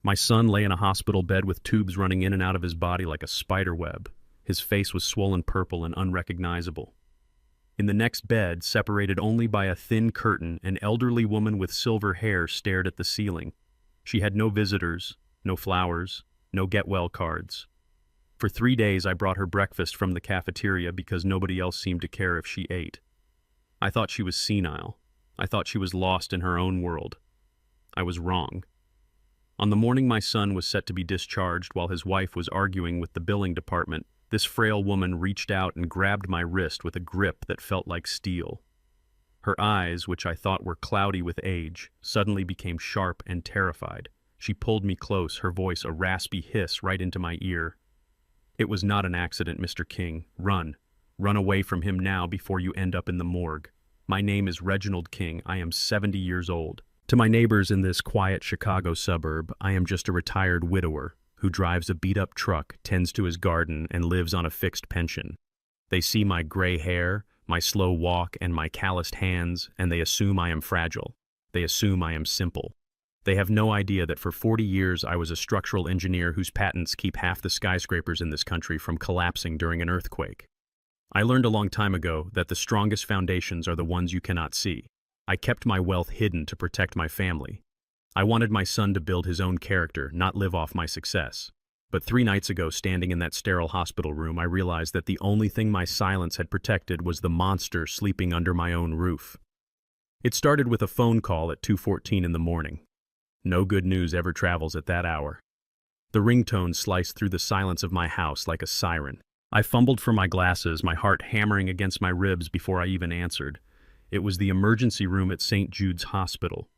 My son lay in a hospital bed with tubes running in and out of his body like a spider web. His face was swollen purple and unrecognizable. In the next bed, separated only by a thin curtain, an elderly woman with silver hair stared at the ceiling. She had no visitors, no flowers, no get-well cards. For 3 days I brought her breakfast from the cafeteria because nobody else seemed to care if she ate. I thought she was senile. I thought she was lost in her own world. I was wrong. On the morning my son was set to be discharged while his wife was arguing with the billing department, this frail woman reached out and grabbed my wrist with a grip that felt like steel. Her eyes, which I thought were cloudy with age, suddenly became sharp and terrified. She pulled me close, her voice a raspy hiss right into my ear. "It was not an accident, Mr. King. Run. Run away from him now before you end up in the morgue. My name is Reginald King. I am 70 years old. To my neighbors in this quiet Chicago suburb, I am just a retired widower who drives a beat-up truck, tends to his garden, and lives on a fixed pension. They see my gray hair, my slow walk, and my calloused hands, and they assume I am fragile. They assume I am simple. They have no idea that for 40 years I was a structural engineer whose patents keep half the skyscrapers in this country from collapsing during an earthquake. I learned a long time ago that the strongest foundations are the ones you cannot see. I kept my wealth hidden to protect my family. I wanted my son to build his own character, not live off my success. But 3 nights ago, standing in that sterile hospital room, I realized that the only thing my silence had protected was the monster sleeping under my own roof. It started with a phone call at 2:14 in the morning. No good news ever travels at that hour. The ringtone sliced through the silence of my house like a siren. I fumbled for my glasses, my heart hammering against my ribs before I even answered. It was the emergency room at St. Jude's Hospital.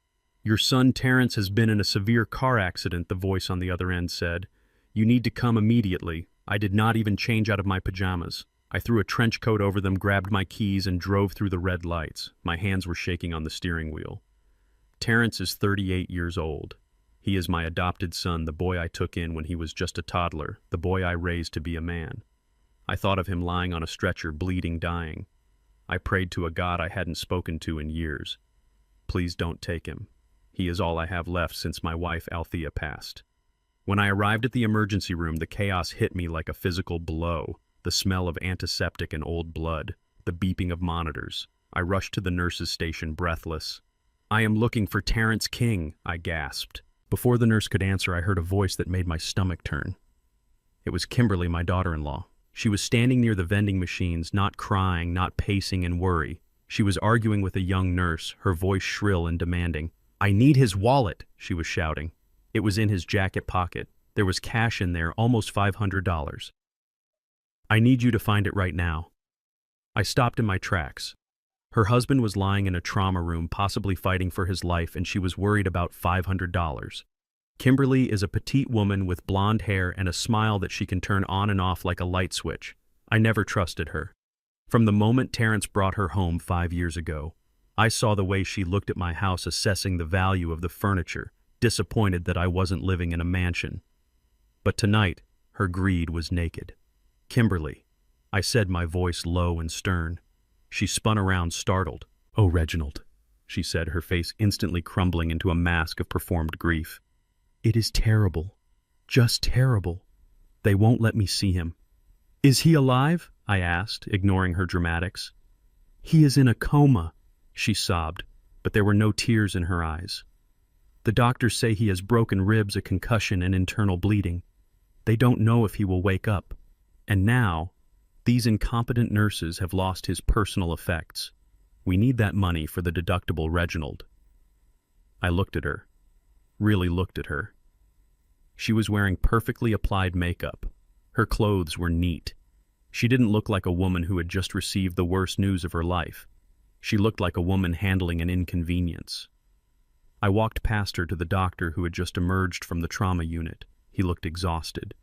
"Your son Terrence has been in a severe car accident," the voice on the other end said. "You need to come immediately." I did not even change out of my pajamas. I threw a trench coat over them, grabbed my keys, and drove through the red lights. My hands were shaking on the steering wheel. Terrence is 38 years old. He is my adopted son, the boy I took in when he was just a toddler, the boy I raised to be a man. I thought of him lying on a stretcher, bleeding, dying. I prayed to a God I hadn't spoken to in years. Please don't take him. He is all I have left since my wife Althea passed. When I arrived at the emergency room, the chaos hit me like a physical blow. The smell of antiseptic and old blood, the beeping of monitors. I rushed to the nurse's station, breathless. "I am looking for Terrence King," I gasped. Before the nurse could answer, I heard a voice that made my stomach turn. It was Kimberly, my daughter-in-law. She was standing near the vending machines, not crying, not pacing in worry. She was arguing with a young nurse, her voice shrill and demanding. "I need his wallet," she was shouting. It was in his jacket pocket. There was cash in there, almost $500. "I need you to find it right now." I stopped in my tracks. Her husband was lying in a trauma room, possibly fighting for his life, and she was worried about $500. Kimberly is a petite woman with blonde hair and a smile that she can turn on and off like a light switch. I never trusted her. From the moment Terrence brought her home 5 years ago, I saw the way she looked at my house, assessing the value of the furniture, disappointed that I wasn't living in a mansion. But tonight, her greed was naked. "Kimberly," I said, my voice low and stern. She spun around, startled. "Oh, Reginald," she said, her face instantly crumbling into a mask of performed grief. "It is terrible. Just terrible. They won't let me see him." "Is he alive?" I asked, ignoring her dramatics. "He is in a coma," she sobbed, but there were no tears in her eyes. "The doctors say he has broken ribs, a concussion, and internal bleeding. They don't know if he will wake up. And now, these incompetent nurses have lost his personal effects. We need that money for the deductible, Reginald." I looked at her. Really looked at her. She was wearing perfectly applied makeup. Her clothes were neat. She didn't look like a woman who had just received the worst news of her life. She looked like a woman handling an inconvenience. I walked past her to the doctor who had just emerged from the trauma unit. He looked exhausted.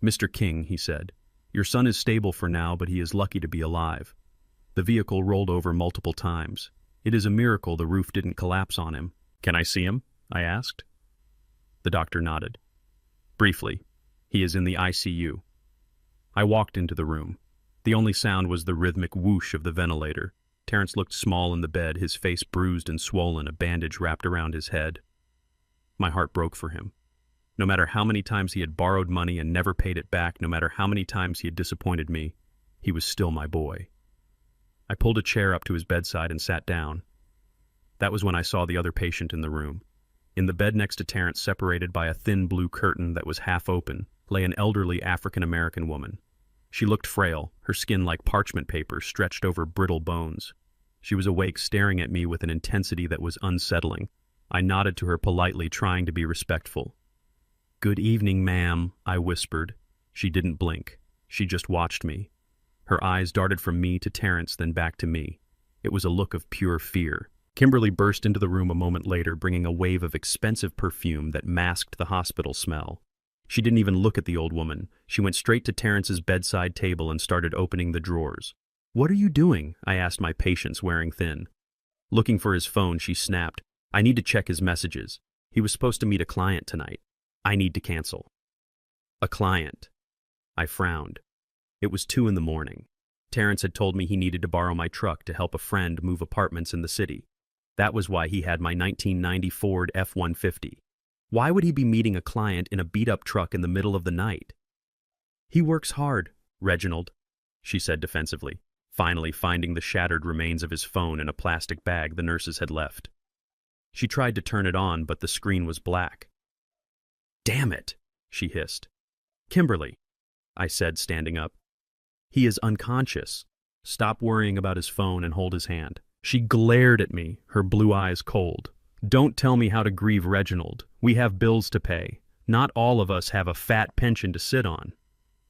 "Mr. King," he said, "your son is stable for now, but he is lucky to be alive. The vehicle rolled over multiple times. It is a miracle the roof didn't collapse on him." "Can I see him?" I asked. The doctor nodded. "Briefly, he is in the ICU." I walked into the room. The only sound was the rhythmic whoosh of the ventilator. Terrence looked small in the bed, his face bruised and swollen, a bandage wrapped around his head. My heart broke for him. No matter how many times he had borrowed money and never paid it back, no matter how many times he had disappointed me, he was still my boy. I pulled a chair up to his bedside and sat down. That was when I saw the other patient in the room. In the bed next to Terrence, separated by a thin blue curtain that was half open, lay an elderly African-American woman. She looked frail, her skin like parchment paper stretched over brittle bones. She was awake, staring at me with an intensity that was unsettling. I nodded to her politely, trying to be respectful. "Good evening, ma'am," I whispered. She didn't blink. She just watched me. Her eyes darted from me to Terrence, then back to me. It was a look of pure fear. Kimberly burst into the room a moment later, bringing a wave of expensive perfume that masked the hospital smell. She didn't even look at the old woman. She went straight to Terrence's bedside table and started opening the drawers. "What are you doing?" I asked my patience, wearing thin. Looking for his phone, she snapped. "I need to check his messages. He was supposed to meet a client tonight. I need to cancel." A client. I frowned. It was 2 in the morning. Terrence had told me he needed to borrow my truck to help a friend move apartments in the city. That was why he had my 1990 Ford F-150. Why would he be meeting a client in a beat-up truck in the middle of the night? "He works hard, Reginald," she said defensively, finally finding the shattered remains of his phone in a plastic bag the nurses had left. She tried to turn it on, but the screen was black. "Damn it," she hissed. "Kimberly," I said, standing up. "He is unconscious. Stop worrying about his phone and hold his hand." She glared at me, her blue eyes cold. "Don't tell me how to grieve Reginald. We have bills to pay. Not all of us have a fat pension to sit on."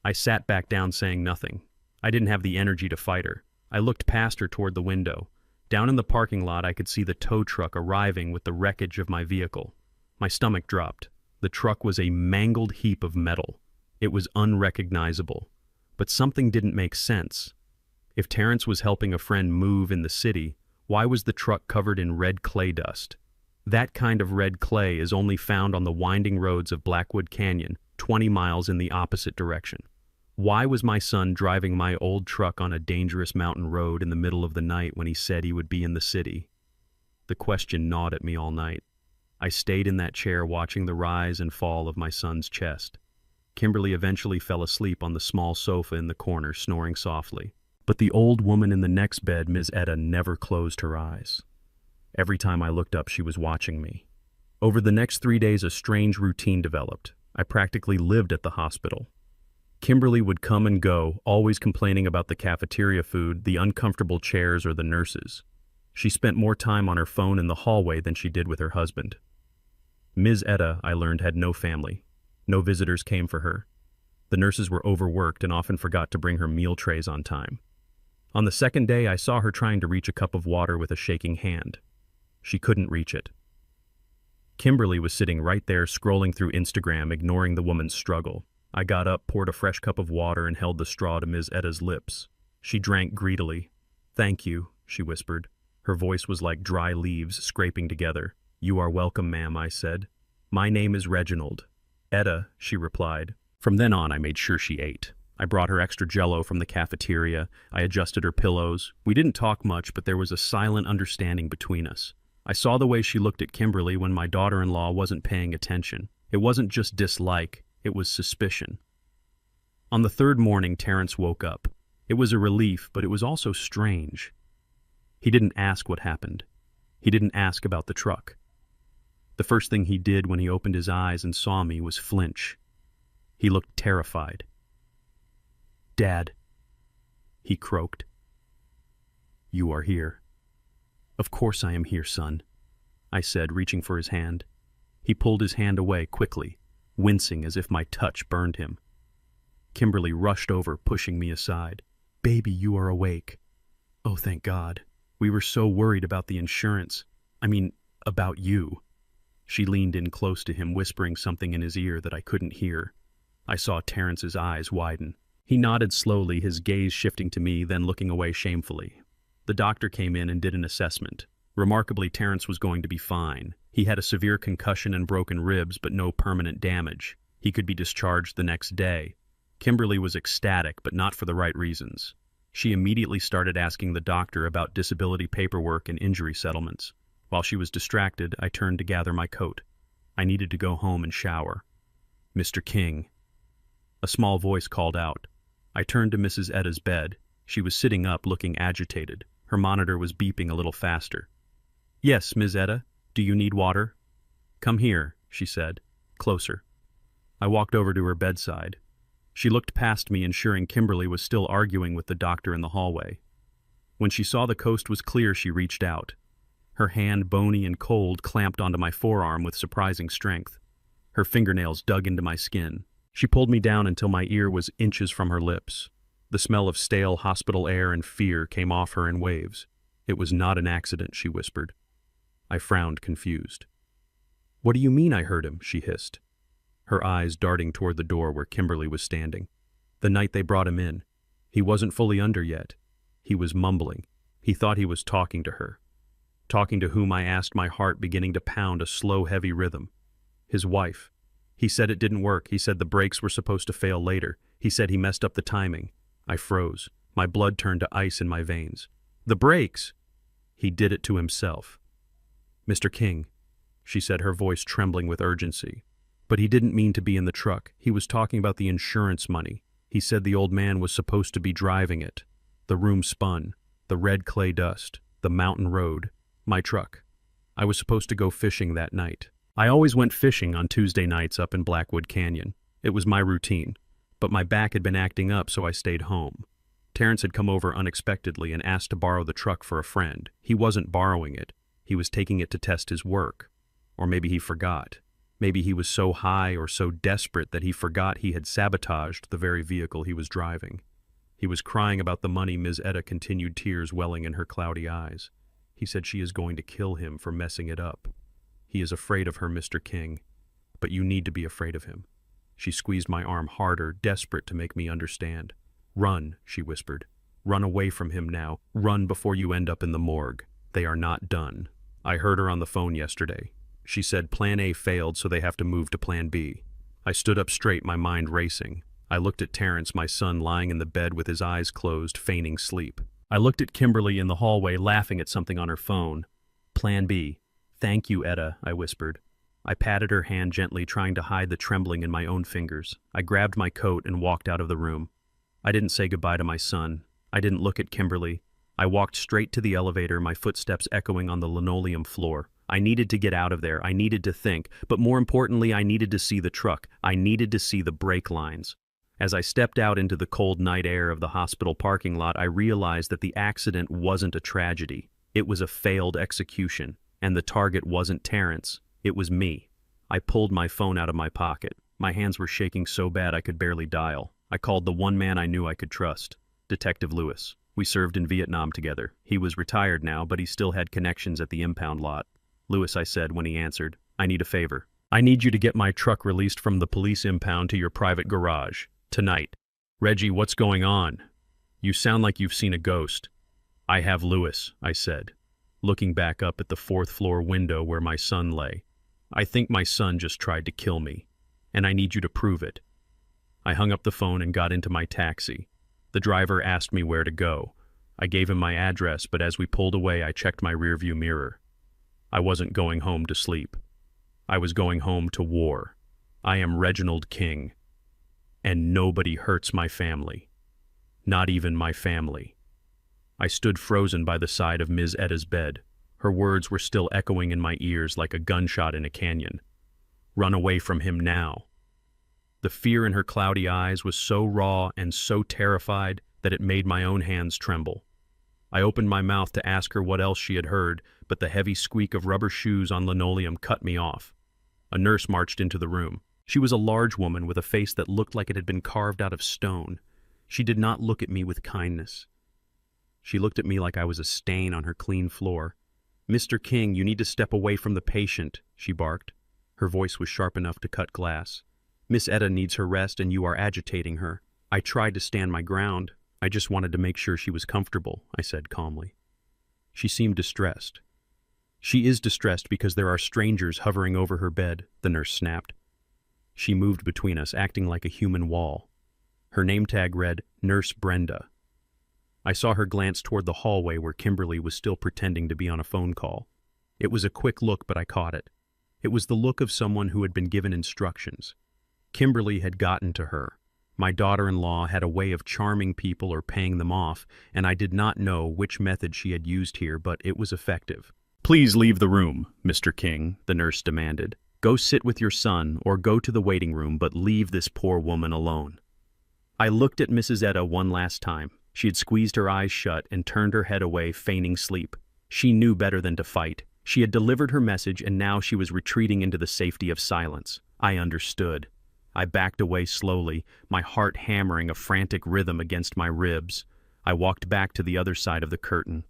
I sat back down, saying nothing. I didn't have the energy to fight her. I looked past her toward the window. Down in the parking lot, I could see the tow truck arriving with the wreckage of my vehicle. My stomach dropped. The truck was a mangled heap of metal. It was unrecognizable. But something didn't make sense. If Terrence was helping a friend move in the city, why was the truck covered in red clay dust? That kind of red clay is only found on the winding roads of Blackwood Canyon, 20 miles in the opposite direction. Why was my son driving my old truck on a dangerous mountain road in the middle of the night when he said he would be in the city? The question gnawed at me all night. I stayed in that chair watching the rise and fall of my son's chest. Kimberly eventually fell asleep on the small sofa in the corner, snoring softly. But the old woman in the next bed, Ms. Etta, never closed her eyes. Every time I looked up, she was watching me. Over the next 3 days, a strange routine developed. I practically lived at the hospital. Kimberly would come and go, always complaining about the cafeteria food, the uncomfortable chairs, or the nurses. She spent more time on her phone in the hallway than she did with her husband. Ms. Etta, I learned, had no family. No visitors came for her. The nurses were overworked and often forgot to bring her meal trays on time. On the second day, I saw her trying to reach a cup of water with a shaking hand. She couldn't reach it. Kimberly was sitting right there, scrolling through Instagram, ignoring the woman's struggle. I got up, poured a fresh cup of water, and held the straw to Ms. Etta's lips. She drank greedily. "Thank you," she whispered. Her voice was like dry leaves scraping together. "You are welcome, ma'am," I said. "My name is Reginald." "Etta," she replied. From then on, I made sure she ate. I brought her extra Jell-O from the cafeteria. I adjusted her pillows. We didn't talk much, but there was a silent understanding between us. I saw the way she looked at Kimberly when my daughter-in-law wasn't paying attention. It wasn't just dislike, it was suspicion. On the 3rd morning, Terrence woke up. It was a relief, but it was also strange. He didn't ask what happened. He didn't ask about the truck. The first thing he did when he opened his eyes and saw me was flinch. He looked terrified. "Dad," he croaked. "You are here." "Of course I am here, son," I said, reaching for his hand. He pulled his hand away quickly, wincing as if my touch burned him. Kimberly rushed over, pushing me aside. "Baby, you are awake." "Oh, thank God. We were so worried about the insurance. About you." She leaned in close to him, whispering something in his ear that I couldn't hear. I saw Terrence's eyes widen. He nodded slowly, his gaze shifting to me, then looking away shamefully. The doctor came in and did an assessment. Remarkably, Terrence was going to be fine. He had a severe concussion and broken ribs, but no permanent damage. He could be discharged the next day. Kimberly was ecstatic, but not for the right reasons. She immediately started asking the doctor about disability paperwork and injury settlements. While she was distracted, I turned to gather my coat. I needed to go home and shower. Mr. King. A small voice called out. I turned to Mrs. Etta's bed. She was sitting up, looking agitated. Her monitor was beeping a little faster. Yes, Ms. Etta. Do you need water? Come here, she said. Closer. I walked over to her bedside. She looked past me, ensuring Kimberly was still arguing with the doctor in the hallway. When she saw the coast was clear, she reached out. Her hand, bony and cold, clamped onto my forearm with surprising strength. Her fingernails dug into my skin. She pulled me down until my ear was inches from her lips. The smell of stale hospital air and fear came off her in waves. It was not an accident, she whispered. I frowned, confused. What do you mean I hurt him? She hissed, her eyes darting toward the door where Kimberly was standing. The night they brought him in. He wasn't fully under yet. He was mumbling. He thought he was talking to her. Talking to whom, I asked, my heart beginning to pound a slow, heavy rhythm. His wife. He said it didn't work. He said the brakes were supposed to fail later. He said he messed up the timing. I froze. My blood turned to ice in my veins. The brakes! He did it to himself. Mr. King, she said, her voice trembling with urgency. But he didn't mean to be in the truck. He was talking about the insurance money. He said the old man was supposed to be driving it. The room spun. The red clay dust. The mountain road. My truck. I was supposed to go fishing that night. I always went fishing on Tuesday nights up in Blackwood Canyon. It was my routine. But my back had been acting up, so I stayed home. Terrence had come over unexpectedly and asked to borrow the truck for a friend. He wasn't borrowing it. He was taking it to test his work. Or maybe he forgot. Maybe he was so high or so desperate that he forgot he had sabotaged the very vehicle he was driving. He was crying about the money. Ms. Etta continued, tears welling in her cloudy eyes. He said she is going to kill him for messing it up. He is afraid of her, Mr. King. But you need to be afraid of him. She squeezed my arm harder, desperate to make me understand. Run, she whispered. Run away from him now. Run before you end up in the morgue. They are not done. I heard her on the phone yesterday. She said Plan A failed, so they have to move to Plan B. I stood up straight, my mind racing. I looked at Terrence, my son, lying in the bed with his eyes closed, feigning sleep. I looked at Kimberly in the hallway, laughing at something on her phone. Plan B. Thank you, Etta, I whispered. I patted her hand gently, trying to hide the trembling in my own fingers. I grabbed my coat and walked out of the room. I didn't say goodbye to my son. I didn't look at Kimberly. I walked straight to the elevator, my footsteps echoing on the linoleum floor. I needed to get out of there. I needed to think. But more importantly, I needed to see the truck. I needed to see the brake lines. As I stepped out into the cold night air of the hospital parking lot, I realized that the accident wasn't a tragedy. It was a failed execution. And the target wasn't Terrence. It was me. I pulled my phone out of my pocket. My hands were shaking so bad I could barely dial. I called the one man I knew I could trust, Detective Lewis. We served in Vietnam together. He was retired now, but he still had connections at the impound lot. Lewis, I said when he answered, I need a favor. I need you to get my truck released from the police impound to your private garage. Tonight. Reggie, what's going on? You sound like you've seen a ghost. I have, Lewis, I said, looking back up at the fourth-floor window where my son lay. I think my son just tried to kill me, and I need you to prove it. I hung up the phone and got into my taxi. The driver asked me where to go. I gave him my address, but as we pulled away, I checked my rearview mirror. I wasn't going home to sleep. I was going home to war. I am Reginald King, and nobody hurts my family. Not even my family. I stood frozen by the side of Ms. Etta's bed. Her words were still echoing in my ears like a gunshot in a canyon. Run away from him now. The fear in her cloudy eyes was so raw and so terrified that it made my own hands tremble. I opened my mouth to ask her what else she had heard, but the heavy squeak of rubber shoes on linoleum cut me off. A nurse marched into the room. She was a large woman with a face that looked like it had been carved out of stone. She did not look at me with kindness. She looked at me like I was a stain on her clean floor. Mr. King, you need to step away from the patient, she barked. Her voice was sharp enough to cut glass. Miss Etta needs her rest and you are agitating her. I tried to stand my ground. I just wanted to make sure she was comfortable, I said calmly. She seemed distressed. She is distressed because there are strangers hovering over her bed, the nurse snapped. She moved between us, acting like a human wall. Her name tag read, Nurse Brenda. I saw her glance toward the hallway where Kimberly was still pretending to be on a phone call. It was a quick look, but I caught it. It was the look of someone who had been given instructions. Kimberly had gotten to her. My daughter-in-law had a way of charming people or paying them off, and I did not know which method she had used here, but it was effective. "Please leave the room, Mr. King," the nurse demanded. "Go sit with your son or go to the waiting room, but leave this poor woman alone." I looked at Mrs. Etta one last time. She had squeezed her eyes shut and turned her head away, feigning sleep. She knew better than to fight. She had delivered her message, and now she was retreating into the safety of silence. I understood. I backed away slowly, my heart hammering a frantic rhythm against my ribs. I walked back to the other side of the curtain.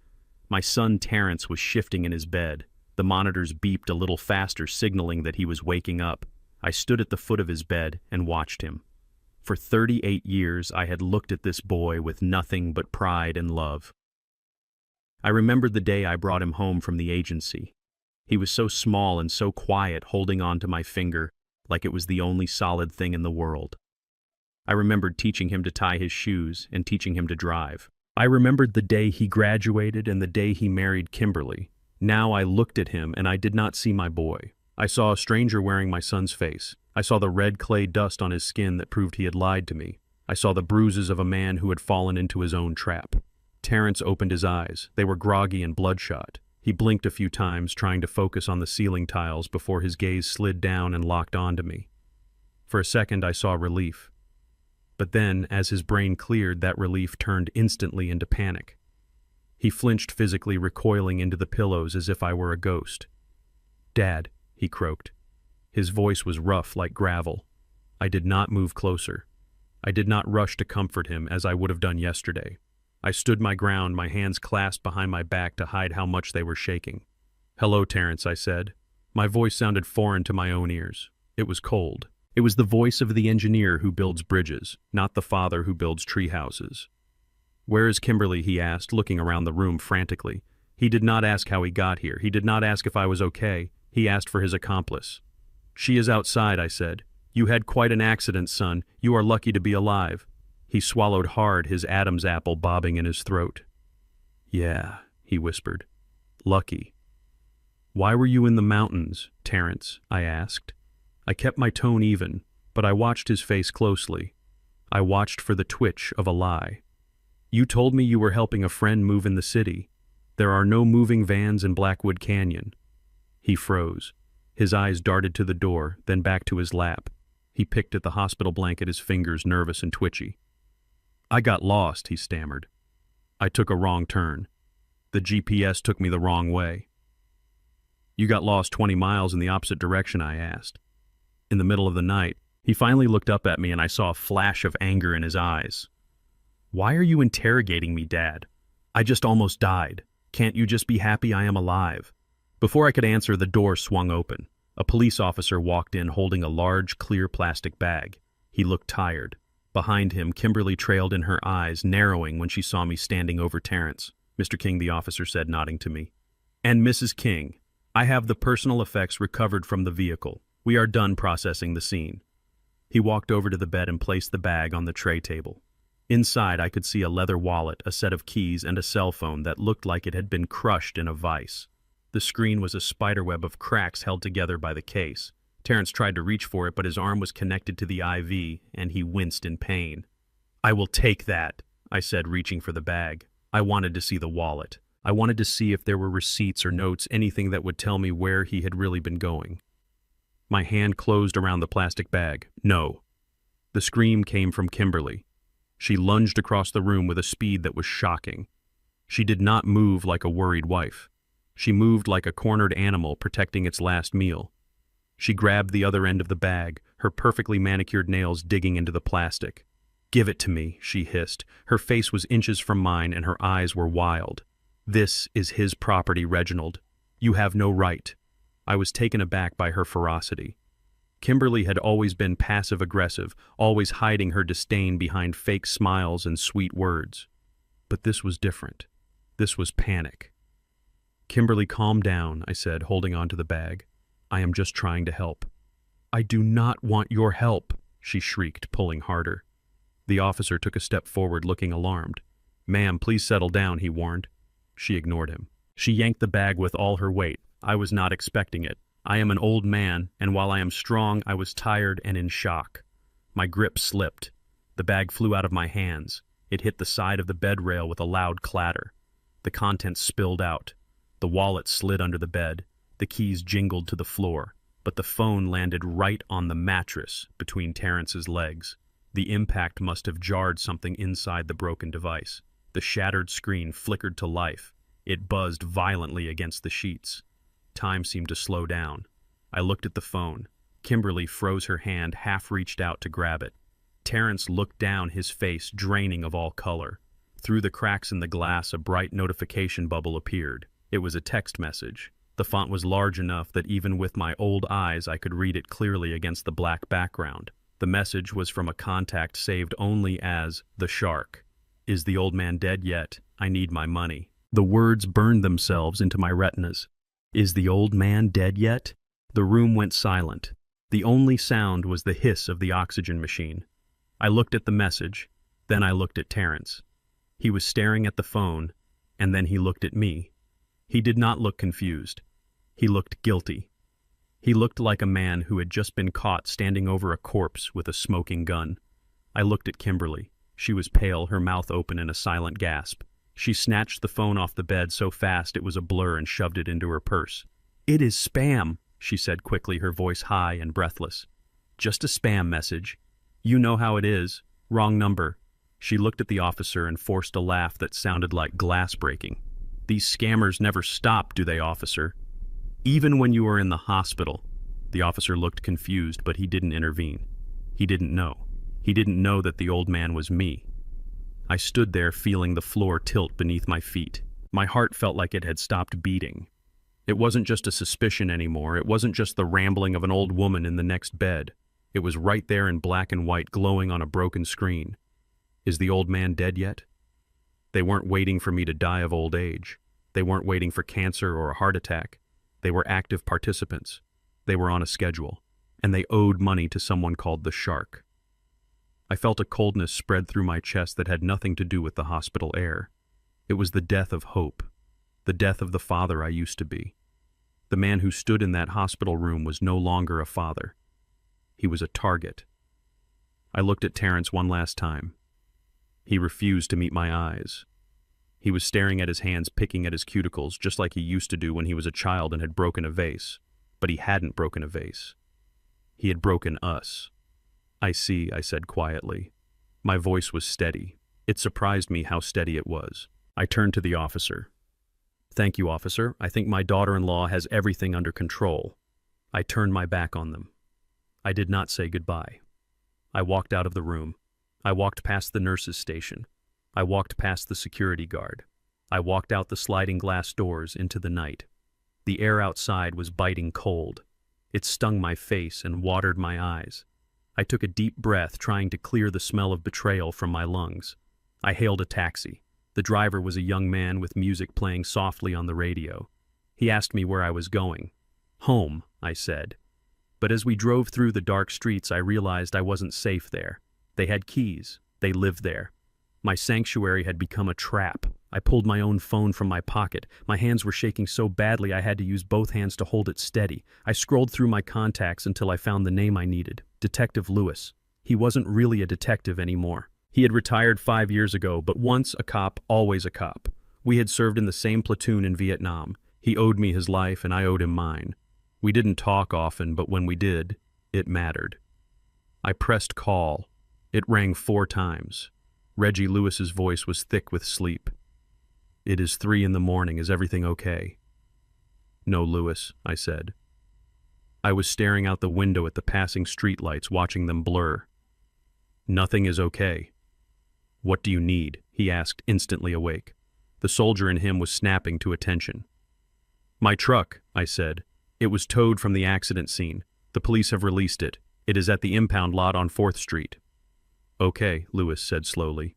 My son Terrence was shifting in his bed. The monitors beeped a little faster, signaling that he was waking up. I stood at the foot of his bed and watched him. For 38 years I had looked at this boy with nothing but pride and love. I remembered the day I brought him home from the agency. He was so small and so quiet, holding on to my finger like it was the only solid thing in the world. I remembered teaching him to tie his shoes and teaching him to drive. I remembered the day he graduated and the day he married Kimberly. Now I looked at him and I did not see my boy. I saw a stranger wearing my son's face. I saw the red clay dust on his skin that proved he had lied to me. I saw the bruises of a man who had fallen into his own trap. Terrence opened his eyes. They were groggy and bloodshot. He blinked a few times, trying to focus on the ceiling tiles before his gaze slid down and locked onto me. For a second I saw relief. But then, as his brain cleared, that relief turned instantly into panic. He flinched physically, recoiling into the pillows as if I were a ghost. "Dad," he croaked. His voice was rough like gravel. I did not move closer. I did not rush to comfort him as I would have done yesterday. I stood my ground, my hands clasped behind my back to hide how much they were shaking. "Hello, Terrence," I said. My voice sounded foreign to my own ears. It was cold. It was the voice of the engineer who builds bridges, not the father who builds tree houses. "Where is Kimberly?" he asked, looking around the room frantically. He did not ask how he got here. He did not ask if I was okay. He asked for his accomplice. "She is outside," I said. "You had quite an accident, son. You are lucky to be alive." He swallowed hard, his Adam's apple bobbing in his throat. "Yeah," he whispered. "Lucky." "Why were you in the mountains, Terrence?" I asked. I kept my tone even, but I watched his face closely. I watched for the twitch of a lie. "You told me you were helping a friend move in the city. There are no moving vans in Blackwood Canyon." He froze. His eyes darted to the door, then back to his lap. He picked at the hospital blanket, his fingers nervous and twitchy. "I got lost," he stammered. "I took a wrong turn. The GPS took me the wrong way." "You got lost 20 miles in the opposite direction?" I asked. "In the middle of the night." He finally looked up at me and I saw a flash of anger in his eyes. "Why are you interrogating me, Dad? I just almost died. Can't you just be happy I am alive?" Before I could answer, the door swung open. A police officer walked in holding a large, clear plastic bag. He looked tired. Behind him, Kimberly trailed in her eyes, narrowing when she saw me standing over Terrence. "Mr. King," the officer said, nodding to me. "And Mrs. King, I have the personal effects recovered from the vehicle. We are done processing the scene." He walked over to the bed and placed the bag on the tray table. Inside, I could see a leather wallet, a set of keys, and a cell phone that looked like it had been crushed in a vise. The screen was a spiderweb of cracks held together by the case. Terrence tried to reach for it, but his arm was connected to the IV, and he winced in pain. "I will take that," I said, reaching for the bag. I wanted to see the wallet. I wanted to see if there were receipts or notes, anything that would tell me where he had really been going. My hand closed around the plastic bag. "No." The scream came from Kimberly. She lunged across the room with a speed that was shocking. She did not move like a worried wife. She moved like a cornered animal protecting its last meal. She grabbed the other end of the bag, her perfectly manicured nails digging into the plastic. "Give it to me," she hissed. Her face was inches from mine and her eyes were wild. "This is his property, Reginald. You have no right." I was taken aback by her ferocity. Kimberly had always been passive-aggressive, always hiding her disdain behind fake smiles and sweet words. But this was different. This was panic. "Kimberly, calm down," I said, holding onto the bag. "I am just trying to help." "I do not want your help," she shrieked, pulling harder. The officer took a step forward, looking alarmed. "Ma'am, please settle down," he warned. She ignored him. She yanked the bag with all her weight. I was not expecting it. I am an old man, and while I am strong, I was tired and in shock. My grip slipped. The bag flew out of my hands. It hit the side of the bed rail with a loud clatter. The contents spilled out. The wallet slid under the bed. The keys jingled to the floor, but the phone landed right on the mattress between Terrence's legs. The impact must have jarred something inside the broken device. The shattered screen flickered to life. It buzzed violently against the sheets. Time seemed to slow down. I looked at the phone. Kimberly froze her hand, half reached out to grab it. Terrence looked down, his face draining of all color. Through the cracks in the glass, a bright notification bubble appeared. It was a text message. The font was large enough that even with my old eyes I could read it clearly against the black background. The message was from a contact saved only as The Shark. "Is the old man dead yet? I need my money." The words burned themselves into my retinas. Is the old man dead yet? The room went silent. The only sound was the hiss of the oxygen machine. I looked at the message, then I looked at Terrence. He was staring at the phone, and then he looked at me. He did not look confused. He looked guilty. He looked like a man who had just been caught standing over a corpse with a smoking gun. I looked at Kimberly. She was pale, her mouth open in a silent gasp. She snatched the phone off the bed so fast it was a blur and shoved it into her purse. "It is spam," she said quickly, her voice high and breathless. "Just a spam message. You know how it is. Wrong number." She looked at the officer and forced a laugh that sounded like glass breaking. "These scammers never stop, do they, officer? Even when you are in the hospital." The officer looked confused, but he didn't intervene. He didn't know. He didn't know that the old man was me. I stood there feeling the floor tilt beneath my feet. My heart felt like it had stopped beating. It wasn't just a suspicion anymore. It wasn't just the rambling of an old woman in the next bed. It was right there in black and white, glowing on a broken screen. Is the old man dead yet? They weren't waiting for me to die of old age. They weren't waiting for cancer or a heart attack. They were active participants. They were on a schedule, and they owed money to someone called the Shark. I felt a coldness spread through my chest that had nothing to do with the hospital air. It was the death of hope, the death of the father I used to be. The man who stood in that hospital room was no longer a father. He was a target. I looked at Terrence one last time. He refused to meet my eyes. He was staring at his hands, picking at his cuticles, just like he used to do when he was a child and had broken a vase. But he hadn't broken a vase. He had broken us. "I see," I said quietly. My voice was steady. It surprised me how steady it was. I turned to the officer. "Thank you, officer. I think my daughter-in-law has everything under control." I turned my back on them. I did not say goodbye. I walked out of the room. I walked past the nurse's station. I walked past the security guard. I walked out the sliding glass doors into the night. The air outside was biting cold. It stung my face and watered my eyes. I took a deep breath, trying to clear the smell of betrayal from my lungs. I hailed a taxi. The driver was a young man with music playing softly on the radio. He asked me where I was going. "Home," I said. But as we drove through the dark streets, I realized I wasn't safe there. They had keys. They lived there. My sanctuary had become a trap. I pulled my own phone from my pocket. My hands were shaking so badly I had to use both hands to hold it steady. I scrolled through my contacts until I found the name I needed. Detective Lewis. He wasn't really a detective anymore. He had retired 5 years ago, but once a cop, always a cop. We had served in the same platoon in Vietnam. He owed me his life and I owed him mine. We didn't talk often, but when we did, it mattered. I pressed call. It rang 4 times. Reggie Lewis's voice was thick with sleep. "It is 3 in the morning. Is everything okay?" "No, Lewis," I said. I was staring out the window at the passing streetlights, watching them blur. "Nothing is okay." "What do you need?" he asked, instantly awake. The soldier in him was snapping to attention. "My truck," I said. "It was towed from the accident scene. The police have released it. It is at the impound lot on 4th Street. "Okay," Lewis said slowly.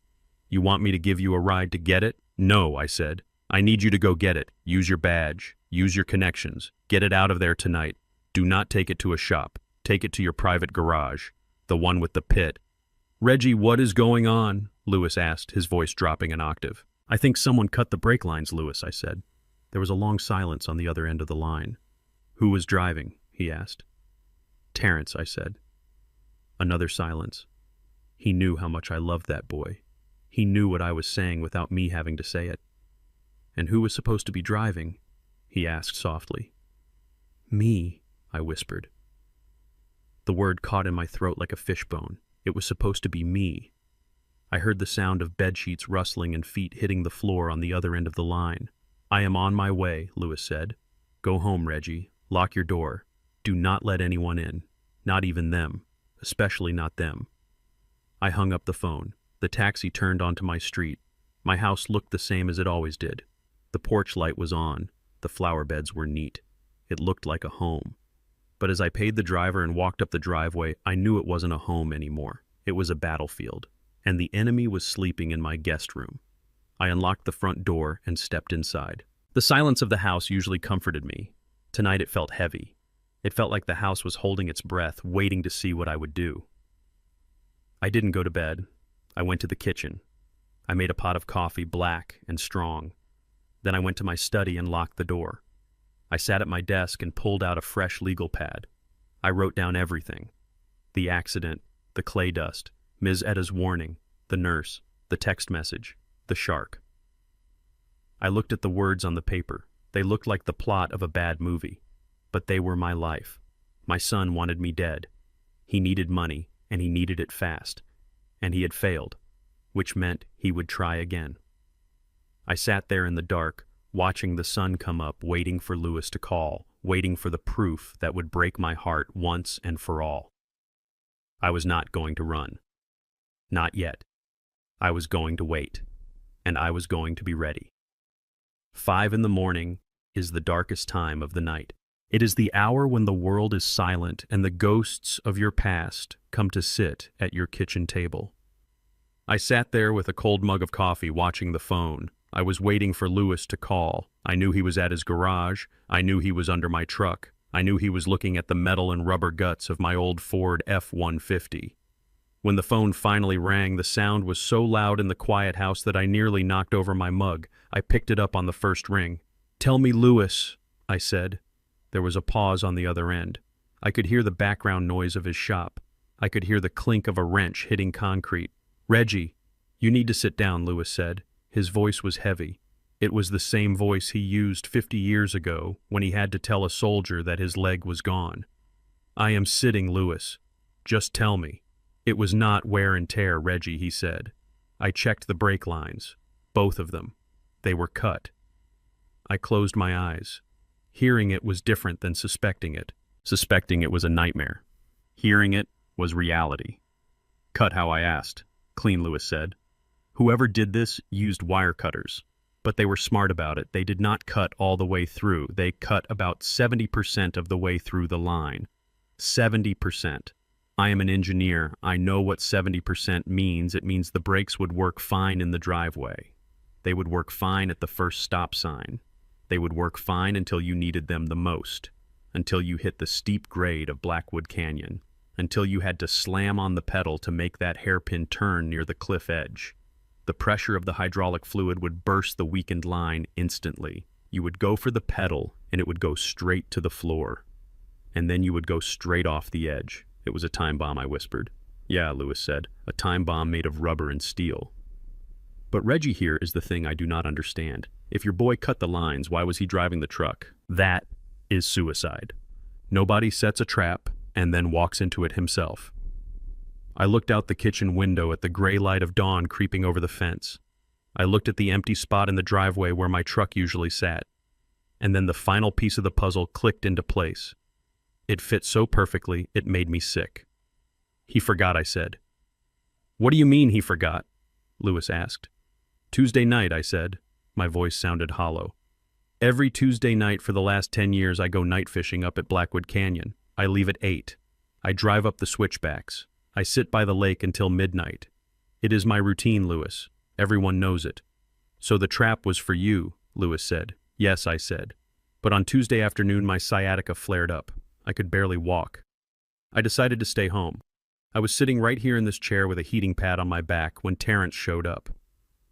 "You want me to give you a ride to get it?" "No," I said. "I need you to go get it. Use your badge. Use your connections. Get it out of there tonight. Do not take it to a shop. Take it to your private garage. The one with the pit." "Reggie, what is going on?" Lewis asked, his voice dropping an octave. "I think someone cut the brake lines, Lewis," I said. There was a long silence on the other end of the line. "Who was driving?" he asked. "Terrence," I said. Another silence. He knew how much I loved that boy. He knew what I was saying without me having to say it. "And who was supposed to be driving?" he asked softly. "Me," I whispered. The word caught in my throat like a fishbone. It was supposed to be me. I heard the sound of bedsheets rustling and feet hitting the floor on the other end of the line. "I am on my way," Lewis said. "Go home, Reggie. Lock your door. Do not let anyone in. Not even them. Especially not them." I hung up the phone. The taxi turned onto my street. My house looked the same as it always did. The porch light was on. The flower beds were neat. It looked like a home. But as I paid the driver and walked up the driveway, I knew it wasn't a home anymore. It was a battlefield. And the enemy was sleeping in my guest room. I unlocked the front door and stepped inside. The silence of the house usually comforted me. Tonight it felt heavy. It felt like the house was holding its breath, waiting to see what I would do. I didn't go to bed. I went to the kitchen. I made a pot of coffee, black and strong. Then I went to my study and locked the door. I sat at my desk and pulled out a fresh legal pad. I wrote down everything. The accident, the clay dust, Ms. Etta's warning, the nurse, the text message, the shark. I looked at the words on the paper. They looked like the plot of a bad movie. But they were my life. My son wanted me dead. He needed money, and he needed it fast. And he had failed, which meant he would try again. I sat there in the dark, watching the sun come up, waiting for Lewis to call, waiting for the proof that would break my heart once and for all. I was not going to run. Not yet. I was going to wait, and I was going to be ready. 5 a.m. is the darkest time of the night. It is the hour when the world is silent and the ghosts of your past come to sit at your kitchen table. I sat there with a cold mug of coffee watching the phone. I was waiting for Lewis to call. I knew he was at his garage. I knew he was under my truck. I knew he was looking at the metal and rubber guts of my old Ford F-150. When the phone finally rang, the sound was so loud in the quiet house that I nearly knocked over my mug. I picked it up on the first ring. "Tell me, Lewis," I said. There was a pause on the other end. I could hear the background noise of his shop. I could hear the clink of a wrench hitting concrete. "Reggie, you need to sit down," Lewis said. His voice was heavy. It was the same voice he used 50 years ago when he had to tell a soldier that his leg was gone. "I am sitting, Lewis. Just tell me." "It was not wear and tear, Reggie," he said. "I checked the brake lines. Both of them. They were cut." I closed my eyes. Hearing it was different than suspecting it. Suspecting it was a nightmare. Hearing it was reality. "Cut how I asked," Clean Lewis said. "Whoever did this used wire cutters. But they were smart about it. They did not cut all the way through. They cut about 70% of the way through the line. 70%. I am an engineer. I know what 70% means. It means the brakes would work fine in the driveway. They would work fine at the first stop sign. They would work fine until you needed them the most, until you hit the steep grade of Blackwood Canyon, until you had to slam on the pedal to make that hairpin turn near the cliff edge. The pressure of the hydraulic fluid would burst the weakened line instantly. You would go for the pedal, and it would go straight to the floor. And then you would go straight off the edge. It was a time bomb, I whispered. "Yeah," Lewis said, "a time bomb made of rubber and steel." But Reggie here is the thing I do not understand. If your boy cut the lines, why was he driving the truck? That is suicide. Nobody sets a trap and then walks into it himself. I looked out the kitchen window at the gray light of dawn creeping over the fence. I looked at the empty spot in the driveway where my truck usually sat. And then the final piece of the puzzle clicked into place. It fit so perfectly, it made me sick. "He forgot," I said. "What do you mean he forgot?" Lewis asked. "Tuesday night," I said. My voice sounded hollow. "Every Tuesday night for the last 10 years I go night fishing up at Blackwood Canyon. I leave at 8. I drive up the switchbacks. I sit by the lake until midnight. It is my routine, Lewis. Everyone knows it." "So the trap was for you," Lewis said. "Yes," I said. "But on Tuesday afternoon my sciatica flared up. I could barely walk. I decided to stay home. I was sitting right here in this chair with a heating pad on my back when Terrence showed up.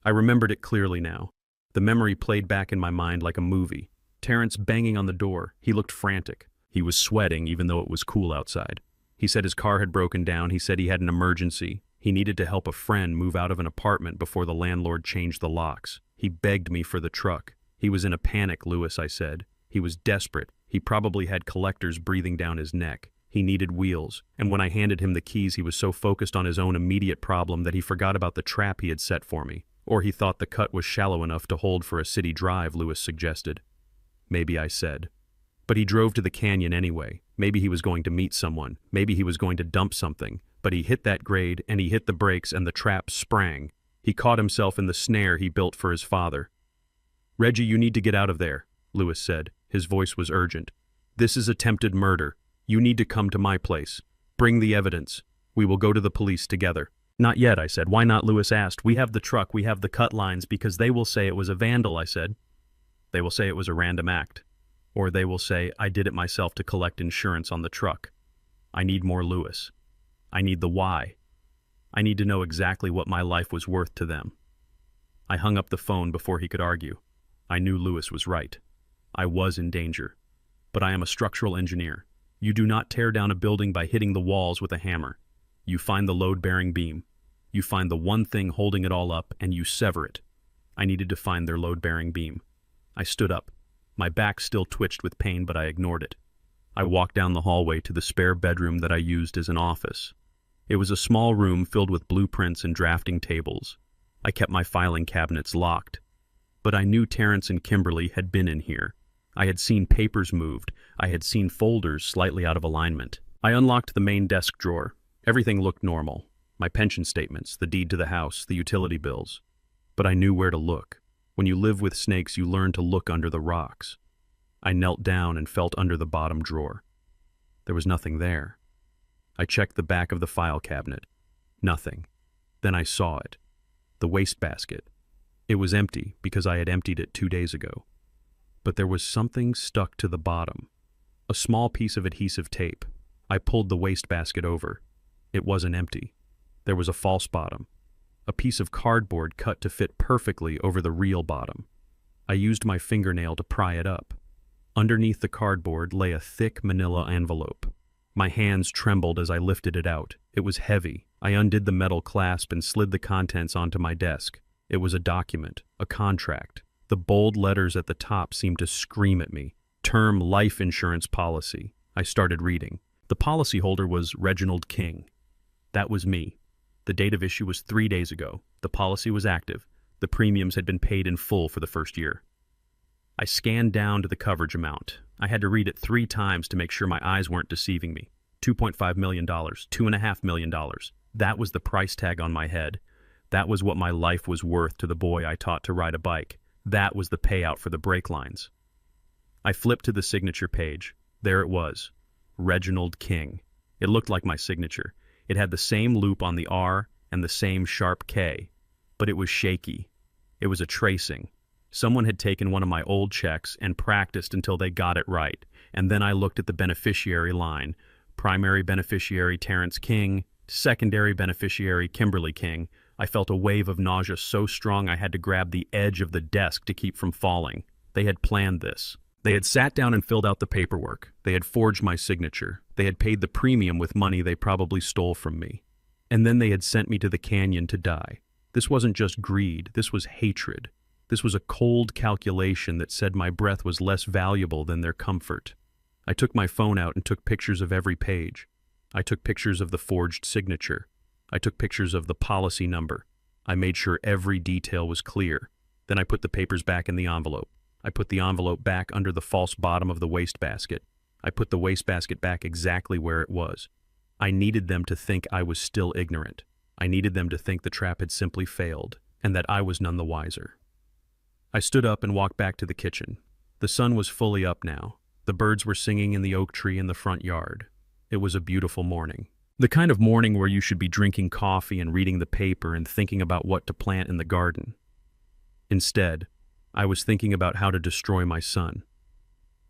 I remembered it clearly now. The memory played back in my mind like a movie. Terrence banging on the door. He looked frantic. He was sweating even though it was cool outside. He said his car had broken down. He said he had an emergency. He needed to help a friend move out of an apartment before the landlord changed the locks. He begged me for the truck. He was in a panic, Lewis, I said. He was desperate. He probably had collectors breathing down his neck. He needed wheels, and when I handed him the keys, he was so focused on his own immediate problem that he forgot about the trap he had set for me. Or he thought the cut was shallow enough to hold for a city drive, Lewis suggested. Maybe, I said. But he drove to the canyon anyway. Maybe he was going to meet someone. Maybe he was going to dump something. But he hit that grade, and he hit the brakes, and the trap sprang. He caught himself in the snare he built for his father. "Reggie, you need to get out of there," Lewis said. His voice was urgent. "This is attempted murder. You need to come to my place. Bring the evidence. We will go to the police together." "Not yet," I said. "Why not?" Lewis asked. "We have the truck, we have the cut lines, because they will say it was a vandal," I said. "They will say it was a random act. Or they will say I did it myself to collect insurance on the truck. I need more, Lewis. I need the why. I need to know exactly what my life was worth to them." I hung up the phone before he could argue. I knew Lewis was right. I was in danger. But I am a structural engineer. You do not tear down a building by hitting the walls with a hammer. You find the load-bearing beam. You find the one thing holding it all up, and you sever it. I needed to find their load-bearing beam. I stood up. My back still twitched with pain, but I ignored it. I walked down the hallway to the spare bedroom that I used as an office. It was a small room filled with blueprints and drafting tables. I kept my filing cabinets locked. But I knew Terrence and Kimberly had been in here. I had seen papers moved. I had seen folders slightly out of alignment. I unlocked the main desk drawer. Everything looked normal. My pension statements, the deed to the house, the utility bills. But I knew where to look. When you live with snakes, you learn to look under the rocks. I knelt down and felt under the bottom drawer. There was nothing there. I checked the back of the file cabinet. Nothing. Then I saw it. The wastebasket. It was empty because I had emptied it 2 days ago. But there was something stuck to the bottom. A small piece of adhesive tape. I pulled the wastebasket over. It wasn't empty. There was a false bottom. A piece of cardboard cut to fit perfectly over the real bottom. I used my fingernail to pry it up. Underneath the cardboard lay a thick manila envelope. My hands trembled as I lifted it out. It was heavy. I undid the metal clasp and slid the contents onto my desk. It was a document, a contract. The bold letters at the top seemed to scream at me. Term life insurance policy. I started reading. The policyholder was Reginald King. That was me. The date of issue was 3 days ago. The policy was active. The premiums had been paid in full for the first year. I scanned down to the coverage amount. I had to read it 3 times to make sure my eyes weren't deceiving me. $2.5 million, $2.5 million. That was the price tag on my head. That was what my life was worth to the boy I taught to ride a bike. That was the payout for the brake lines. I flipped to the signature page. There it was. Reginald King. It looked like my signature. It had the same loop on the R and the same sharp K. But it was shaky. It was a tracing. Someone had taken one of my old checks and practiced until they got it right. And then I looked at the beneficiary line. Primary beneficiary Terrence King, secondary beneficiary Kimberly King. I felt a wave of nausea so strong I had to grab the edge of the desk to keep from falling. They had planned this. They had sat down and filled out the paperwork. They had forged my signature. They had paid the premium with money they probably stole from me. And then they had sent me to the canyon to die. This wasn't just greed. This was hatred. This was a cold calculation that said my breath was less valuable than their comfort. I took my phone out and took pictures of every page. I took pictures of the forged signature. I took pictures of the policy number. I made sure every detail was clear. Then I put the papers back in the envelope. I put the envelope back under the false bottom of the wastebasket. I put the wastebasket back exactly where it was. I needed them to think I was still ignorant. I needed them to think the trap had simply failed, and that I was none the wiser. I stood up and walked back to the kitchen. The sun was fully up now. The birds were singing in the oak tree in the front yard. It was a beautiful morning. The kind of morning where you should be drinking coffee and reading the paper and thinking about what to plant in the garden. Instead, I was thinking about how to destroy my son.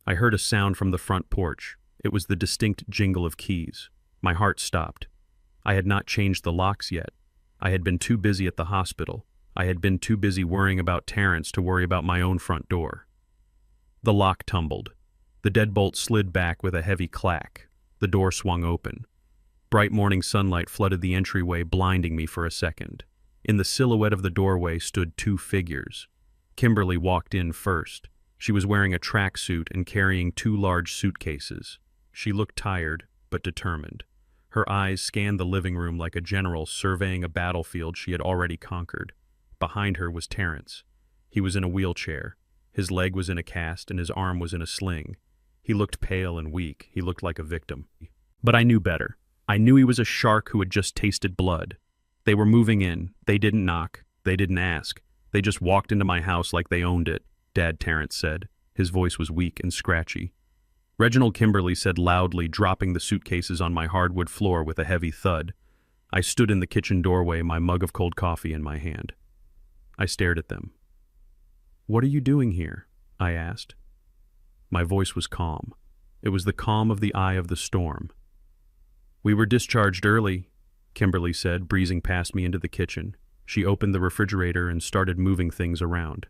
I heard a sound from the front porch. It was the distinct jingle of keys. My heart stopped. I had not changed the locks yet. I had been too busy at the hospital. I had been too busy worrying about Terrence to worry about my own front door. The lock tumbled. The deadbolt slid back with a heavy clack. The door swung open. Bright morning sunlight flooded the entryway, blinding me for a second. In the silhouette of the doorway stood two figures. Kimberly walked in first. She was wearing a tracksuit and carrying two large suitcases. She looked tired, but determined. Her eyes scanned the living room like a general surveying a battlefield she had already conquered. Behind her was Terrence. He was in a wheelchair. His leg was in a cast and his arm was in a sling. He looked pale and weak. He looked like a victim. But I knew better. I knew he was a shark who had just tasted blood. They were moving in. They didn't knock. They didn't ask. They just walked into my house like they owned it, Dad, Terrence said. His voice was weak and scratchy. Reginald, Kimberly said loudly, dropping the suitcases on my hardwood floor with a heavy thud. I stood in the kitchen doorway, my mug of cold coffee in my hand. I stared at them. "What are you doing here?" I asked. My voice was calm. It was the calm of the eye of the storm. "We were discharged early," Kimberly said, breezing past me into the kitchen. She opened the refrigerator and started moving things around.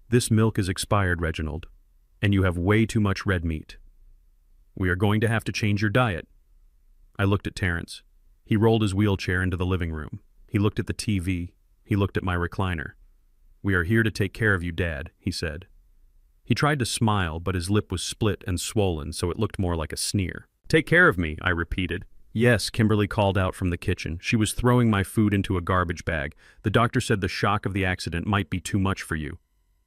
"This milk is expired, Reginald, and you have way too much red meat. We are going to have to change your diet." I looked at Terrence. He rolled his wheelchair into the living room. He looked at the TV. He looked at my recliner. "We are here to take care of you, Dad," he said. He tried to smile, but his lip was split and swollen, so it looked more like a sneer. "Take care of me," I repeated. "Yes," Kimberly called out from the kitchen. She was throwing my food into a garbage bag. "The doctor said the shock of the accident might be too much for you.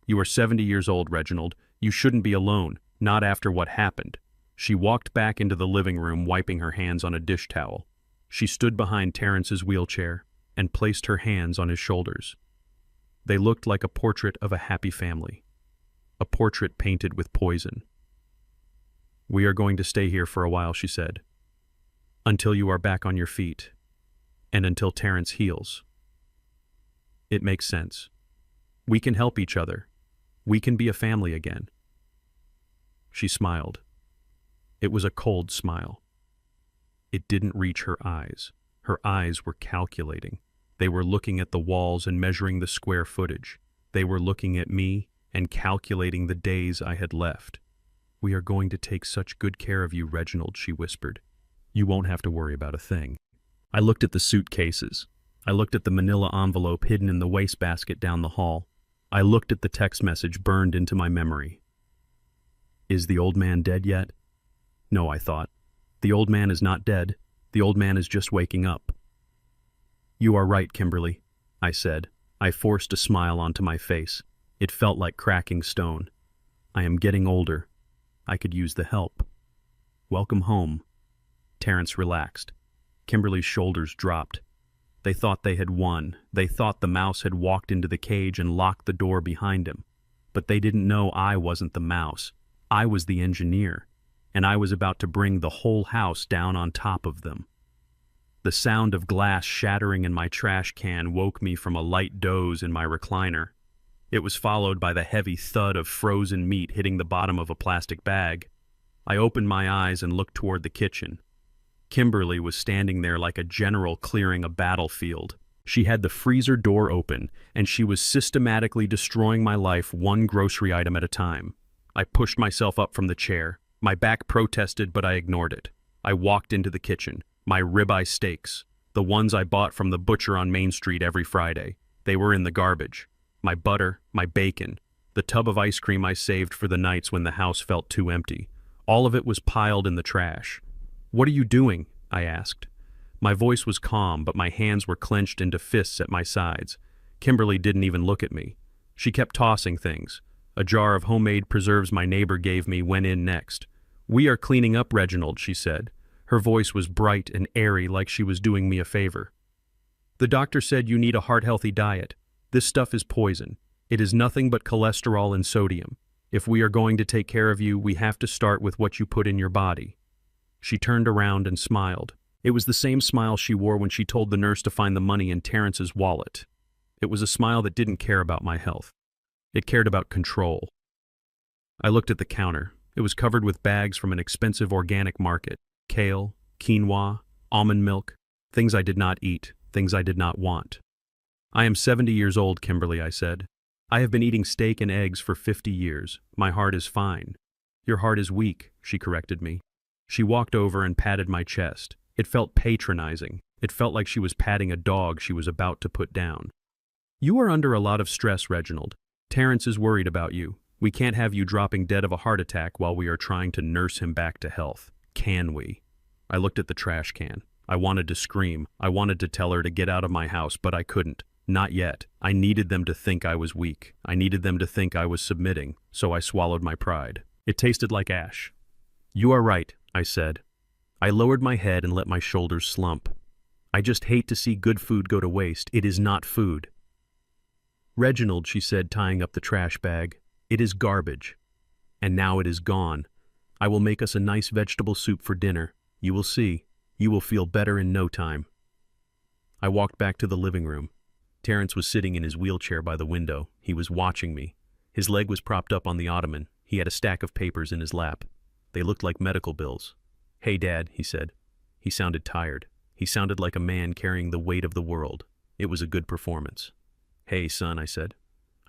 You are 70 years old, Reginald. You shouldn't be alone, not after what happened." She walked back into the living room, wiping her hands on a dish towel. She stood behind Terrence's wheelchair and placed her hands on his shoulders. They looked like a portrait of a happy family, a portrait painted with poison. "We are going to stay here for a while," she said, "until you are back on your feet, and until Terrence heals. It makes sense. We can help each other. We can be a family again." She smiled. It was a cold smile. It didn't reach her eyes. Her eyes were calculating. They were looking at the walls and measuring the square footage. They were looking at me and calculating the days I had left. "We are going to take such good care of you, Reginald," she whispered. "You won't have to worry about a thing." I looked at the suitcases. I looked at the manila envelope hidden in the wastebasket down the hall. I looked at the text message burned into my memory. Is the old man dead yet? No, I thought. The old man is not dead. The old man is just waking up. "You are right, Kimberly," I said. I forced a smile onto my face. It felt like cracking stone. "I am getting older. I could use the help. Welcome home." Terrence relaxed. Kimberly's shoulders dropped. They thought they had won. They thought the mouse had walked into the cage and locked the door behind him. But they didn't know I wasn't the mouse. I was the engineer, and I was about to bring the whole house down on top of them. The sound of glass shattering in my trash can woke me from a light doze in my recliner. It was followed by the heavy thud of frozen meat hitting the bottom of a plastic bag. I opened my eyes and looked toward the kitchen. Kimberly was standing there like a general clearing a battlefield. She had the freezer door open, and she was systematically destroying my life one grocery item at a time. I pushed myself up from the chair. My back protested, but I ignored it. I walked into the kitchen. My ribeye steaks, the ones I bought from the butcher on Main Street every Friday. They were in the garbage. My butter, my bacon, the tub of ice cream I saved for the nights when the house felt too empty. All of it was piled in the trash. "What are you doing?" I asked. My voice was calm, but my hands were clenched into fists at my sides. Kimberly didn't even look at me. She kept tossing things. A jar of homemade preserves my neighbor gave me went in next. "We are cleaning up, Reginald," she said. Her voice was bright and airy, like she was doing me a favor. "The doctor said you need a heart-healthy diet. This stuff is poison. It is nothing but cholesterol and sodium. If we are going to take care of you, we have to start with what you put in your body." She turned around and smiled. It was the same smile she wore when she told the nurse to find the money in Terrence's wallet. It was a smile that didn't care about my health. It cared about control. I looked at the counter. It was covered with bags from an expensive organic market. Kale, quinoa, almond milk, things I did not eat, things I did not want. "I am 70 years old, Kimberly," I said. "I have been eating steak and eggs for 50 years. My heart is fine." "Your heart is weak," she corrected me. She walked over and patted my chest. It felt patronizing. It felt like she was patting a dog she was about to put down. "You are under a lot of stress, Reginald. Terrence is worried about you. We can't have you dropping dead of a heart attack while we are trying to nurse him back to health. Can we?" I looked at the trash can. I wanted to scream. I wanted to tell her to get out of my house, but I couldn't. Not yet. I needed them to think I was weak. I needed them to think I was submitting, so I swallowed my pride. It tasted like ash. "You are right," I said. I lowered my head and let my shoulders slump. "I just hate to see good food go to waste. It is not food." "Reginald," she said, tying up the trash bag, "it is garbage. And now it is gone. I will make us a nice vegetable soup for dinner. You will see. You will feel better in no time." I walked back to the living room. Terrence was sitting in his wheelchair by the window. He was watching me. His leg was propped up on the ottoman. He had a stack of papers in his lap. They looked like medical bills. "Hey, Dad," he said. He sounded tired. He sounded like a man carrying the weight of the world. It was a good performance. "Hey, son," I said.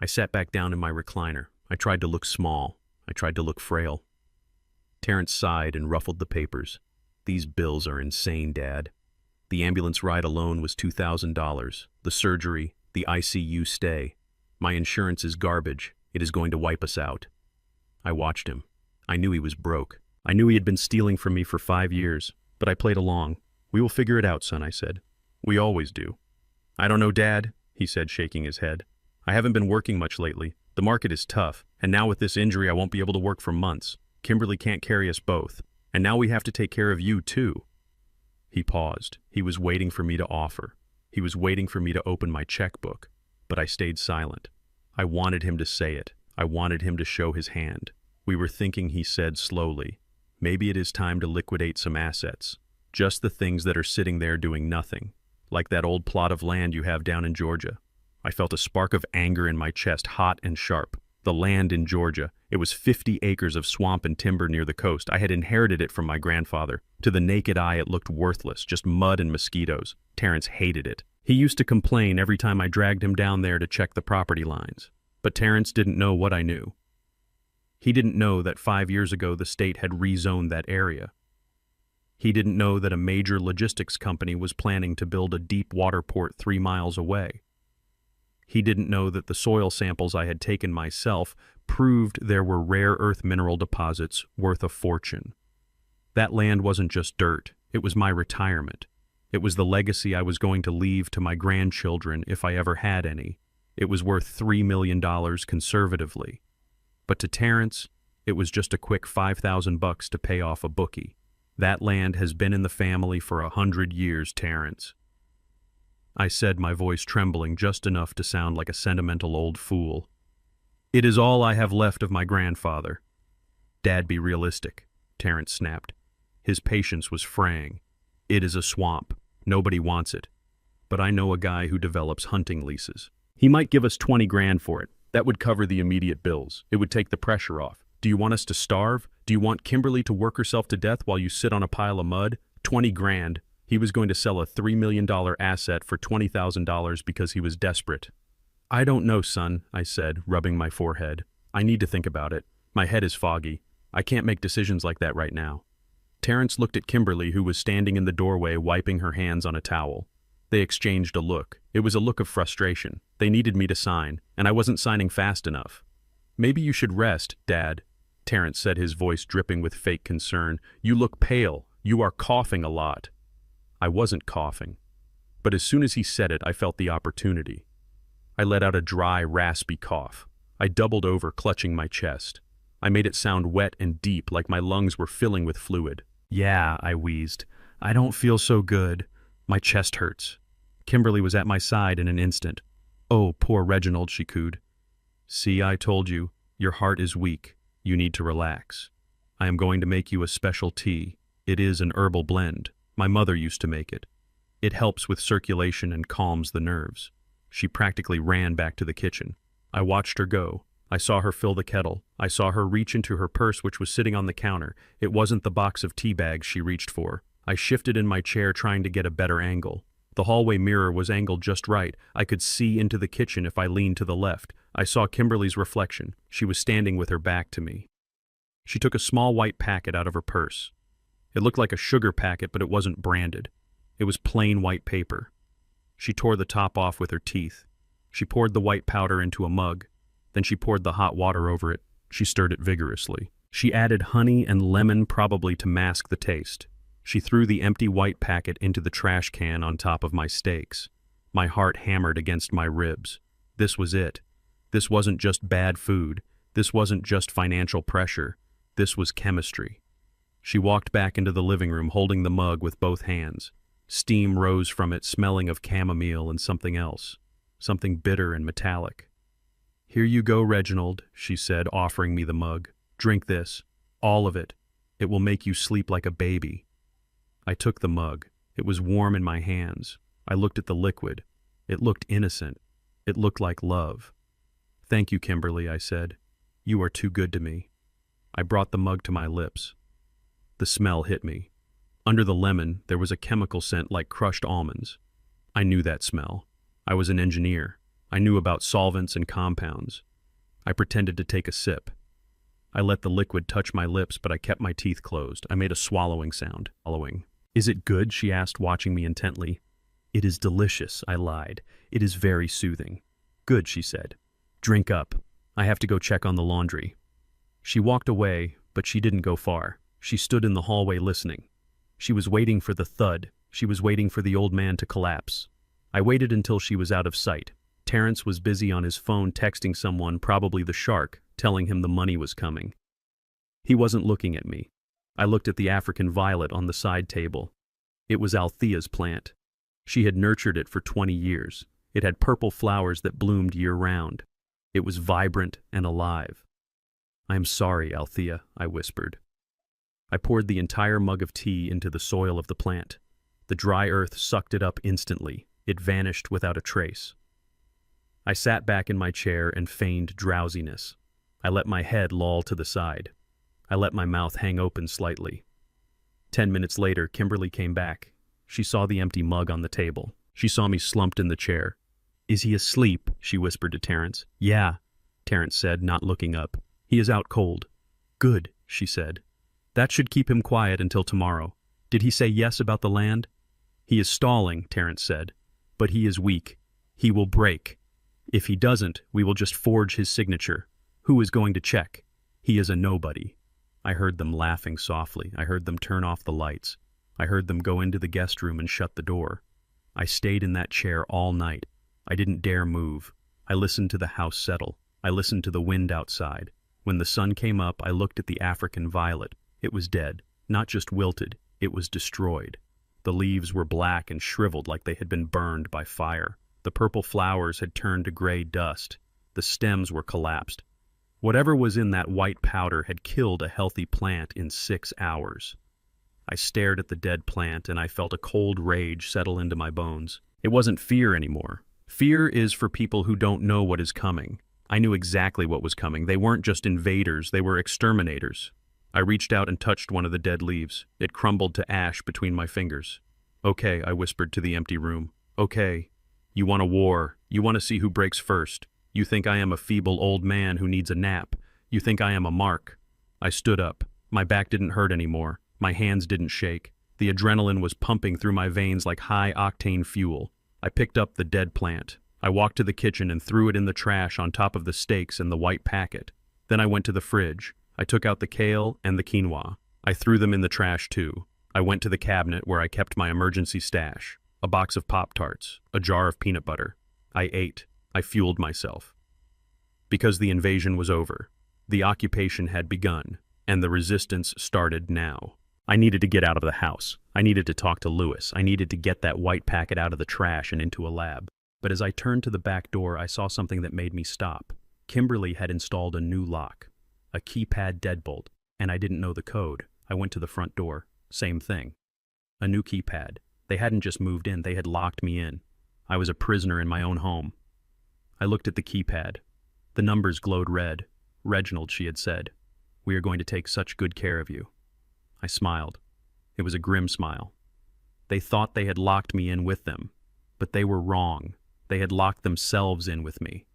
I sat back down in my recliner. I tried to look small. I tried to look frail. Terrence sighed and ruffled the papers. "These bills are insane, Dad. The ambulance ride alone was $2,000. The surgery, the ICU stay. My insurance is garbage. It is going to wipe us out." I watched him. I knew he was broke. I knew he had been stealing from me for 5 years, but I played along. "We will figure it out, son," I said. "We always do." "I don't know, Dad," he said, shaking his head. "I haven't been working much lately. The market is tough, and now with this injury I won't be able to work for months. Kimberly can't carry us both, and now we have to take care of you too." He paused. He was waiting for me to offer. He was waiting for me to open my checkbook, but I stayed silent. I wanted him to say it. I wanted him to show his hand. "We were thinking," he said slowly, "maybe it is time to liquidate some assets. Just the things that are sitting there doing nothing, like that old plot of land you have down in Georgia." I felt a spark of anger in my chest, hot and sharp. The land in Georgia. It was 50 acres of swamp and timber near the coast. I had inherited it from my grandfather. To the naked eye, it looked worthless, just mud and mosquitoes. Terrence hated it. He used to complain every time I dragged him down there to check the property lines. But Terrence didn't know what I knew. He didn't know that 5 years ago the state had rezoned that area. He didn't know that a major logistics company was planning to build a deep water port 3 miles away. He didn't know that the soil samples I had taken myself proved there were rare earth mineral deposits worth a fortune. That land wasn't just dirt, it was my retirement. It was the legacy I was going to leave to my grandchildren if I ever had any. It was worth $3 million conservatively. But to Terrence, it was just a quick $5,000 to pay off a bookie. "That land has been in the family for 100 years, Terrence." I said, my voice trembling just enough to sound like a sentimental old fool. "It is all I have left of my grandfather." "Dad, be realistic," Terrence snapped. His patience was fraying. "It is a swamp. Nobody wants it. But I know a guy who develops hunting leases. He might give us 20 grand for it. That would cover the immediate bills. It would take the pressure off. Do you want us to starve? Do you want Kimberly to work herself to death while you sit on a pile of mud? 20 grand. He was going to sell a $3 million asset for $20,000 because he was desperate. "I don't know, son," I said, rubbing my forehead. "I need to think about it. My head is foggy. I can't make decisions like that right now." Terrence looked at Kimberly, who was standing in the doorway wiping her hands on a towel. They exchanged a look. It was a look of frustration. They needed me to sign, and I wasn't signing fast enough. "Maybe you should rest, Dad," Terrence said, his voice dripping with fake concern. "You look pale. You are coughing a lot." I wasn't coughing. But as soon as he said it, I felt the opportunity. I let out a dry, raspy cough. I doubled over, clutching my chest. I made it sound wet and deep, like my lungs were filling with fluid. "Yeah," I wheezed. "I don't feel so good. My chest hurts." Kimberly was at my side in an instant. "Oh, poor Reginald," she cooed. "See, I told you. Your heart is weak. You need to relax. I am going to make you a special tea. It is an herbal blend. My mother used to make it. It helps with circulation and calms the nerves." She practically ran back to the kitchen. I watched her go. I saw her fill the kettle. I saw her reach into her purse, which was sitting on the counter. It wasn't the box of tea bags she reached for. I shifted in my chair, trying to get a better angle. The hallway mirror was angled just right. I could see into the kitchen if I leaned to the left. I saw Kimberly's reflection. She was standing with her back to me. She took a small white packet out of her purse. It looked like a sugar packet, but it wasn't branded. It was plain white paper. She tore the top off with her teeth. She poured the white powder into a mug. Then she poured the hot water over it. She stirred it vigorously. She added honey and lemon, probably to mask the taste. She threw the empty white packet into the trash can on top of my steaks. My heart hammered against my ribs. This was it. This wasn't just bad food. This wasn't just financial pressure. This was chemistry. She walked back into the living room holding the mug with both hands. Steam rose from it, smelling of chamomile and something else. Something bitter and metallic. "Here you go, Reginald," she said, offering me the mug. "Drink this. All of it. It will make you sleep like a baby." I took the mug. It was warm in my hands. I looked at the liquid. It looked innocent. It looked like love. "Thank you, Kimberly," I said. "You are too good to me." I brought the mug to my lips. The smell hit me. Under the lemon, there was a chemical scent like crushed almonds. I knew that smell. I was an engineer. I knew about solvents and compounds. I pretended to take a sip. I let the liquid touch my lips, but I kept my teeth closed. I made a swallowing sound. "Is it good?" she asked, watching me intently. "It is delicious," I lied. "It is very soothing." "Good," she said. "Drink up. I have to go check on the laundry." She walked away, but she didn't go far. She stood in the hallway listening. She was waiting for the thud. She was waiting for the old man to collapse. I waited until she was out of sight. Terrence was busy on his phone texting someone, probably the shark, telling him the money was coming. He wasn't looking at me. I looked at the African violet on the side table. It was Althea's plant. She had nurtured it for 20 years. It had purple flowers that bloomed year-round. It was vibrant and alive. "I am sorry, Althea," I whispered. I poured the entire mug of tea into the soil of the plant. The dry earth sucked it up instantly. It vanished without a trace. I sat back in my chair and feigned drowsiness. I let my head loll to the side. I let my mouth hang open slightly. 10 minutes later, Kimberly came back. She saw the empty mug on the table. She saw me slumped in the chair. "Is he asleep?" she whispered to Terrence. "Yeah," Terrence said, not looking up. "He is out cold." "Good," she said. "That should keep him quiet until tomorrow. Did he say yes about the land?" "He is stalling," Terrence said. "But he is weak. He will break. If he doesn't, we will just forge his signature. Who is going to check? He is a nobody." I heard them laughing softly. I heard them turn off the lights. I heard them go into the guest room and shut the door. I stayed in that chair all night. I didn't dare move. I listened to the house settle. I listened to the wind outside. When the sun came up, I looked at the African violet. It was dead. Not just wilted. It was destroyed. The leaves were black and shriveled like they had been burned by fire. The purple flowers had turned to gray dust. The stems were collapsed. Whatever was in that white powder had killed a healthy plant in 6 hours. I stared at the dead plant and I felt a cold rage settle into my bones. It wasn't fear anymore. Fear is for people who don't know what is coming. I knew exactly what was coming. They weren't just invaders, they were exterminators. I reached out and touched one of the dead leaves. It crumbled to ash between my fingers. "Okay," I whispered to the empty room. "Okay. You want a war. You want to see who breaks first. You think I am a feeble old man who needs a nap. You think I am a mark." I stood up. My back didn't hurt anymore. My hands didn't shake. The adrenaline was pumping through my veins like high-octane fuel. I picked up the dead plant. I walked to the kitchen and threw it in the trash on top of the steaks and the white packet. Then I went to the fridge. I took out the kale and the quinoa. I threw them in the trash too. I went to the cabinet where I kept my emergency stash. A box of Pop-Tarts, a jar of peanut butter. I ate. I fueled myself. Because the invasion was over. The occupation had begun, and the resistance started now. I needed to get out of the house. I needed to talk to Lewis. I needed to get that white packet out of the trash and into a lab. But as I turned to the back door, I saw something that made me stop. Kimberly had installed a new lock, a keypad deadbolt, and I didn't know the code. I went to the front door. Same thing. A new keypad. They hadn't just moved in, they had locked me in. I was a prisoner in my own home. I looked at the keypad. The numbers glowed red. "Reginald," she had said, "we are going to take such good care of you." I smiled. It was a grim smile. They thought they had locked me in with them, but they were wrong. They had locked themselves in with me.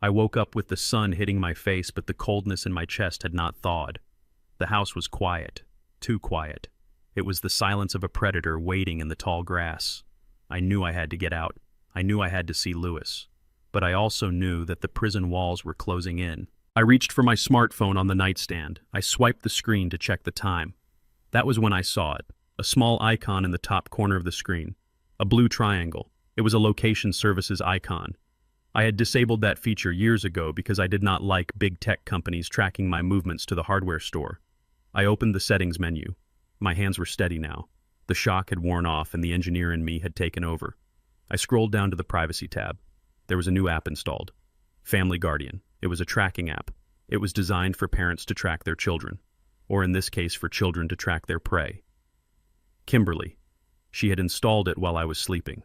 I woke up with the sun hitting my face, but the coldness in my chest had not thawed. The house was quiet, too quiet. It was the silence of a predator waiting in the tall grass. I knew I had to get out. I knew I had to see Lewis. But I also knew that the prison walls were closing in. I reached for my smartphone on the nightstand. I swiped the screen to check the time. That was when I saw it. A small icon in the top corner of the screen. A blue triangle. It was a location services icon. I had disabled that feature years ago because I did not like big tech companies tracking my movements to the hardware store. I opened the settings menu. My hands were steady now. The shock had worn off and the engineer in me had taken over. I scrolled down to the privacy tab. There was a new app installed. Family Guardian. It was a tracking app. It was designed for parents to track their children, or in this case for children to track their prey. Kimberly. She had installed it while I was sleeping.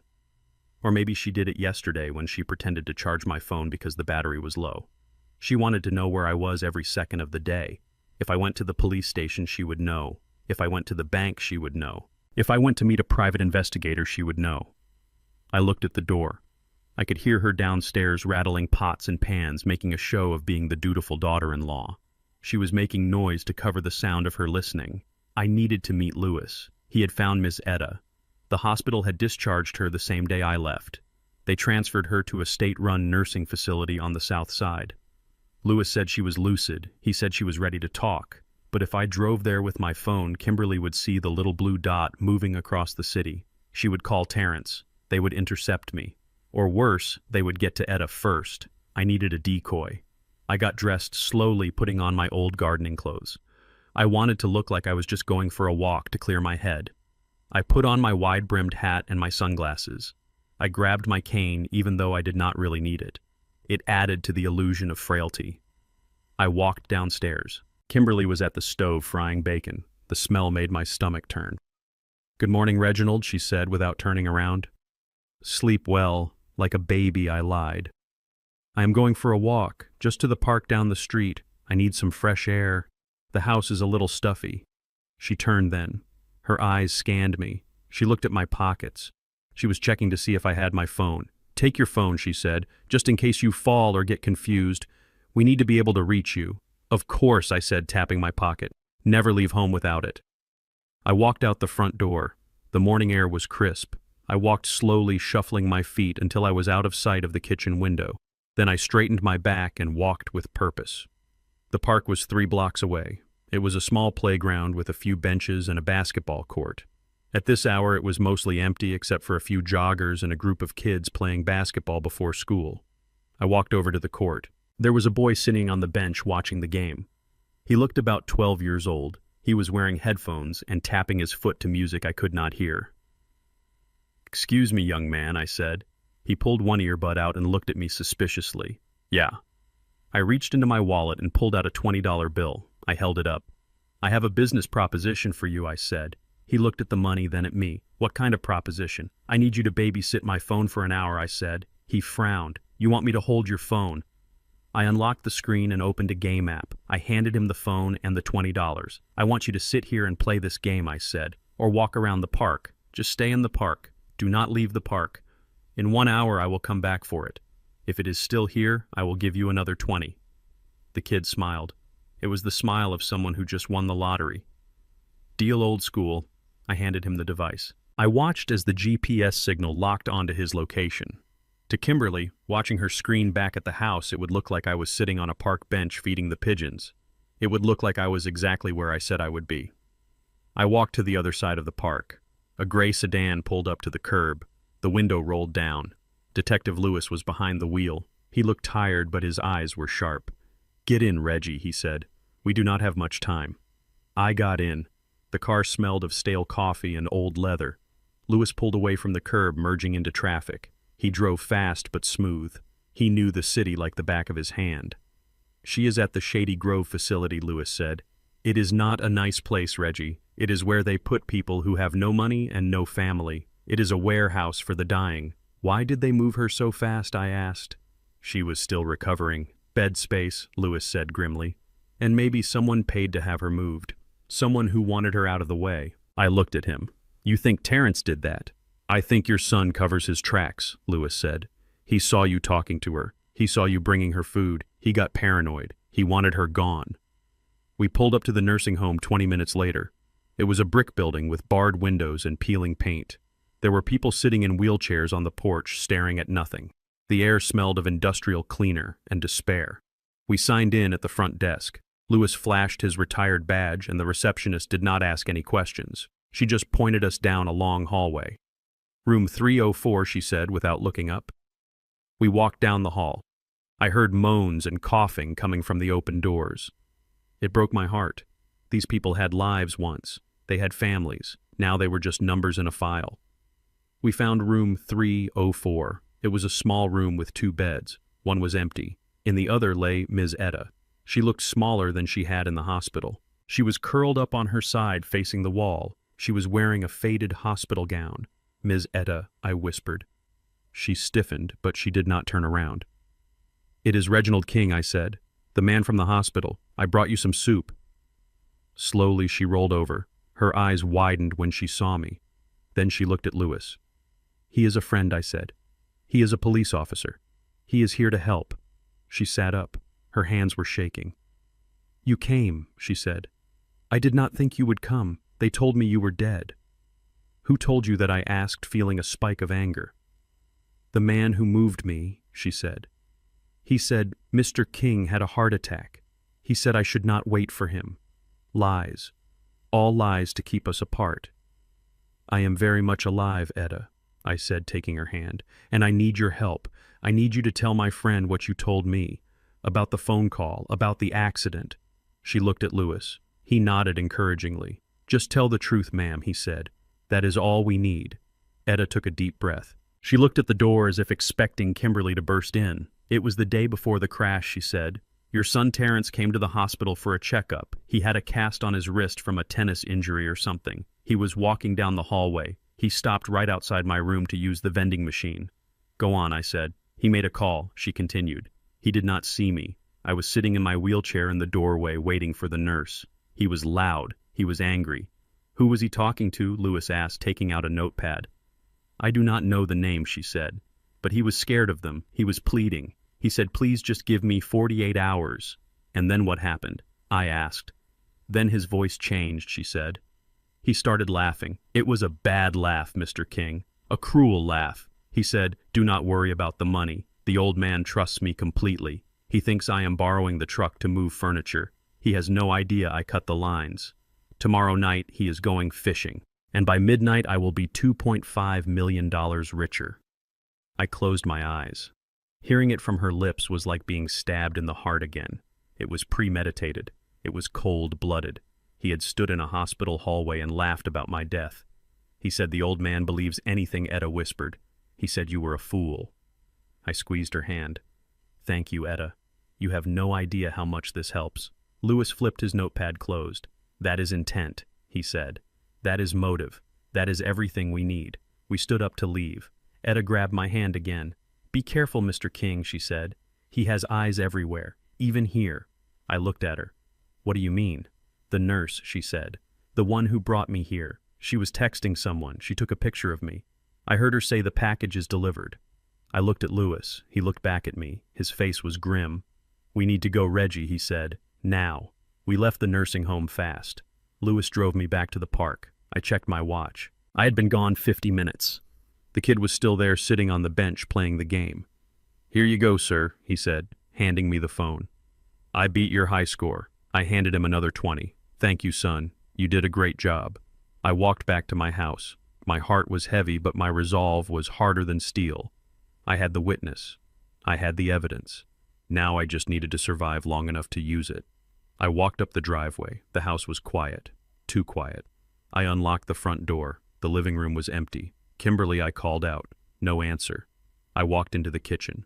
Or maybe she did it yesterday when she pretended to charge my phone because the battery was low. She wanted to know where I was every second of the day. If I went to the police station, she would know. If I went to the bank, she would know. If I went to meet a private investigator, she would know. I looked at the door. I could hear her downstairs rattling pots and pans, making a show of being the dutiful daughter-in-law. She was making noise to cover the sound of her listening. I needed to meet Lewis. He had found Miss Etta. The hospital had discharged her the same day I left. They transferred her to a state-run nursing facility on the south side. Lewis said she was lucid. He said she was ready to talk. But if I drove there with my phone, Kimberly would see the little blue dot moving across the city. She would call Terrence. They would intercept me. Or worse, they would get to Etta first. I needed a decoy. I got dressed slowly, putting on my old gardening clothes. I wanted to look like I was just going for a walk to clear my head. I put on my wide-brimmed hat and my sunglasses. I grabbed my cane even though I did not really need it. It added to the illusion of frailty. I walked downstairs. Kimberly was at the stove frying bacon. The smell made my stomach turn. "Good morning, Reginald," she said without turning around. "Sleep well. Like a baby," I lied. "I am going for a walk, just to the park down the street. I need some fresh air. The house is a little stuffy." She turned then. Her eyes scanned me. She looked at my pockets. She was checking to see if I had my phone. "Take your phone," she said, "just in case you fall or get confused. We need to be able to reach you." "Of course," I said, tapping my pocket. "Never leave home without it." I walked out the front door. The morning air was crisp. I walked slowly, shuffling my feet until I was out of sight of the kitchen window. Then I straightened my back and walked with purpose. The park was 3 blocks away. It was a small playground with a few benches and a basketball court. At this hour it was mostly empty except for a few joggers and a group of kids playing basketball before school. I walked over to the court. There was a boy sitting on the bench watching the game. He looked about 12 years old. He was wearing headphones and tapping his foot to music I could not hear. "Excuse me, young man," I said. He pulled one earbud out and looked at me suspiciously. "Yeah." I reached into my wallet and pulled out a $20 bill. I held it up. "I have a business proposition for you," I said. He looked at the money, then at me. "What kind of proposition?" "I need you to babysit my phone for an hour," I said. He frowned. "You want me to hold your phone?" I unlocked the screen and opened a game app. I handed him the phone and the $20. "I want you to sit here and play this game," I said, "or walk around the park. Just stay in the park. Do not leave the park. In 1 hour I will come back for it. If it is still here, I will give you another 20. The kid smiled. It was the smile of someone who just won the lottery. "Deal old school." I handed him the device. I watched as the GPS signal locked onto his location. To Kimberly, watching her screen back at the house, it would look like I was sitting on a park bench feeding the pigeons. It would look like I was exactly where I said I would be. I walked to the other side of the park. A gray sedan pulled up to the curb. The window rolled down. Detective Lewis was behind the wheel. He looked tired, but his eyes were sharp. "Get in, Reggie," he said. "We do not have much time." I got in. The car smelled of stale coffee and old leather. Lewis pulled away from the curb, merging into traffic. He drove fast but smooth. He knew the city like the back of his hand. "She is at the Shady Grove facility," Lewis said. "It is not a nice place, Reggie. It is where they put people who have no money and no family. It is a warehouse for the dying." "Why did they move her so fast?" I asked. "She was still recovering. Bed space," Lewis said grimly. "And maybe someone paid to have her moved. Someone who wanted her out of the way." I looked at him. "You think Terrence did that?" "I think your son covers his tracks," Lewis said. "He saw you talking to her. He saw you bringing her food. He got paranoid. He wanted her gone." We pulled up to the nursing home 20 minutes later. It was a brick building with barred windows and peeling paint. There were people sitting in wheelchairs on the porch staring at nothing. The air smelled of industrial cleaner and despair. We signed in at the front desk. Lewis flashed his retired badge and the receptionist did not ask any questions. She just pointed us down a long hallway. "Room 304, she said without looking up. We walked down the hall. I heard moans and coughing coming from the open doors. It broke my heart. These people had lives once. They had families. Now they were just numbers in a file. We found room 304. It was a small room with 2 beds. One was empty. In the other lay Ms. Etta. She looked smaller than she had in the hospital. She was curled up on her side facing the wall. She was wearing a faded hospital gown. "Ms. Etta," I whispered. She stiffened, but she did not turn around. "It is Reginald King," I said. "The man from the hospital. I brought you some soup." Slowly she rolled over. Her eyes widened when she saw me. Then she looked at Lewis. "He is a friend," I said. "He is a police officer. He is here to help." She sat up. Her hands were shaking. "You came," she said. "I did not think you would come. They told me you were dead." "Who told you that?" I asked, feeling a spike of anger. "The man who moved me," she said. "He said Mr. King had a heart attack. He said I should not wait for him. Lies. All lies to keep us apart." "I am very much alive, Etta," I said, taking her hand, "and I need your help. I need you to tell my friend what you told me. About the phone call, about the accident." She looked at Lewis. He nodded encouragingly. "Just tell the truth, ma'am," he said. "That is all we need." Etta took a deep breath. She looked at the door as if expecting Kimberly to burst in. "It was the day before the crash," she said. "Your son Terrence came to the hospital for a checkup. He had a cast on his wrist from a tennis injury or something. He was walking down the hallway. He stopped right outside my room to use the vending machine." "Go on," I said. "He made a call," she continued. "He did not see me. I was sitting in my wheelchair in the doorway waiting for the nurse. He was loud. He was angry." "Who was he talking to?" Lewis asked, taking out a notepad. "I do not know the name," she said. "But he was scared of them. He was pleading. He said, 'Please just give me 48 hours. And then what happened?" I asked. "Then his voice changed," she said. "He started laughing. It was a bad laugh, Mr. King. A cruel laugh. He said, 'Do not worry about the money. The old man trusts me completely. He thinks I am borrowing the truck to move furniture. He has no idea I cut the lines. Tomorrow night he is going fishing. And by midnight I will be $2.5 million richer.'" I closed my eyes. Hearing it from her lips was like being stabbed in the heart again. It was premeditated. It was cold-blooded. He had stood in a hospital hallway and laughed about my death. He said the old man believes anything, Etta whispered. He said you were a fool. I squeezed her hand. "Thank you, Etta. You have no idea how much this helps." Lewis flipped his notepad closed. "That is intent," he said. "That is motive. That is everything we need." We stood up to leave. Etta grabbed my hand again. "Be careful, Mr. King," she said. "He has eyes everywhere, even here." I looked at her. "What do you mean?" "The nurse," she said. "The one who brought me here. She was texting someone. She took a picture of me. I heard her say the package is delivered." I looked at Lewis. He looked back at me. His face was grim. "We need to go, Reggie," he said. "Now." We left the nursing home fast. Lewis drove me back to the park. I checked my watch. I had been gone 50 minutes. The kid was still there sitting on the bench playing the game. "Here you go, sir," he said, handing me the phone. "I beat your high score." I handed him another 20. "Thank you, son. You did a great job." I walked back to my house. My heart was heavy, but my resolve was harder than steel. I had the witness. I had the evidence. Now I just needed to survive long enough to use it. I walked up the driveway. The house was quiet. Too quiet. I unlocked the front door. The living room was empty. "Kimberly," I called out. No answer. I walked into the kitchen.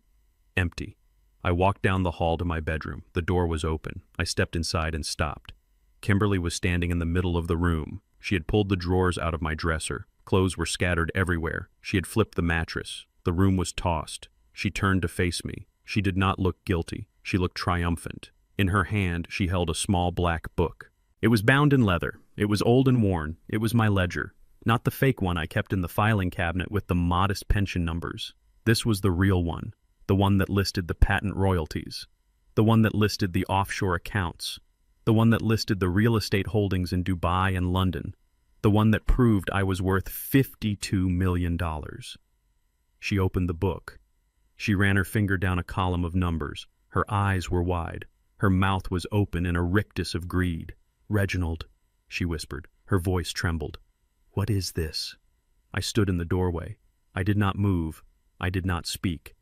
Empty. I walked down the hall to my bedroom. The door was open. I stepped inside and stopped. Kimberly was standing in the middle of the room. She had pulled the drawers out of my dresser. Clothes were scattered everywhere. She had flipped the mattress. The room was tossed. She turned to face me. She did not look guilty. She looked triumphant. In her hand, she held a small black book. It was bound in leather. It was old and worn. It was my ledger. Not the fake one I kept in the filing cabinet with the modest pension numbers. This was the real one. The one that listed the patent royalties. The one that listed the offshore accounts. The one that listed the real estate holdings in Dubai and London. The one that proved I was worth $52 million. She opened the book. She ran her finger down a column of numbers. Her eyes were wide. Her mouth was open in a rictus of greed. "Reginald," she whispered. Her voice trembled. "What is this?" I stood in the doorway. I did not move. I did not speak.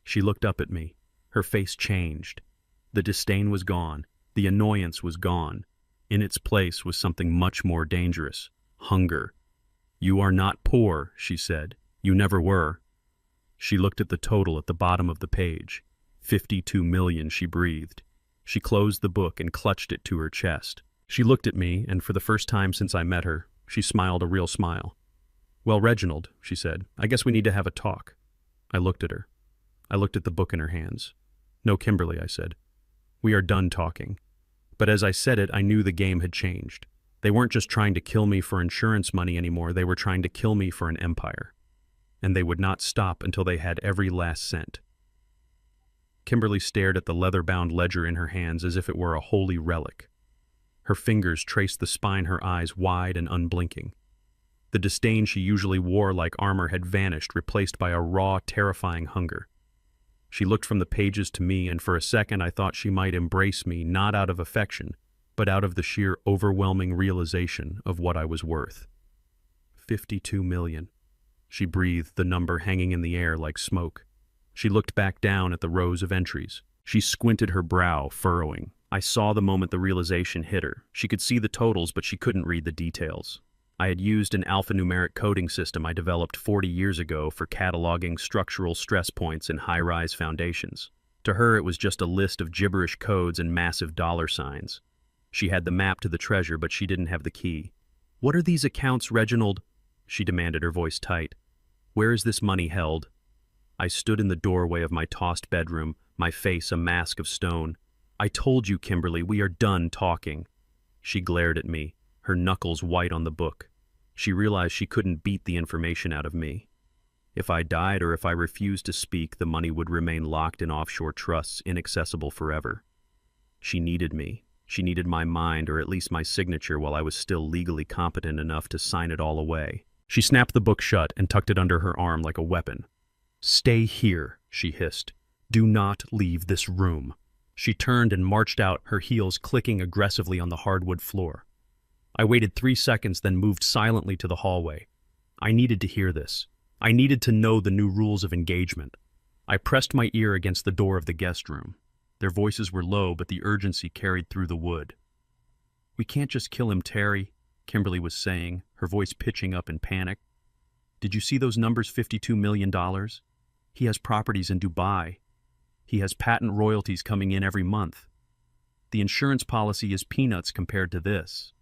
She looked up at me. Her face changed. The disdain was gone. The annoyance was gone. In its place was something much more dangerous. Hunger. "You are not poor," she said. "You never were." She looked at the total at the bottom of the page. 52 million, she breathed. She closed the book and clutched it to her chest. She looked at me, and for the first time since I met her, she smiled a real smile. "Well, Reginald," she said, "I guess we need to have a talk." I looked at her. I looked at the book in her hands. "No, Kimberly," I said. "We are done talking." But as I said it, I knew the game had changed. They weren't just trying to kill me for insurance money anymore, they were trying to kill me for an empire. And they would not stop until they had every last cent. Kimberly stared at the leather-bound ledger in her hands as if it were a holy relic. Her fingers traced the spine, her eyes wide and unblinking. The disdain she usually wore like armor had vanished, replaced by a raw, terrifying hunger. She looked from the pages to me, and for a second I thought she might embrace me, not out of affection, but out of the sheer overwhelming realization of what I was worth. 52 million. She breathed, the number hanging in the air like smoke. She looked back down at the rows of entries. She squinted, her brow furrowing. I saw the moment the realization hit her. She could see the totals, but she couldn't read the details. I had used an alphanumeric coding system I developed 40 years ago for cataloging structural stress points in high-rise foundations. To her, it was just a list of gibberish codes and massive dollar signs. She had the map to the treasure, but she didn't have the key. "What are these accounts, Reginald?" she demanded, her voice tight. "Where is this money held?" I stood in the doorway of my tossed bedroom, my face a mask of stone. "I told you, Kimberly, we are done talking." She glared at me, her knuckles white on the book. She realized she couldn't beat the information out of me. If I died or if I refused to speak, the money would remain locked in offshore trusts, inaccessible forever. She needed me. She needed my mind, or at least my signature, while I was still legally competent enough to sign it all away. She snapped the book shut and tucked it under her arm like a weapon. "Stay here," she hissed. "Do not leave this room." She turned and marched out, her heels clicking aggressively on the hardwood floor. I waited 3 seconds, then moved silently to the hallway. I needed to hear this. I needed to know the new rules of engagement. I pressed my ear against the door of the guest room. Their voices were low, but the urgency carried through the wood. "We can't just kill him, Terry," Kimberly was saying, her voice pitching up in panic. "Did you see those numbers, $52 million? He has properties in Dubai. He has patent royalties coming in every month. The insurance policy is peanuts compared to this."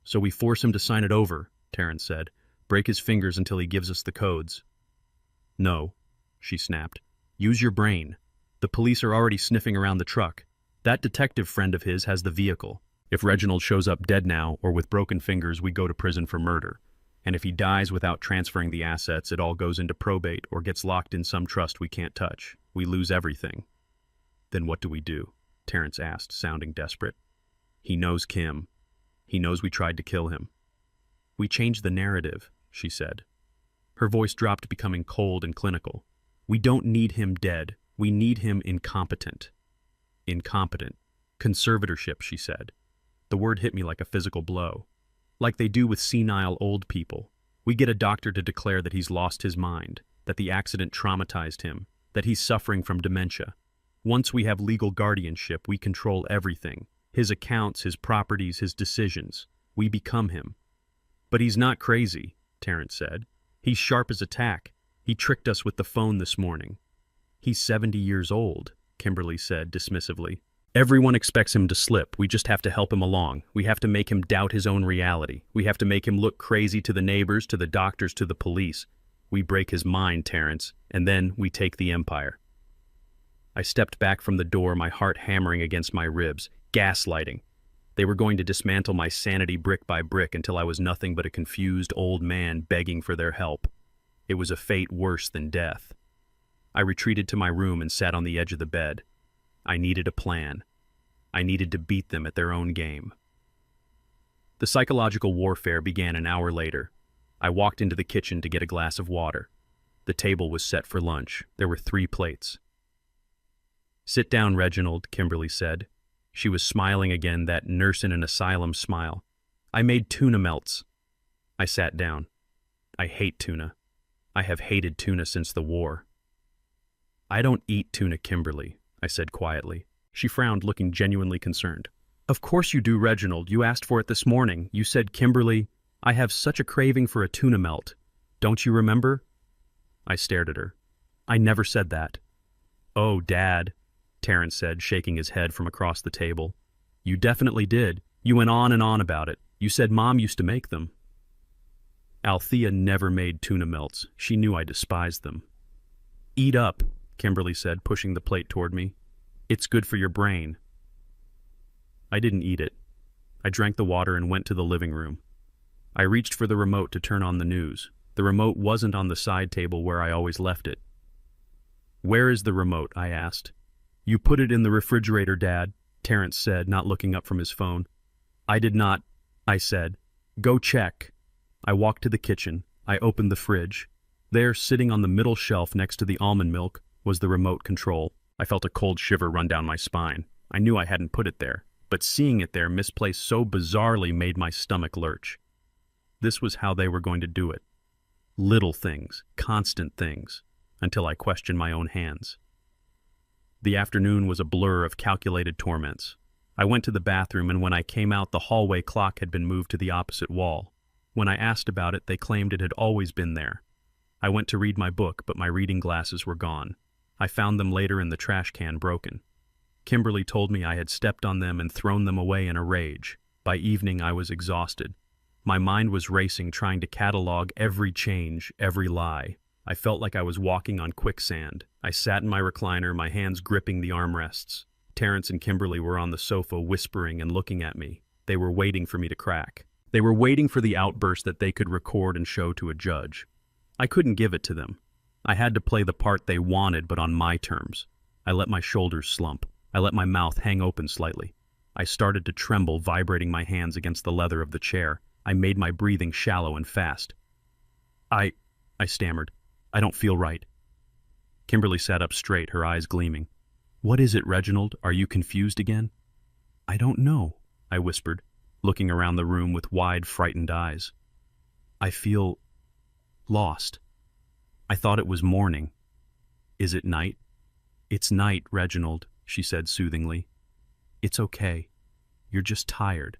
"So we force him to sign it over," Terrence said. "Break his fingers until he gives us the codes." "No," she snapped. "Use your brain. The police are already sniffing around the truck. That detective friend of his has the vehicle. If Reginald shows up dead now or with broken fingers, we go to prison for murder. And if he dies without transferring the assets, it all goes into probate or gets locked in some trust we can't touch. We lose everything." "Then what do we do?" Terrence asked, sounding desperate. "He knows Kim. He knows we tried to kill him." "We changed the narrative," she said. Her voice dropped, becoming cold and clinical. "We don't need him dead. We need him incompetent." "Incompetent. Conservatorship," she said. The word hit me like a physical blow. "Like they do with senile old people. We get a doctor to declare that he's lost his mind, that the accident traumatized him, that he's suffering from dementia. Once we have legal guardianship, we control everything. His accounts, his properties, his decisions. We become him." "But he's not crazy," Terrence said. "He's sharp as a tack. He tricked us with the phone this morning." "He's 70 years old," Kimberly said dismissively. "Everyone expects him to slip. We just have to help him along. We have to make him doubt his own reality. We have to make him look crazy to the neighbors, to the doctors, to the police. We break his mind, Terrence, and then we take the empire." I stepped back from the door, my heart hammering against my ribs. Gaslighting. They were going to dismantle my sanity brick by brick until I was nothing but a confused old man begging for their help. It was a fate worse than death. I retreated to my room and sat on the edge of the bed. I needed a plan. I needed to beat them at their own game. The psychological warfare began an hour later. I walked into the kitchen to get a glass of water. The table was set for lunch. There were 3 plates. "Sit down, Reginald," Kimberly said. She was smiling again, that nurse in an asylum smile. "I made tuna melts." I sat down. I hate tuna. I have hated tuna since the war. "I don't eat tuna, Kimberly," I said quietly. She frowned, looking genuinely concerned. "Of course you do, Reginald. You asked for it this morning. You said, 'Kimberly, I have such a craving for a tuna melt.' Don't you remember?" I stared at her. "I never said that." "Oh, Dad," Terrence said, shaking his head from across the table. "You definitely did. You went on and on about it. You said Mom used to make them." Althea never made tuna melts. She knew I despised them. "Eat up," Kimberly said, pushing the plate toward me. "It's good for your brain." I didn't eat it. I drank the water and went to the living room. I reached for the remote to turn on the news. The remote wasn't on the side table where I always left it. "Where is the remote?" I asked. "You put it in the refrigerator, Dad," Terrence said, not looking up from his phone. "I did not," I said. "Go check." I walked to the kitchen. I opened the fridge. There, sitting on the middle shelf next to the almond milk, was the remote control. I felt a cold shiver run down my spine. I knew I hadn't put it there, but seeing it there misplaced so bizarrely made my stomach lurch. This was how they were going to do it. Little things, constant things, until I questioned my own hands. The afternoon was a blur of calculated torments. I went to the bathroom, and when I came out, the hallway clock had been moved to the opposite wall. When I asked about it, they claimed it had always been there. I went to read my book, but my reading glasses were gone. I found them later in the trash can, broken. Kimberly told me I had stepped on them and thrown them away in a rage. By evening, I was exhausted. My mind was racing, trying to catalog every change, every lie. I felt like I was walking on quicksand. I sat in my recliner, my hands gripping the armrests. Terrence and Kimberly were on the sofa, whispering and looking at me. They were waiting for me to crack. They were waiting for the outburst that they could record and show to a judge. I couldn't give it to them. I had to play the part they wanted, but on my terms. I let my shoulders slump. I let my mouth hang open slightly. I started to tremble, vibrating my hands against the leather of the chair. I made my breathing shallow and fast. I stammered. "I don't feel right." Kimberly sat up straight, her eyes gleaming. "What is it, Reginald? Are you confused again?" "I don't know," I whispered, looking around the room with wide, frightened eyes. "I feel lost. I thought it was morning. Is it night?" "It's night, Reginald," she said soothingly. "It's okay. You're just tired.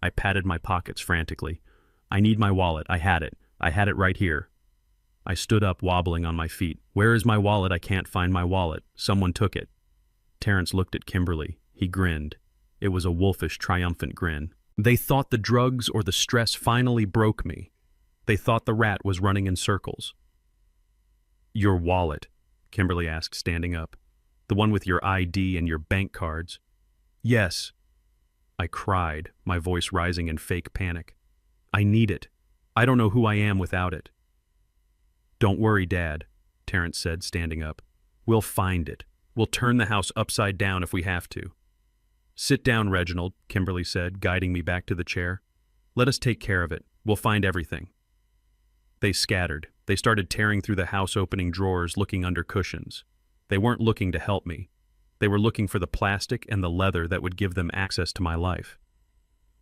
I patted my pockets frantically. "I need my wallet. I had it. I had it right here." I stood up, wobbling on my feet. "Where is my wallet? I can't find my wallet. Someone took it." Terrence looked at Kimberly. He grinned. It was a wolfish, triumphant grin. They thought the drugs or the stress finally broke me. They thought the rat was running in circles. "Your wallet?" Kimberly asked, standing up. "The one with your ID and your bank cards?" "Yes." I cried, my voice rising in fake panic. "I need it. I don't know who I am without it." "Don't worry, Dad," Terrence said, standing up. "We'll find it. We'll turn the house upside down if we have to." "Sit down, Reginald," Kimberly said, guiding me back to the chair. "Let us take care of it. We'll find everything." They scattered. They started tearing through the house, opening drawers, looking under cushions. They weren't looking to help me. They were looking for the plastic and the leather that would give them access to my life.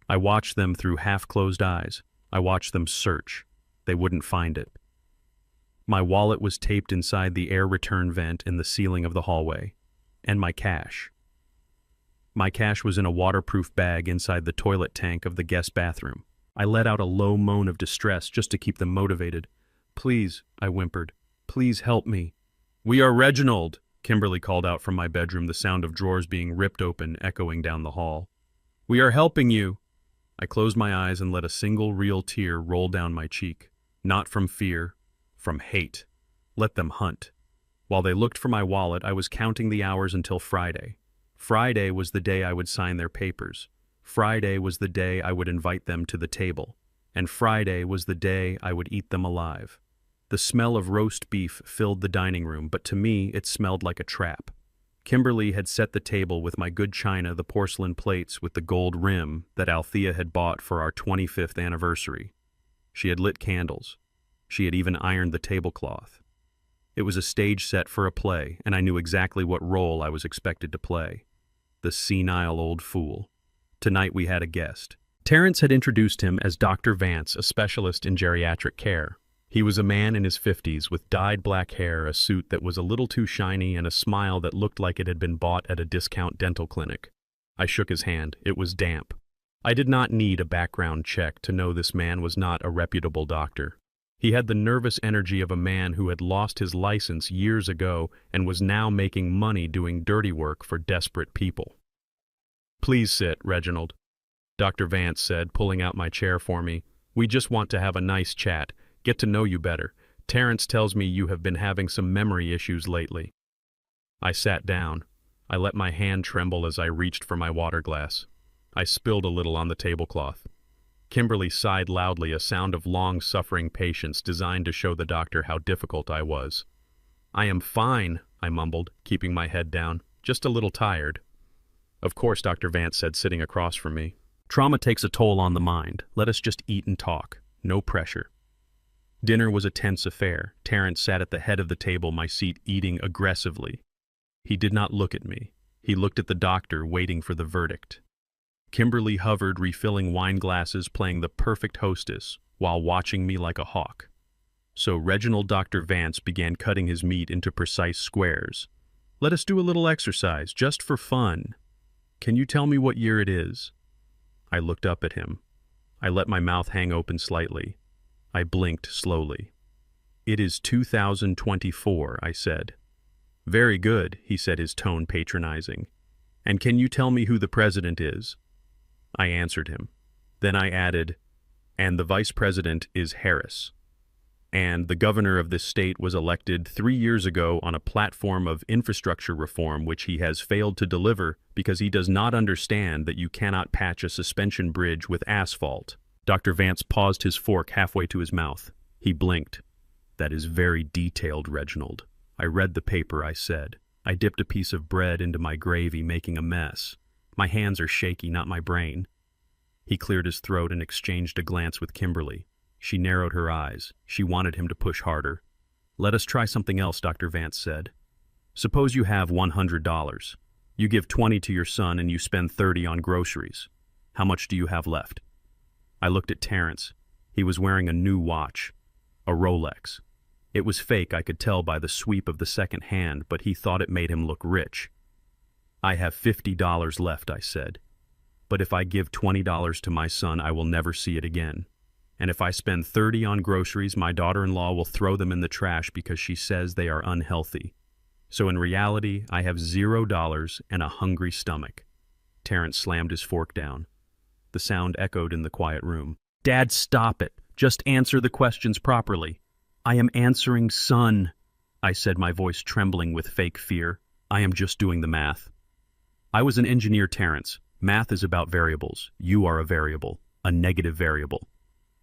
I watched them through half-closed eyes. I watched them search. They wouldn't find it. My wallet was taped inside the air return vent in the ceiling of the hallway. And my cash. My cash was in a waterproof bag inside the toilet tank of the guest bathroom. I let out a low moan of distress just to keep them motivated. "Please," I whimpered. "Please help me." "We are Reginald," Kimberly called out from my bedroom, the sound of drawers being ripped open echoing down the hall. "We are helping you." I closed my eyes and let a single real tear roll down my cheek. Not from fear, from hate. Let them hunt. While they looked for my wallet, I was counting the hours until Friday. Friday was the day I would sign their papers. Friday was the day I would invite them to the table. And Friday was the day I would eat them alive. The smell of roast beef filled the dining room, but to me it smelled like a trap. Kimberly had set the table with my good china, the porcelain plates with the gold rim that Althea had bought for our 25th anniversary. She had lit candles. She had even ironed the tablecloth. It was a stage set for a play, and I knew exactly what role I was expected to play. The senile old fool. Tonight we had a guest. Terrence had introduced him as Dr. Vance, a specialist in geriatric care. He was a man in his 50s with dyed black hair, a suit that was a little too shiny, and a smile that looked like it had been bought at a discount dental clinic. I shook his hand. It was damp. I did not need a background check to know this man was not a reputable doctor. He had the nervous energy of a man who had lost his license years ago and was now making money doing dirty work for desperate people. "Please sit, Reginald," Dr. Vance said, pulling out my chair for me. "We just want to have a nice chat, get to know you better. Terrence tells me you have been having some memory issues lately." I sat down. I let my hand tremble as I reached for my water glass. I spilled a little on the tablecloth. Kimberly sighed loudly, a sound of long-suffering patience designed to show the doctor how difficult I was. "I am fine," I mumbled, keeping my head down. "Just a little tired." "Of course," Dr. Vance said, sitting across from me. "Trauma takes a toll on the mind. Let us just eat and talk. No pressure." Dinner was a tense affair. Terrence sat at the head of the table, my seat, eating aggressively. He did not look at me. He looked at the doctor, waiting for the verdict. Kimberly hovered, refilling wine glasses, playing the perfect hostess, while watching me like a hawk. So Reginald Dr. Vance began cutting his meat into precise squares. "Let us do a little exercise, just for fun. Can you tell me what year it is?" I looked up at him. I let my mouth hang open slightly. I blinked slowly. "It is 2024, I said. "Very good," he said, his tone patronizing. "And can you tell me who the president is?" I answered him. Then I added, "And the vice president is Harris. And the governor of this state was elected 3 years ago on a platform of infrastructure reform which he has failed to deliver because he does not understand that you cannot patch a suspension bridge with asphalt." Dr. Vance paused his fork halfway to his mouth. He blinked. "That is very detailed, Reginald." I read the paper, I said. I dipped a piece of bread into my gravy, making a mess. My hands are shaky, not my brain. He cleared his throat and exchanged a glance with Kimberly. She narrowed her eyes. She wanted him to push harder. "Let us try something else," Dr. Vance said. "Suppose you have $100. You give 20 to your son and you spend 30 on groceries. How much do you have left?" I looked at Terrence. He was wearing a new watch, a Rolex. It was fake, I could tell by the sweep of the second hand, but he thought it made him look rich. "I have $50 left," I said. "But if I give $20 to my son, I will never see it again. And if I spend 30 on groceries, my daughter-in-law will throw them in the trash because she says they are unhealthy. So in reality, I have $0 and a hungry stomach." Terrence slammed his fork down. The sound echoed in the quiet room. "Dad, stop it. Just answer the questions properly." "I am answering, son," I said, my voice trembling with fake fear. "I am just doing the math." "I was an engineer, Terrence. Math is about variables. You are a variable, a negative variable."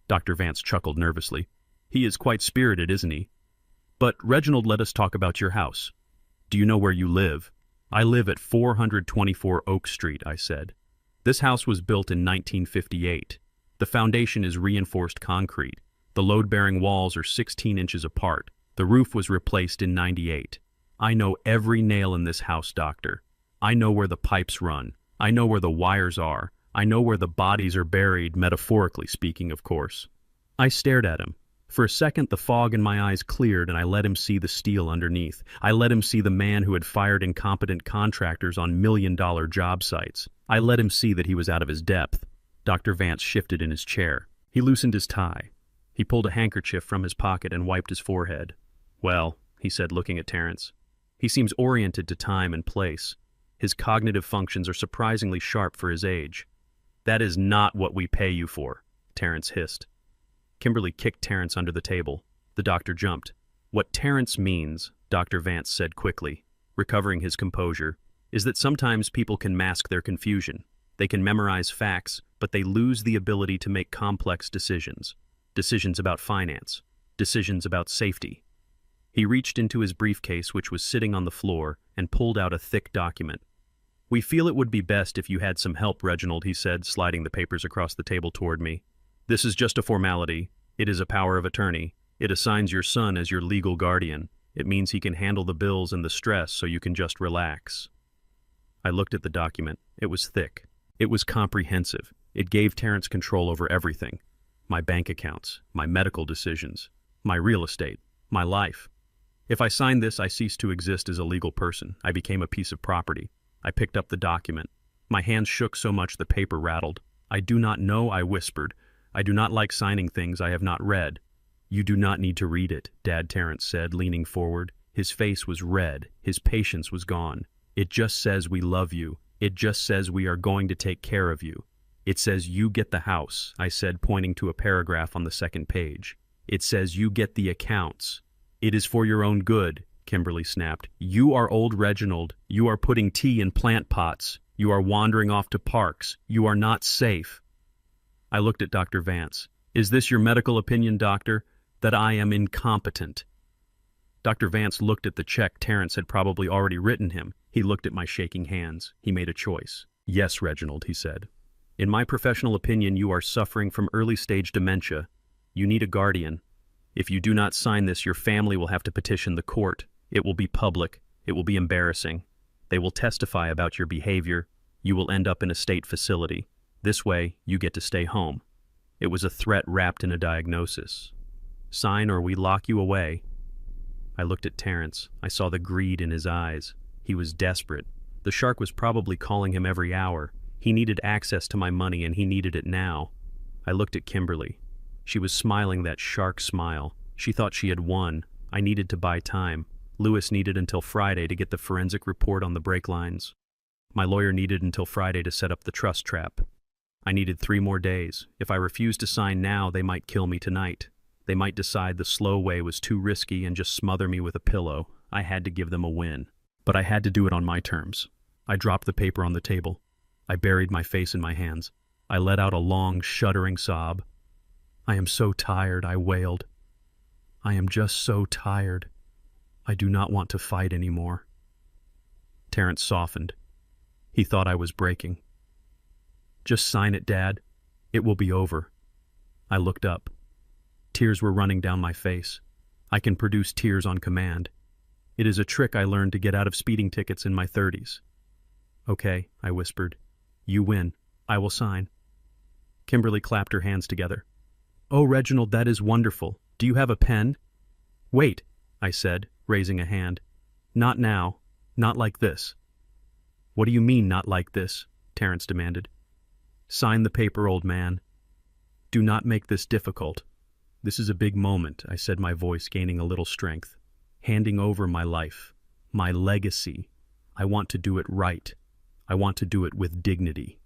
Dr. Vance chuckled nervously. "He is quite spirited, isn't he? But, Reginald, let us talk about your house. Do you know where you live?" "I live at 424 Oak Street," I said. "This house was built in 1958. The foundation is reinforced concrete. The load-bearing walls are 16 inches apart. The roof was replaced in 98. I know every nail in this house, doctor. I know where the pipes run. I know where the wires are. I know where the bodies are buried, metaphorically speaking, of course." I stared at him. For a second, the fog in my eyes cleared, and I let him see the steel underneath. I let him see the man who had fired incompetent contractors on million-dollar job sites. I let him see that he was out of his depth. Dr. Vance shifted in his chair. He loosened his tie. He pulled a handkerchief from his pocket and wiped his forehead. "Well," he said, looking at Terrence, "he seems oriented to time and place. His cognitive functions are surprisingly sharp for his age." "That is not what we pay you for," Terrence hissed. Kimberly kicked Terrence under the table. The doctor jumped. "What Terrence means," Dr. Vance said quickly, recovering his composure, "is that sometimes people can mask their confusion. They can memorize facts, but they lose the ability to make complex decisions. Decisions about finance. Decisions about safety." He reached into his briefcase, which was sitting on the floor, and pulled out a thick document. "We feel it would be best if you had some help, Reginald," he said, sliding the papers across the table toward me. "This is just a formality. It is a power of attorney. It assigns your son as your legal guardian. It means he can handle the bills and the stress so you can just relax." I looked at the document. It was thick. It was comprehensive. It gave Terrence control over everything. My bank accounts, my medical decisions, my real estate, my life. If I signed this, I ceased to exist as a legal person. I became a piece of property. I picked up the document. My hands shook so much the paper rattled. "I do not know," I whispered. "I do not like signing things I have not read." "You do not need to read it," Dad Terrence said, leaning forward. His face was red. His patience was gone. "It just says we love you. It just says we are going to take care of you. It says you get the house," I said, pointing to a paragraph on the second page. "It says you get the accounts." "It is for your own good," Kimberly snapped. "You are old Reginald. You are putting tea in plant pots. You are wandering off to parks. You are not safe." I looked at Dr. Vance. "Is this your medical opinion, doctor? That I am incompetent?" Dr. Vance looked at the check Terrence had probably already written him. He looked at my shaking hands. He made a choice. "Yes, Reginald," he said. "In my professional opinion, you are suffering from early-stage dementia. You need a guardian. If you do not sign this, your family will have to petition the court. It will be public. It will be embarrassing. They will testify about your behavior. You will end up in a state facility. This way, you get to stay home." It was a threat wrapped in a diagnosis. "Sign or we lock you away." I looked at Terrence. I saw the greed in his eyes. He was desperate. The shark was probably calling him every hour. He needed access to my money, and he needed it now. I looked at Kimberly. She was smiling that shark smile. She thought she had won. I needed to buy time. Lewis needed until Friday to get the forensic report on the brake lines. My lawyer needed until Friday to set up the trust trap. I needed 3 more days. If I refused to sign now, they might kill me tonight. They might decide the slow way was too risky and just smother me with a pillow. I had to give them a win. But I had to do it on my terms. I dropped the paper on the table. I buried my face in my hands. I let out a long, shuddering sob. "I am so tired," I wailed. "I am just so tired. I do not want to fight anymore." Terrence softened. He thought I was breaking. "Just sign it, Dad. It will be over." I looked up. Tears were running down my face. I can produce tears on command. It is a trick I learned to get out of speeding tickets in my 30s. "Okay," I whispered. "You win. I will sign." Kimberly clapped her hands together. "Oh, Reginald, that is wonderful. Do you have a pen?" "Wait," I said, raising a hand. "Not now. Not like this." "What do you mean, not like this?" Terrence demanded. "Sign the paper, old man. Do not make this difficult. This is a big moment," I said, my voice gaining a little strength. "Handing over my life, my legacy. I want to do it right. I want to do it with dignity."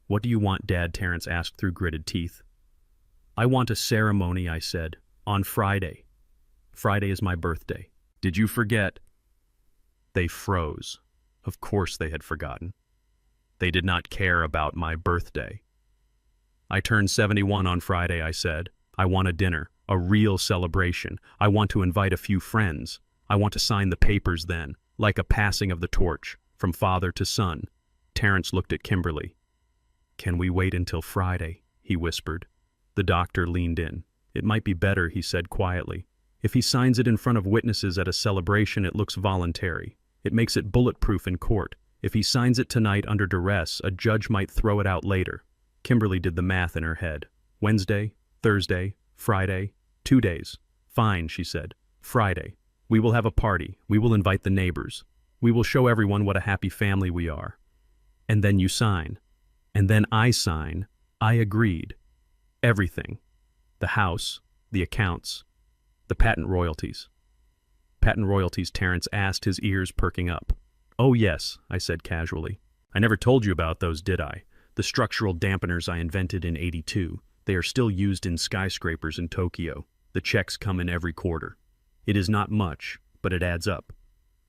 "What do you want, Dad?" Terrence asked through gritted teeth. "I want a ceremony," I said, "on Friday. Friday is my birthday. Did you forget?" They froze. Of course they had forgotten. They did not care about my birthday. "I turned 71 on Friday," I said. "I want a dinner, a real celebration. I want to invite a few friends. I want to sign the papers then, like a passing of the torch, from father to son." Terrence looked at Kimberly. "Can we wait until Friday?" he whispered. The doctor leaned in. "It might be better," he said quietly. "If he signs it in front of witnesses at a celebration, it looks voluntary. It makes it bulletproof in court. If he signs it tonight under duress, a judge might throw it out later." Kimberly did the math in her head. "Wednesday, Thursday, Friday, 2 days. Fine," she said. "Friday. We will have a party. We will invite the neighbors. We will show everyone what a happy family we are. And then you sign. And then I sign. I agreed. Everything. The house, the accounts, the patent royalties." "Patent royalties?" Terrence asked, his ears perking up. "Oh yes," I said casually. "I never told you about those, did I? The structural dampeners I invented in '82. They are still used in skyscrapers in Tokyo. The checks come in every quarter. It is not much, but it adds up."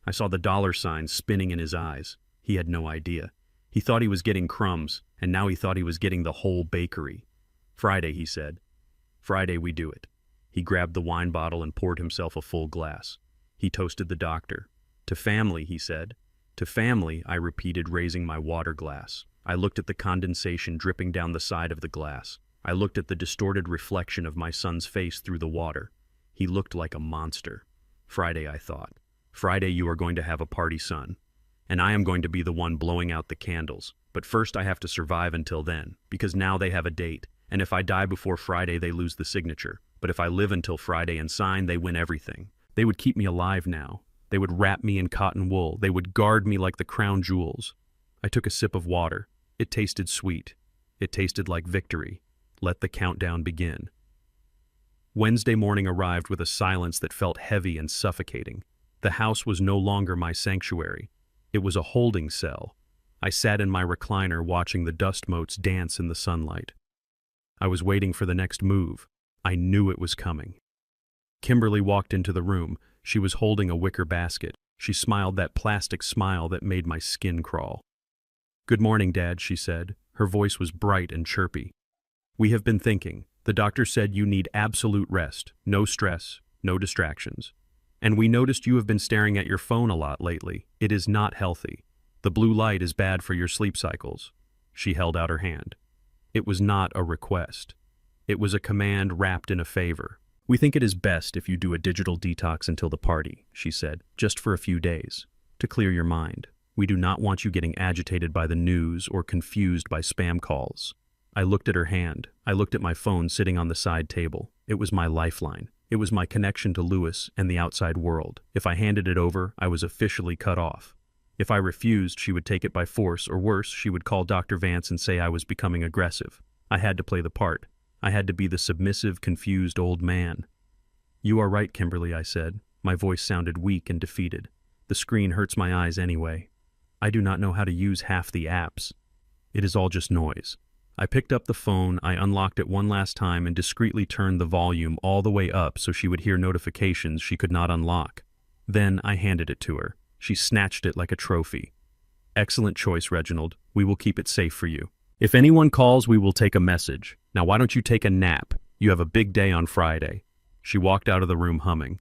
I saw the dollar signs spinning in his eyes. He had no idea. He thought he was getting crumbs, and now he thought he was getting the whole bakery. "Friday," he said. "Friday we do it." He grabbed the wine bottle and poured himself a full glass. He toasted the doctor. To family, he said. To family, I repeated, raising my water glass. I looked at the condensation dripping down the side of the glass. I looked at the distorted reflection of my son's face through the water. He looked like a monster. Friday, I thought. Friday, you are going to have a party, son. And I am going to be the one blowing out the candles. But first I have to survive until then, because now they have a date. And if I die before Friday, they lose the signature. But if I live until Friday and sign, they win everything. They would keep me alive now. They would wrap me in cotton wool. They would guard me like the crown jewels. I took a sip of water. It tasted sweet. It tasted like victory. Let the countdown begin. Wednesday morning arrived with a silence that felt heavy and suffocating. The house was no longer my sanctuary. It was a holding cell. I sat in my recliner watching the dust motes dance in the sunlight. I was waiting for the next move. I knew it was coming. Kimberly walked into the room. She was holding a wicker basket. She smiled that plastic smile that made my skin crawl. "Good morning, Dad," she said. Her voice was bright and chirpy. "We have been thinking. The doctor said you need absolute rest, no stress, no distractions. And we noticed you have been staring at your phone a lot lately. It is not healthy. The blue light is bad for your sleep cycles." She held out her hand. It was not a request. It was a command wrapped in a favor. "We think it is best if you do a digital detox until the party," she said, "just for a few days, to clear your mind. We do not want you getting agitated by the news or confused by spam calls." I looked at her hand. I looked at my phone sitting on the side table. It was my lifeline. It was my connection to Lewis and the outside world. If I handed it over, I was officially cut off. If I refused, she would take it by force, or worse, she would call Dr. Vance and say I was becoming aggressive. I had to play the part. I had to be the submissive, confused old man. "You are right, Kimberly," I said. My voice sounded weak and defeated. "The screen hurts my eyes anyway. I do not know how to use half the apps. It is all just noise." I picked up the phone, I unlocked it one last time and discreetly turned the volume all the way up so she would hear notifications she could not unlock. Then I handed it to her. She snatched it like a trophy. "Excellent choice, Reginald. We will keep it safe for you. If anyone calls, we will take a message. Now why don't you take a nap? You have a big day on Friday." She walked out of the room humming.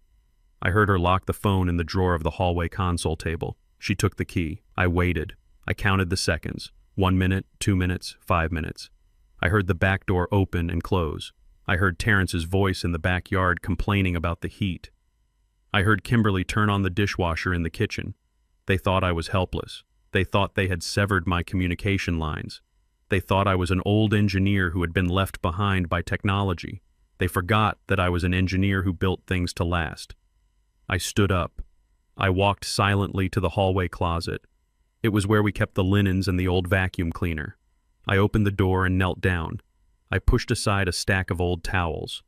I heard her lock the phone in the drawer of the hallway console table. She took the key. I waited. I counted the seconds. 1 minute, 2 minutes, 5 minutes. I heard the back door open and close. I heard Terrence's voice in the backyard complaining about the heat. I heard Kimberly turn on the dishwasher in the kitchen. They thought I was helpless. They thought they had severed my communication lines. They thought I was an old engineer who had been left behind by technology. They forgot that I was an engineer who built things to last. I stood up. I walked silently to the hallway closet. It was where we kept the linens and the old vacuum cleaner. I opened the door and knelt down. I pushed aside a stack of old towels.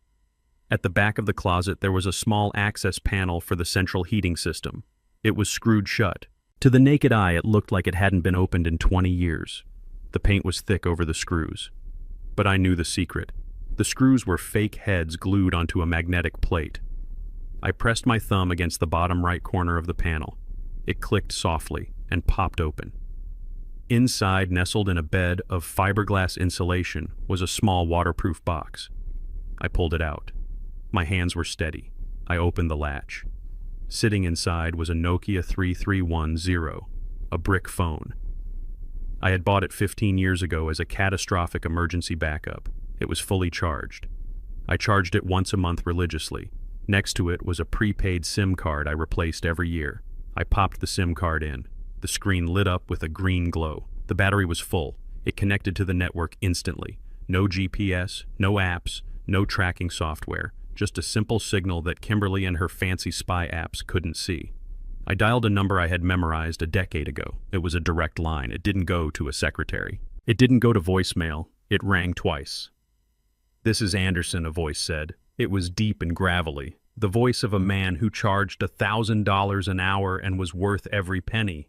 At the back of the closet there was a small access panel for the central heating system. It was screwed shut. To the naked eye it looked like it hadn't been opened in 20 years. The paint was thick over the screws. But I knew the secret. The screws were fake heads glued onto a magnetic plate. I pressed my thumb against the bottom right corner of the panel. It clicked softly and popped open. Inside, nestled in a bed of fiberglass insulation, was a small waterproof box. I pulled it out. My hands were steady. I opened the latch. Sitting inside was a Nokia 3310, a brick phone. I had bought it 15 years ago as a catastrophic emergency backup. It was fully charged. I charged it once a month religiously. Next to it was a prepaid SIM card I replaced every year. I popped the SIM card in. The screen lit up with a green glow. The battery was full. It connected to the network instantly. No GPS, no apps, no tracking software. Just a simple signal that Kimberly and her fancy spy apps couldn't see. I dialed a number I had memorized a decade ago. It was a direct line. It didn't go to a secretary. It didn't go to voicemail. It rang twice. "This is Anderson," a voice said. It was deep and gravelly. The voice of a man who charged $1,000 an hour and was worth every penny.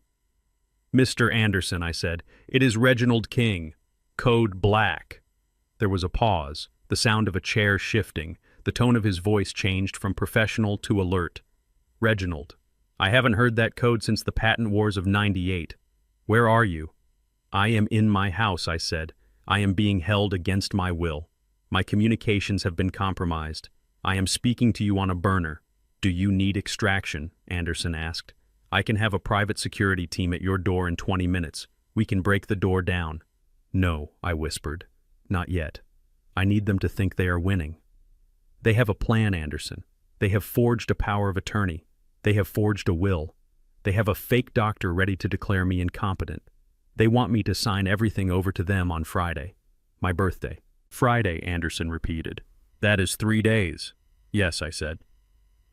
"Mr. Anderson," I said, "it is Reginald King. Code Black." There was a pause, the sound of a chair shifting. The tone of his voice changed from professional to alert. "Reginald, I haven't heard that code since the patent wars of '98. Where are you?" "I am in my house," I said. "I am being held against my will. My communications have been compromised. I am speaking to you on a burner." "Do you need extraction?" Anderson asked. I can have a private security team at your door in 20 minutes. We can break the door down. No, I whispered. Not yet. I need them to think they are winning. They have a plan, Anderson. They have forged a power of attorney. They have forged a will. They have a fake doctor ready to declare me incompetent. They want me to sign everything over to them on Friday. My birthday. Friday, Anderson repeated. That is 3 days. Yes, I said.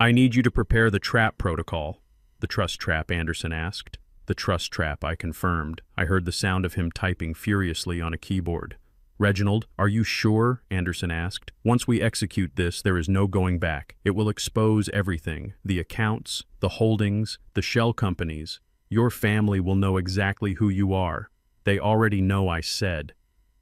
I need you to prepare the trap protocol. The trust trap, Anderson asked. The trust trap, I confirmed. I heard the sound of him typing furiously on a keyboard. Reginald, are you sure? Anderson asked. Once we execute this, there is no going back. It will expose everything. The accounts, the holdings, the shell companies. Your family will know exactly who you are. They already know, I said.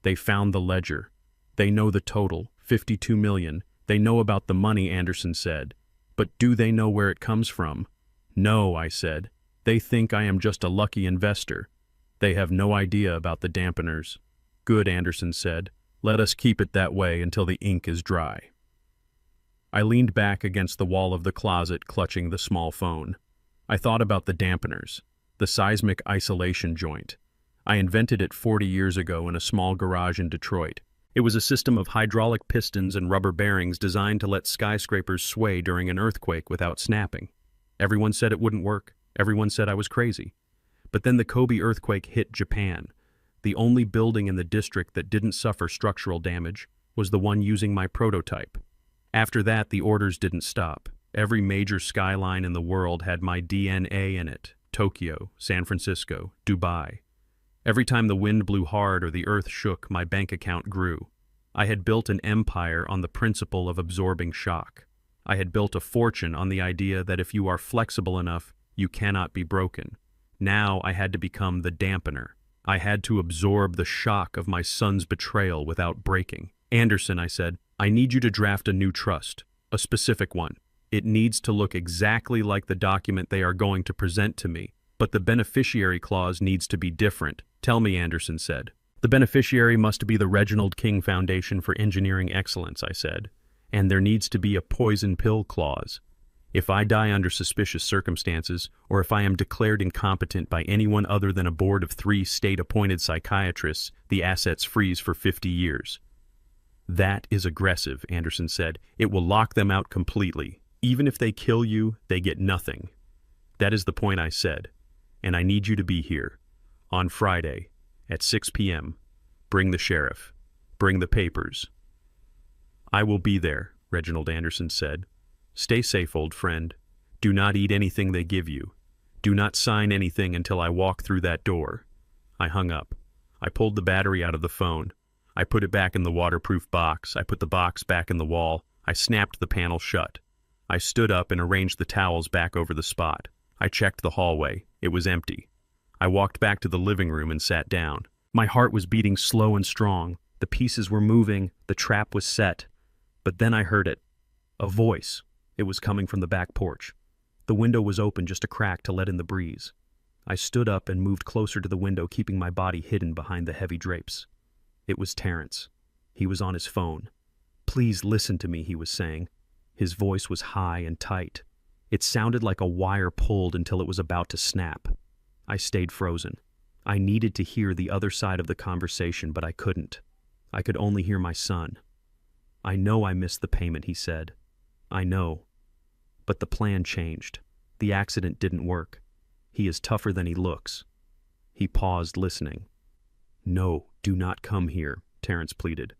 They found the ledger. They know the total, 52 million. They know about the money, Anderson said. But do they know where it comes from? No, I said. They think I am just a lucky investor. They have no idea about the dampeners. Good, Anderson said. Let us keep it that way until the ink is dry. I leaned back against the wall of the closet, clutching the small phone. I thought about the dampeners, the seismic isolation joint. I invented it 40 years ago in a small garage in Detroit. It was a system of hydraulic pistons and rubber bearings designed to let skyscrapers sway during an earthquake without snapping. Everyone said it wouldn't work. Everyone said I was crazy. But then the Kobe earthquake hit Japan. The only building in the district that didn't suffer structural damage was the one using my prototype. After that, the orders didn't stop. Every major skyline in the world had my DNA in it. Tokyo, San Francisco, Dubai. Every time the wind blew hard or the earth shook, my bank account grew. I had built an empire on the principle of absorbing shock. I had built a fortune on the idea that if you are flexible enough, you cannot be broken. Now I had to become the dampener. I had to absorb the shock of my son's betrayal without breaking. Anderson, I said, I need you to draft a new trust, a specific one. It needs to look exactly like the document they are going to present to me, but the beneficiary clause needs to be different. Tell me, Anderson said. The beneficiary must be the Reginald King Foundation for Engineering Excellence, I said, and there needs to be a poison pill clause. If I die under suspicious circumstances, or if I am declared incompetent by anyone other than a board of 3 state-appointed psychiatrists, the assets freeze for 50 years. That is aggressive, Anderson said. It will lock them out completely. Even if they kill you, they get nothing. That is the point, I said, and I need you to be here. On Friday, at 6 p.m., bring the sheriff. Bring the papers. I will be there, Reginald Anderson said. Stay safe, old friend. Do not eat anything they give you. Do not sign anything until I walk through that door. I hung up. I pulled the battery out of the phone. I put it back in the waterproof box. I put the box back in the wall. I snapped the panel shut. I stood up and arranged the towels back over the spot. I checked the hallway. It was empty. I walked back to the living room and sat down. My heart was beating slow and strong. The pieces were moving. The trap was set. But then I heard it. A voice. It was coming from the back porch. The window was open just a crack to let in the breeze. I stood up and moved closer to the window, keeping my body hidden behind the heavy drapes. It was Terrence. He was on his phone. Please listen to me, he was saying. His voice was high and tight. It sounded like a wire pulled until it was about to snap. I stayed frozen. I needed to hear the other side of the conversation, but I couldn't. I could only hear my son. I know I missed the payment, he said. I know. But the plan changed. The accident didn't work. He is tougher than he looks. He paused, listening. No, do not come here, Terrence pleaded.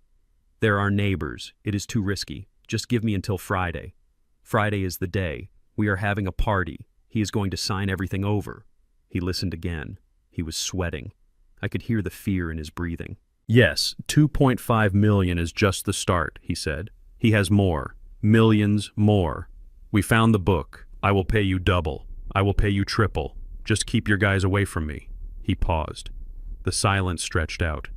There are neighbors. It is too risky. Just give me until Friday. Friday is the day. We are having a party. He is going to sign everything over. He listened again. He was sweating. I could hear the fear in his breathing. Yes, 2.5 million is just the start, he said. He has more. Millions more. We found the book. I will pay you double. I will pay you triple. Just keep your guys away from me. He paused. The silence stretched out.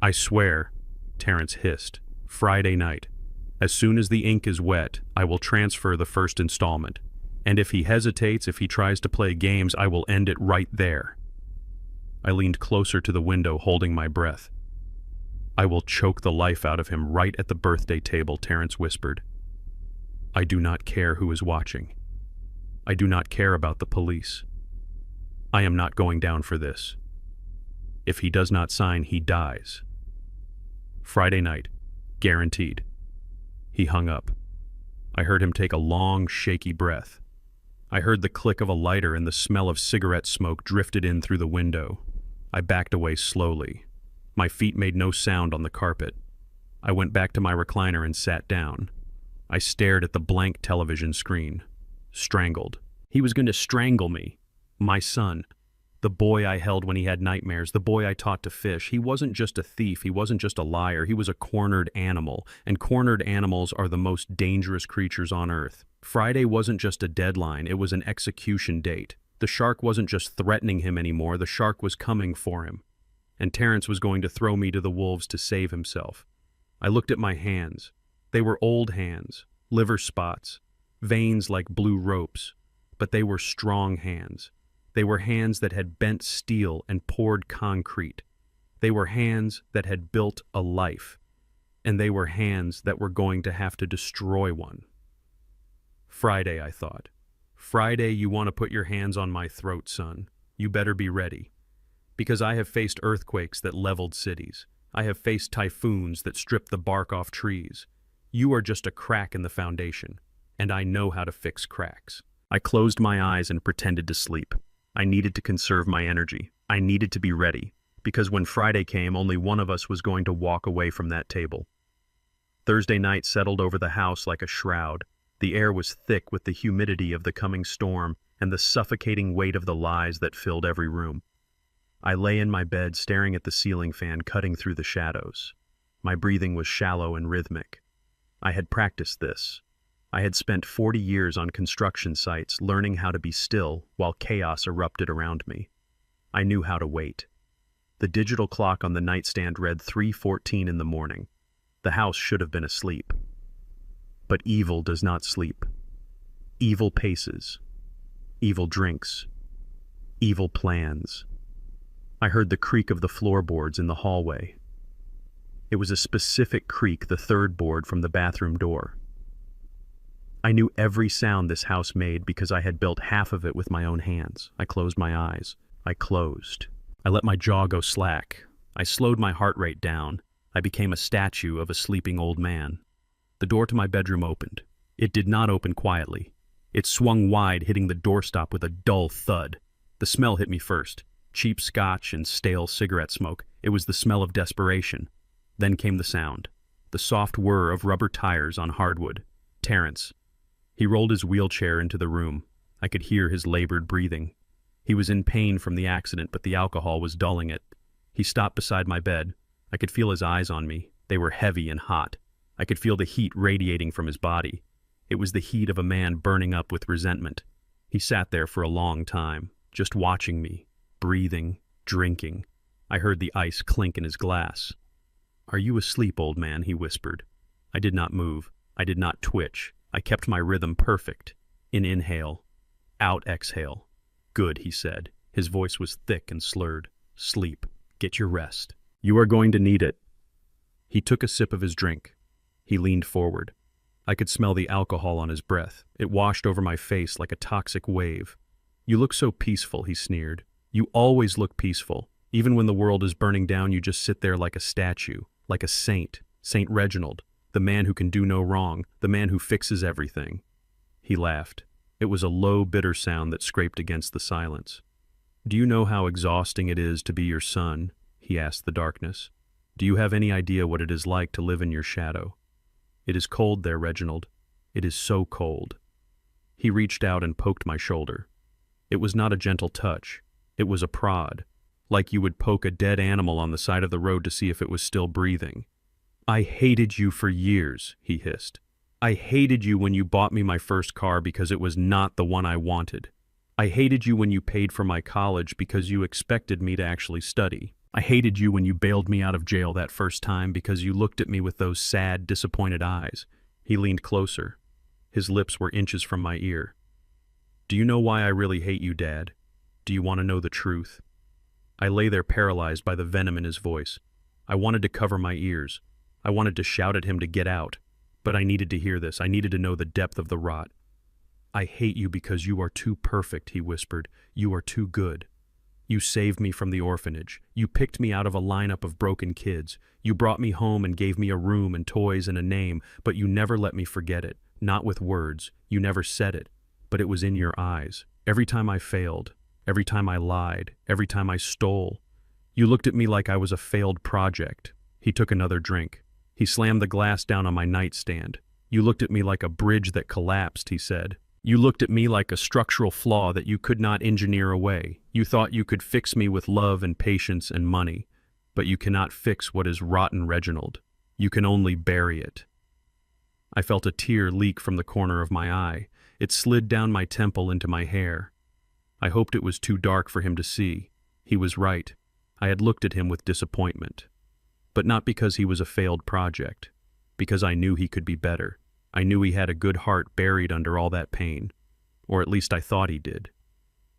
I swear, Terrence hissed. Friday night. As soon as the ink is wet, I will transfer the first installment. And if he hesitates, if he tries to play games, I will end it right there. I leaned closer to the window, holding my breath. I will choke the life out of him right at the birthday table, Terrence whispered. I do not care who is watching. I do not care about the police. I am not going down for this. If he does not sign, he dies. Friday night. Guaranteed. He hung up. I heard him take a long, shaky breath. I heard the click of a lighter and the smell of cigarette smoke drifted in through the window. I backed away slowly. My feet made no sound on the carpet. I went back to my recliner and sat down. I stared at the blank television screen. Strangled. He was going to strangle me. My son. The boy I held when he had nightmares, the boy I taught to fish. He wasn't just a thief, he wasn't just a liar, he was a cornered animal, and cornered animals are the most dangerous creatures on earth. Friday wasn't just a deadline, it was an execution date. The shark wasn't just threatening him anymore, the shark was coming for him. And Terrence was going to throw me to the wolves to save himself. I looked at my hands. They were old hands, liver spots, veins like blue ropes, but they were strong hands. They were hands that had bent steel and poured concrete. They were hands that had built a life. And they were hands that were going to have to destroy one. Friday, I thought. Friday, you want to put your hands on my throat, son. You better be ready. Because I have faced earthquakes that leveled cities. I have faced typhoons that stripped the bark off trees. You are just a crack in the foundation. And I know how to fix cracks. I closed my eyes and pretended to sleep. I needed to conserve my energy. I needed to be ready, because when Friday came, only one of us was going to walk away from that table. Thursday night settled over the house like a shroud. The air was thick with the humidity of the coming storm and the suffocating weight of the lies that filled every room. I lay in my bed staring at the ceiling fan cutting through the shadows. My breathing was shallow and rhythmic. I had practiced this. I had spent 40 years on construction sites learning how to be still while chaos erupted around me. I knew how to wait. The digital clock on the nightstand read 3:14 in the morning. The house should have been asleep. But evil does not sleep. Evil paces. Evil drinks. Evil plans. I heard the creak of the floorboards in the hallway. It was a specific creak, the third board from the bathroom door. I knew every sound this house made because I had built half of it with my own hands. I closed my eyes. I closed. I let my jaw go slack. I slowed my heart rate down. I became a statue of a sleeping old man. The door to my bedroom opened. It did not open quietly. It swung wide, hitting the doorstop with a dull thud. The smell hit me first. Cheap scotch and stale cigarette smoke. It was the smell of desperation. Then came the sound. The soft whir of rubber tires on hardwood. Terrence. He rolled his wheelchair into the room. I could hear his labored breathing. He was in pain from the accident, but the alcohol was dulling it. He stopped beside my bed. I could feel his eyes on me. They were heavy and hot. I could feel the heat radiating from his body. It was the heat of a man burning up with resentment. He sat there for a long time, just watching me, breathing, drinking. I heard the ice clink in his glass. "Are you asleep, old man?" he whispered. I did not move. I did not twitch. I kept my rhythm perfect. In inhale, out exhale. "Good," he said. His voice was thick and slurred. "Sleep. Get your rest. You are going to need it." He took a sip of his drink. He leaned forward. I could smell the alcohol on his breath. It washed over my face like a toxic wave. "You look so peaceful," he sneered. "You always look peaceful. Even when the world is burning down, you just sit there like a statue, like a saint, Saint Reginald. The man who can do no wrong, the man who fixes everything." He laughed. It was a low, bitter sound that scraped against the silence. "Do you know how exhausting it is to be your son?" he asked the darkness. "Do you have any idea what it is like to live in your shadow? It is cold there, Reginald. It is so cold." He reached out and poked my shoulder. It was not a gentle touch. It was a prod, like you would poke a dead animal on the side of the road to see if it was still breathing. "I hated you for years," he hissed. "I hated you when you bought me my first car because it was not the one I wanted. I hated you when you paid for my college because you expected me to actually study. I hated you when you bailed me out of jail that first time because you looked at me with those sad, disappointed eyes." He leaned closer. His lips were inches from my ear. "Do you know why I really hate you, Dad? Do you want to know the truth?" I lay there paralyzed by the venom in his voice. I wanted to cover my ears. I wanted to shout at him to get out. But I needed to hear this. I needed to know the depth of the rot. "I hate you because you are too perfect," he whispered. "You are too good. You saved me from the orphanage. You picked me out of a lineup of broken kids. You brought me home and gave me a room and toys and a name, but you never let me forget it. Not with words. You never said it, but it was in your eyes. Every time I failed, every time I lied, every time I stole, you looked at me like I was a failed project. He took another drink. He slammed the glass down on my nightstand. You looked at me like a bridge that collapsed, he said. You looked at me like a structural flaw that you could not engineer away. You thought you could fix me with love and patience and money, but you cannot fix what is rotten, Reginald. You can only bury it. I felt a tear leak from the corner of my eye. It slid down my temple into my hair. I hoped it was too dark for him to see. He was right. I had looked at him with disappointment. But not because he was a failed project. Because I knew he could be better. I knew he had a good heart buried under all that pain. Or at least I thought he did.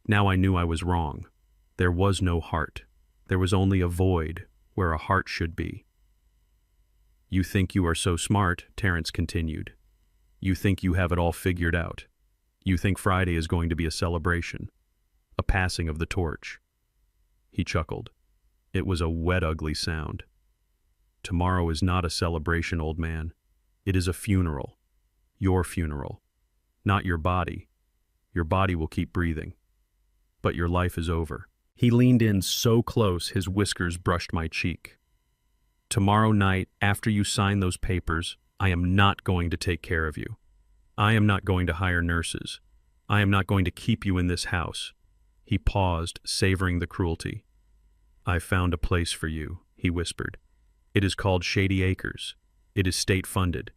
Now I knew I was wrong. There was no heart. There was only a void where a heart should be. You think you are so smart, Terrence continued. You think you have it all figured out. You think Friday is going to be a celebration. A passing of the torch. He chuckled. It was a wet, ugly sound. Tomorrow is not a celebration, old man. It is a funeral. Your funeral. Not your body. Your body will keep breathing. But your life is over. He leaned in so close his whiskers brushed my cheek. Tomorrow night, after you sign those papers, I am not going to take care of you. I am not going to hire nurses. I am not going to keep you in this house. He paused, savoring the cruelty. I found a place for you, he whispered. It is called Shady Acres. It is state-funded.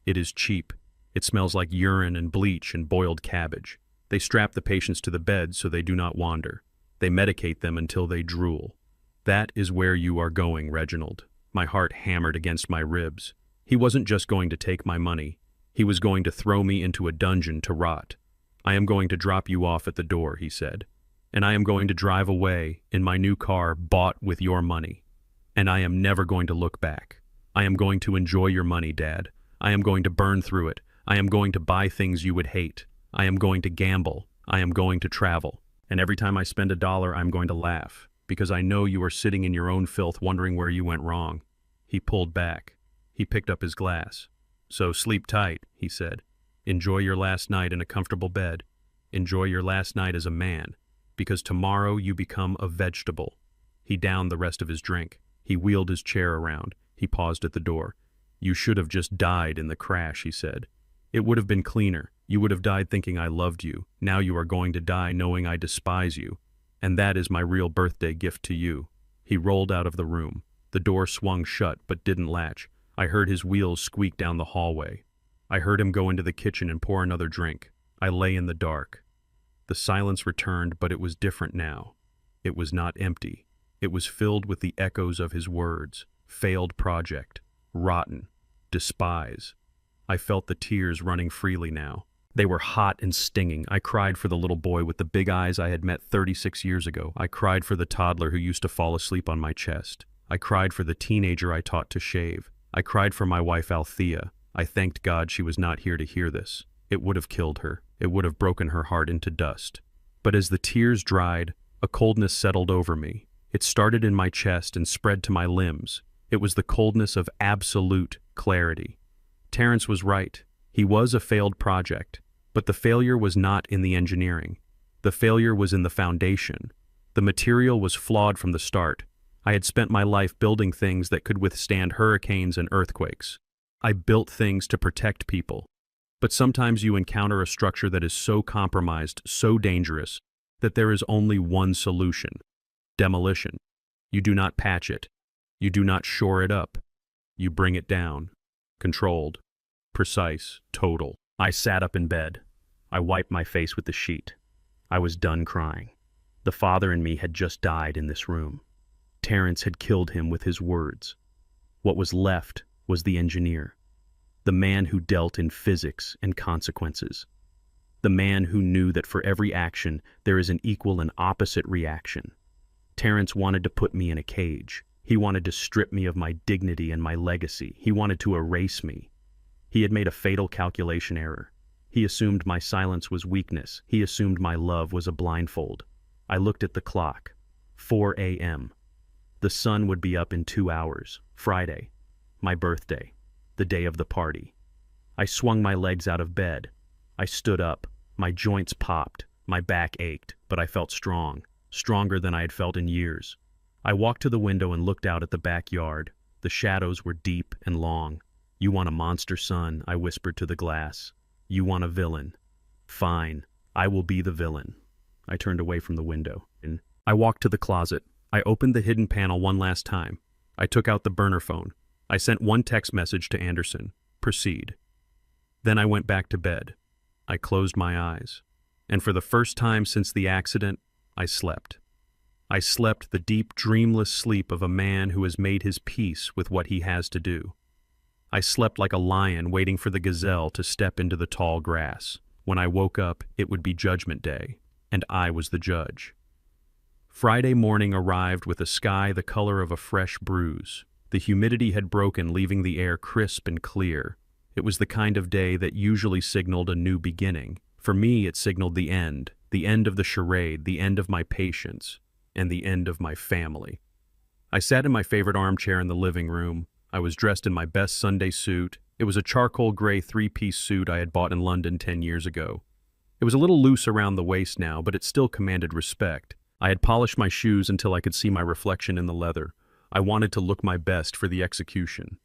It is cheap. It smells like urine and bleach and boiled cabbage. They strap the patients to the bed so they do not wander. They medicate them until they drool. That is where you are going, Reginald. My heart hammered against my ribs. He wasn't just going to take my money. He was going to throw me into a dungeon to rot. I am going to drop you off at the door, he said. And I am going to drive away in my new car bought with your money. And I am never going to look back. I am going to enjoy your money, Dad. I am going to burn through it. I am going to buy things you would hate. I am going to gamble. I am going to travel. And every time I spend $1, I'm going to laugh, because I know you are sitting in your own filth wondering where you went wrong. He pulled back. He picked up his glass. So sleep tight, he said. Enjoy your last night in a comfortable bed. Enjoy your last night as a man, because tomorrow you become a vegetable. He downed the rest of his drink. He wheeled his chair around. He paused at the door. You should have just died in the crash, he said. It would have been cleaner. You would have died thinking I loved you. Now you are going to die knowing I despise you. And that is my real birthday gift to you. He rolled out of the room. The door swung shut but didn't latch. I heard his wheels squeak down the hallway. I heard him go into the kitchen and pour another drink. I lay in the dark. The silence returned, but it was different now. It was not empty. It was filled with the echoes of his words. Failed project. Rotten. Despise. I felt the tears running freely now. They were hot and stinging. I cried for the little boy with the big eyes I had met 36 years ago. I cried for the toddler who used to fall asleep on my chest. I cried for the teenager I taught to shave. I cried for my wife Althea. I thanked God she was not here to hear this. It would have killed her. It would have broken her heart into dust. But as the tears dried, a coldness settled over me. It started in my chest and spread to my limbs. It was the coldness of absolute clarity. Terrence was right. He was a failed project. But the failure was not in the engineering. The failure was in the foundation. The material was flawed from the start. I had spent my life building things that could withstand hurricanes and earthquakes. I built things to protect people. But sometimes you encounter a structure that is so compromised, so dangerous, that there is only one solution: demolition. You do not patch it. You do not shore it up. You bring it down. Controlled. Precise. Total. I sat up in bed. I wiped my face with the sheet. I was done crying. The father in me had just died in this room. Terrence had killed him with his words. What was left was the engineer. The man who dealt in physics and consequences. The man who knew that for every action there is an equal and opposite reaction. Terrence wanted to put me in a cage. He wanted to strip me of my dignity and my legacy. He wanted to erase me. He had made a fatal calculation error. He assumed my silence was weakness. He assumed my love was a blindfold. I looked at the clock. 4 a.m. The sun would be up in 2 hours. Friday. My birthday. The day of the party. I swung my legs out of bed. I stood up. My joints popped. My back ached, but I felt strong. Stronger than I had felt in years. I walked to the window and looked out at the backyard. The shadows were deep and long. "You want a monster, son?" I whispered to the glass. "You want a villain? Fine. I will be the villain." I turned away from the window. I walked to the closet. I opened the hidden panel one last time. I took out the burner phone. I sent one text message to Anderson. Proceed. Then I went back to bed. I closed my eyes. And for the first time since the accident, I slept. I slept the deep, dreamless sleep of a man who has made his peace with what he has to do. I slept like a lion waiting for the gazelle to step into the tall grass. When I woke up, it would be Judgment Day, and I was the judge. Friday morning arrived with a sky the color of a fresh bruise. The humidity had broken, leaving the air crisp and clear. It was the kind of day that usually signaled a new beginning. For me, it signaled the end of the charade, the end of my patience, and the end of my family. I sat in my favorite armchair in the living room. I was dressed in my best Sunday suit. It was a charcoal gray three-piece suit I had bought in London 10 years ago. It was a little loose around the waist now, but it still commanded respect. I had polished my shoes until I could see my reflection in the leather. I wanted to look my best for the execution.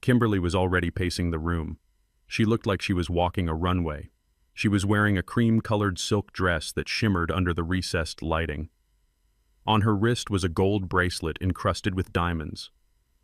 Kimberly was already pacing the room. She looked like she was walking a runway. She was wearing a cream-colored silk dress that shimmered under the recessed lighting. On her wrist was a gold bracelet encrusted with diamonds.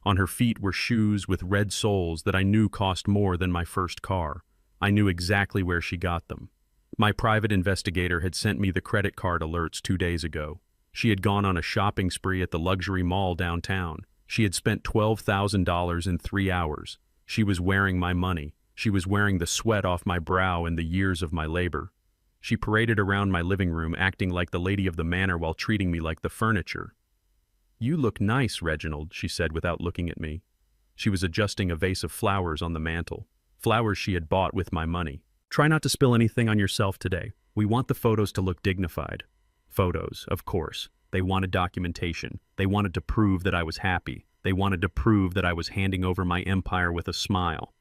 On her feet were shoes with red soles that I knew cost more than my first car. I knew exactly where she got them. My private investigator had sent me the credit card alerts 2 days ago. She had gone on a shopping spree at the luxury mall downtown. She had spent $12,000 in 3 hours. She was wearing my money. She was wearing the sweat off my brow and the years of my labor. She paraded around my living room, acting like the lady of the manor while treating me like the furniture. "You look nice, Reginald," she said without looking at me. She was adjusting a vase of flowers on the mantel. Flowers she had bought with my money. "Try not to spill anything on yourself today. We want the photos to look dignified." Photos, of course. They wanted documentation. They wanted to prove that I was happy. They wanted to prove that I was handing over my empire with a smile.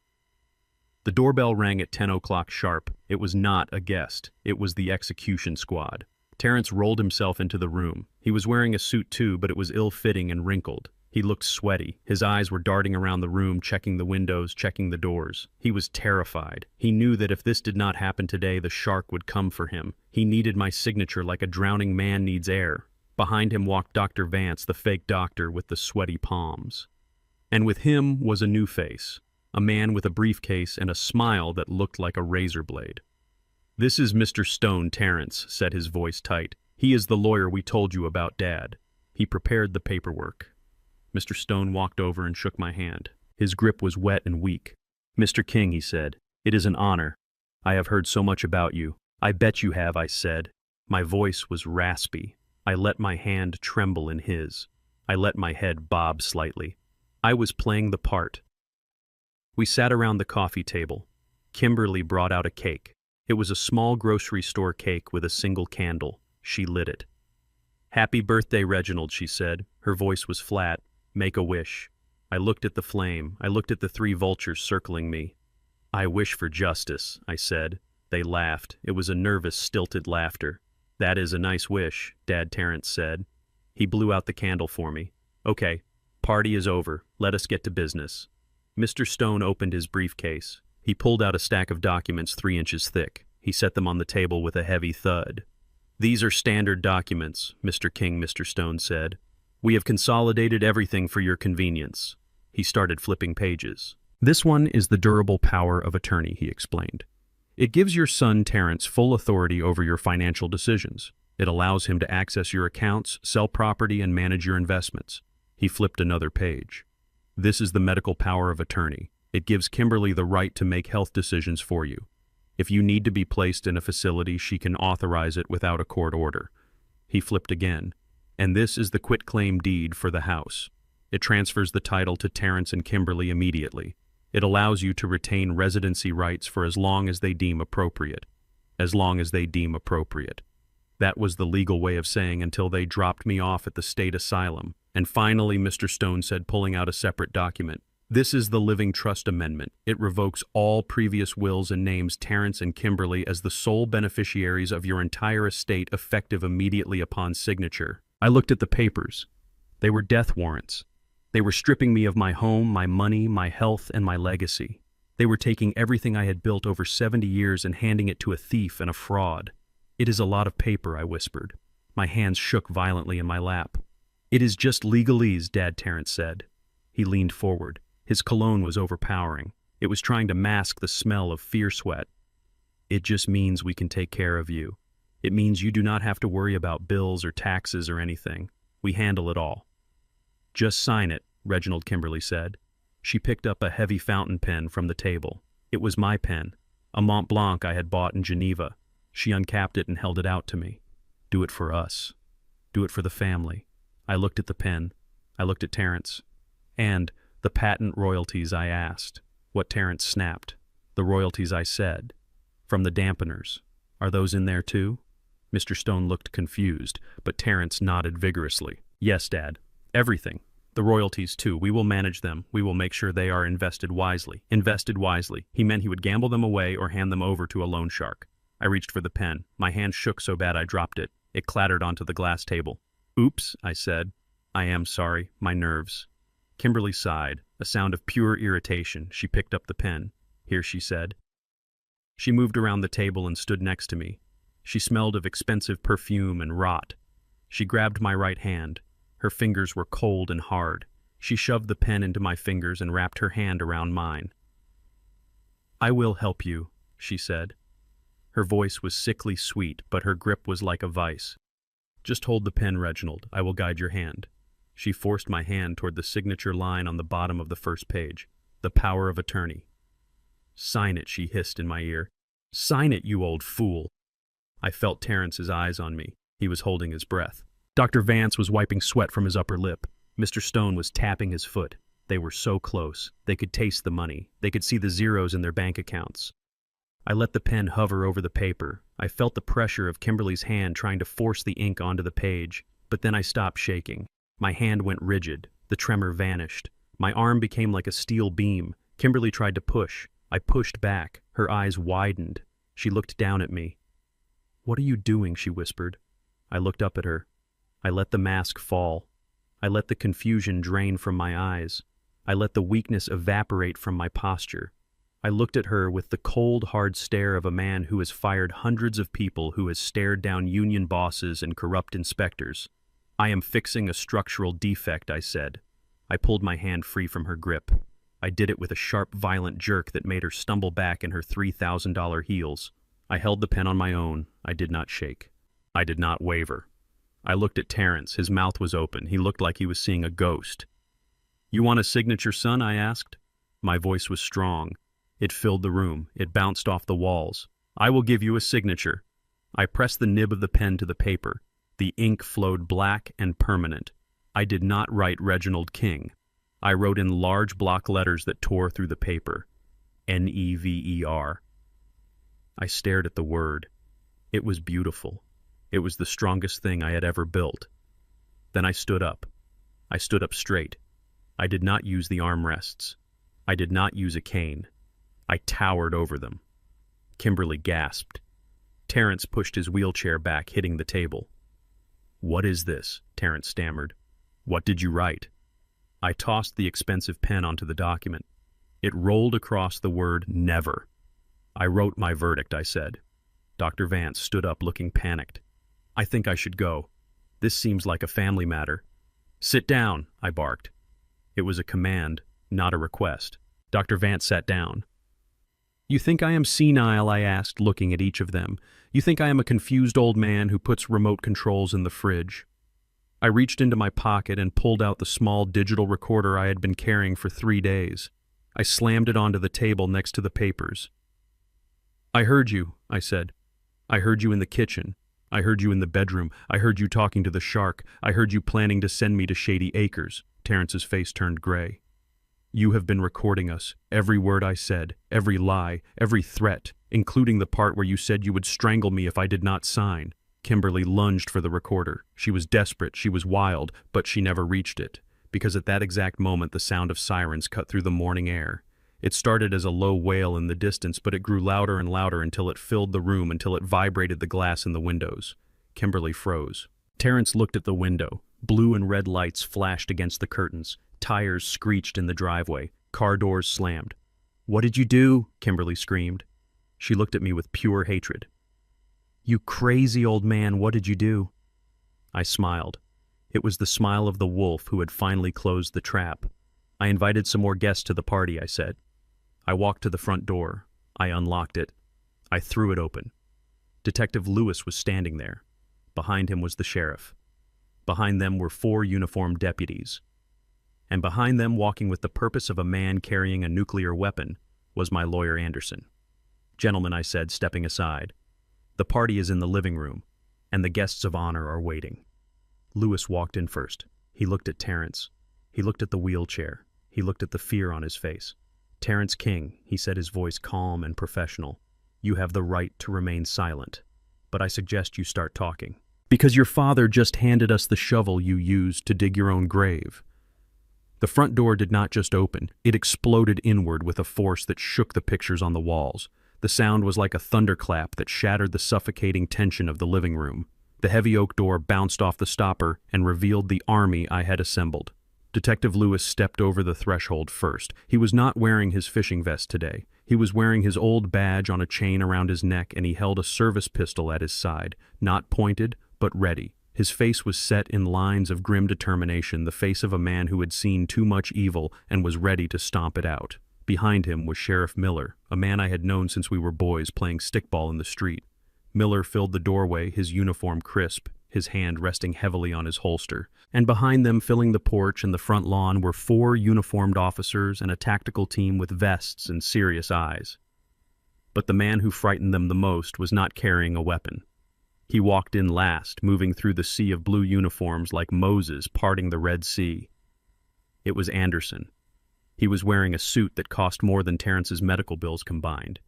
The doorbell rang at 10 o'clock sharp. It was not a guest. It was the execution squad. Terrence rolled himself into the room. He was wearing a suit too, but it was ill-fitting and wrinkled. He looked sweaty. His eyes were darting around the room, checking the windows, checking the doors. He was terrified. He knew that if this did not happen today, the shark would come for him. He needed my signature like a drowning man needs air. Behind him walked Dr. Vance, the fake doctor with the sweaty palms. And with him was a new face, a man with a briefcase and a smile that looked like a razor blade. "This is Mr. Stone, Terrence," said his voice tight. "He is the lawyer we told you about, Dad." He prepared the paperwork. Mr. Stone walked over and shook my hand. His grip was wet and weak. "Mr. King," he said, "it is an honor. I have heard so much about you." "I bet you have," I said. My voice was raspy. I let my hand tremble in his. I let my head bob slightly. I was playing the part. We sat around the coffee table. Kimberly brought out a cake. It was a small grocery store cake with a single candle. She lit it. "Happy birthday, Reginald," she said. Her voice was flat. "Make a wish." I looked at the flame. I looked at the 3 vultures circling me. "I wish for justice," I said. They laughed. It was a nervous, stilted laughter. "That is a nice wish," Dad Terrence said. He blew out the candle for me. "Okay, party is over. Let us get to business." Mr. Stone opened his briefcase. He pulled out a stack of documents 3 inches thick. He set them on the table with a heavy thud. "These are standard documents, Mr. King," Mr. Stone said. "We have consolidated everything for your convenience." He started flipping pages. "This one is the durable power of attorney," he explained. "It gives your son Terrence full authority over your financial decisions. It allows him to access your accounts, sell property, and manage your investments." He flipped another page. "This is the medical power of attorney. It gives Kimberly the right to make health decisions for you. If you need to be placed in a facility, she can authorize it without a court order." He flipped again. "And this is the quitclaim deed for the house. It transfers the title to Terrence and Kimberly immediately. It allows you to retain residency rights for as long as they deem appropriate. As long as they deem appropriate." That was the legal way of saying until they dropped me off at the state asylum. And finally, Mr. Stone said, pulling out a separate document, "This is the Living Trust Amendment. It revokes all previous wills and names Terrence and Kimberly as the sole beneficiaries of your entire estate effective immediately upon signature." I looked at the papers. They were death warrants. They were stripping me of my home, my money, my health, and my legacy. They were taking everything I had built over 70 years and handing it to a thief and a fraud. "It is a lot of paper," I whispered. My hands shook violently in my lap. "It is just legalese," Dad Terrence said. He leaned forward. His cologne was overpowering. It was trying to mask the smell of fear sweat. "It just means we can take care of you. It means you do not have to worry about bills or taxes or anything. We handle it all." "Just sign it," Reginald Kimberly said. She picked up a heavy fountain pen from the table. It was my pen, a Mont Blanc I had bought in Geneva. She uncapped it and held it out to me. "Do it for us. Do it for the family." I looked at the pen. I looked at Terrence. "And the patent royalties," I asked. What Terrence snapped. "The royalties," I said. "From the dampeners. Are those in there too?" Mr. Stone looked confused, but Terrence nodded vigorously. "Yes, Dad. Everything. The royalties too. We will manage them. We will make sure they are invested wisely." Invested wisely. He meant he would gamble them away or hand them over to a loan shark. I reached for the pen. My hand shook so bad I dropped it. It clattered onto the glass table. "Oops," I said. "I am sorry. My nerves." Kimberly sighed, a sound of pure irritation. She picked up the pen. "Here," she said. She moved around the table and stood next to me. She smelled of expensive perfume and rot. She grabbed my right hand. Her fingers were cold and hard. She shoved the pen into my fingers and wrapped her hand around mine. "I will help you," she said. Her voice was sickly sweet, but her grip was like a vice. "Just hold the pen, Reginald. I will guide your hand." She forced my hand toward the signature line on the bottom of the first page. "The power of attorney." "Sign it," she hissed in my ear. "Sign it, you old fool." I felt Terrence's eyes on me. He was holding his breath. Dr. Vance was wiping sweat from his upper lip. Mr. Stone was tapping his foot. They were so close. They could taste the money. They could see the zeros in their bank accounts. I let the pen hover over the paper. I felt the pressure of Kimberly's hand trying to force the ink onto the page. But then I stopped shaking. My hand went rigid. The tremor vanished. My arm became like a steel beam. Kimberly tried to push. I pushed back. Her eyes widened. She looked down at me. "What are you doing?" she whispered. I looked up at her. I let the mask fall. I let the confusion drain from my eyes. I let the weakness evaporate from my posture. I looked at her with the cold, hard stare of a man who has fired hundreds of people, who has stared down union bosses and corrupt inspectors. "I am fixing a structural defect," I said. I pulled my hand free from her grip. I did it with a sharp, violent jerk that made her stumble back in her $3,000 heels. I held the pen on my own. I did not shake. I did not waver. I looked at Terrence. His mouth was open. He looked like he was seeing a ghost. "You want a signature, son?" I asked. My voice was strong. It filled the room. It bounced off the walls. "I will give you a signature." I pressed the nib of the pen to the paper. The ink flowed black and permanent. I did not write Reginald King. I wrote in large block letters that tore through the paper. Never. I stared at the word. It was beautiful. It was the strongest thing I had ever built. Then I stood up. I stood up straight. I did not use the armrests. I did not use a cane. I towered over them. Kimberly gasped. Terrence pushed his wheelchair back, hitting the table. "What is this?" Terrence stammered. "What did you write?" I tossed the expensive pen onto the document. It rolled across the word never. "I wrote my verdict," I said. Dr. Vance stood up looking panicked. "I think I should go. This seems like a family matter." "Sit down," I barked. It was a command, not a request. Dr. Vance sat down. "You think I am senile?" I asked, looking at each of them. "You think I am a confused old man who puts remote controls in the fridge?" I reached into my pocket and pulled out the small digital recorder I had been carrying for 3 days. I slammed it onto the table next to the papers. "I heard you," I said. "I heard you in the kitchen. I heard you in the bedroom. I heard you talking to the shark. I heard you planning to send me to Shady Acres." Terrence's face turned gray. "You have been recording us. Every word I said, every lie, every threat, including the part where you said you would strangle me if I did not sign. Kimberly lunged for the recorder. She was desperate, she was wild, but she never reached it, because at that exact moment the sound of sirens cut through the morning air. It started as a low wail in the distance, but it grew louder and louder until it filled the room, until it vibrated the glass in the windows. Kimberly froze. Terrence looked at the window. Blue and red lights flashed against the curtains. Tires screeched in the driveway. Car doors slammed. "What did you do?" Kimberly screamed. She looked at me with pure hatred. "You crazy old man, what did you do?" I smiled. It was the smile of the wolf who had finally closed the trap. "I invited some more guests to the party," I said. I walked to the front door. I unlocked it. I threw it open. Detective Lewis was standing there. Behind him was the sheriff. Behind them were 4 uniformed deputies. And behind them, walking with the purpose of a man carrying a nuclear weapon, was my lawyer Anderson. "Gentlemen," I said, stepping aside, "the party is in the living room, and the guests of honor are waiting." Lewis walked in first. He looked at Terrence. He looked at the wheelchair. He looked at the fear on his face. "Terrence King," he said, his voice calm and professional, "you have the right to remain silent, but I suggest you start talking. Because your father just handed us the shovel you used to dig your own grave." The front door did not just open, it exploded inward with a force that shook the pictures on the walls. The sound was like a thunderclap that shattered the suffocating tension of the living room. The heavy oak door bounced off the stopper and revealed the army I had assembled. Detective Lewis stepped over the threshold first. He was not wearing his fishing vest today. He was wearing his old badge on a chain around his neck, and he held a service pistol at his side, not pointed, but ready. His face was set in lines of grim determination, the face of a man who had seen too much evil and was ready to stomp it out. Behind him was Sheriff Miller, a man I had known since we were boys playing stickball in the street. Miller filled the doorway, his uniform crisp, his hand resting heavily on his holster. And behind them, filling the porch and the front lawn, were 4 uniformed officers and a tactical team with vests and serious eyes. But the man who frightened them the most was not carrying a weapon. He walked in last, moving through the sea of blue uniforms like Moses parting the Red Sea. It was Anderson. He was wearing a suit that cost more than Terrence's medical bills combined.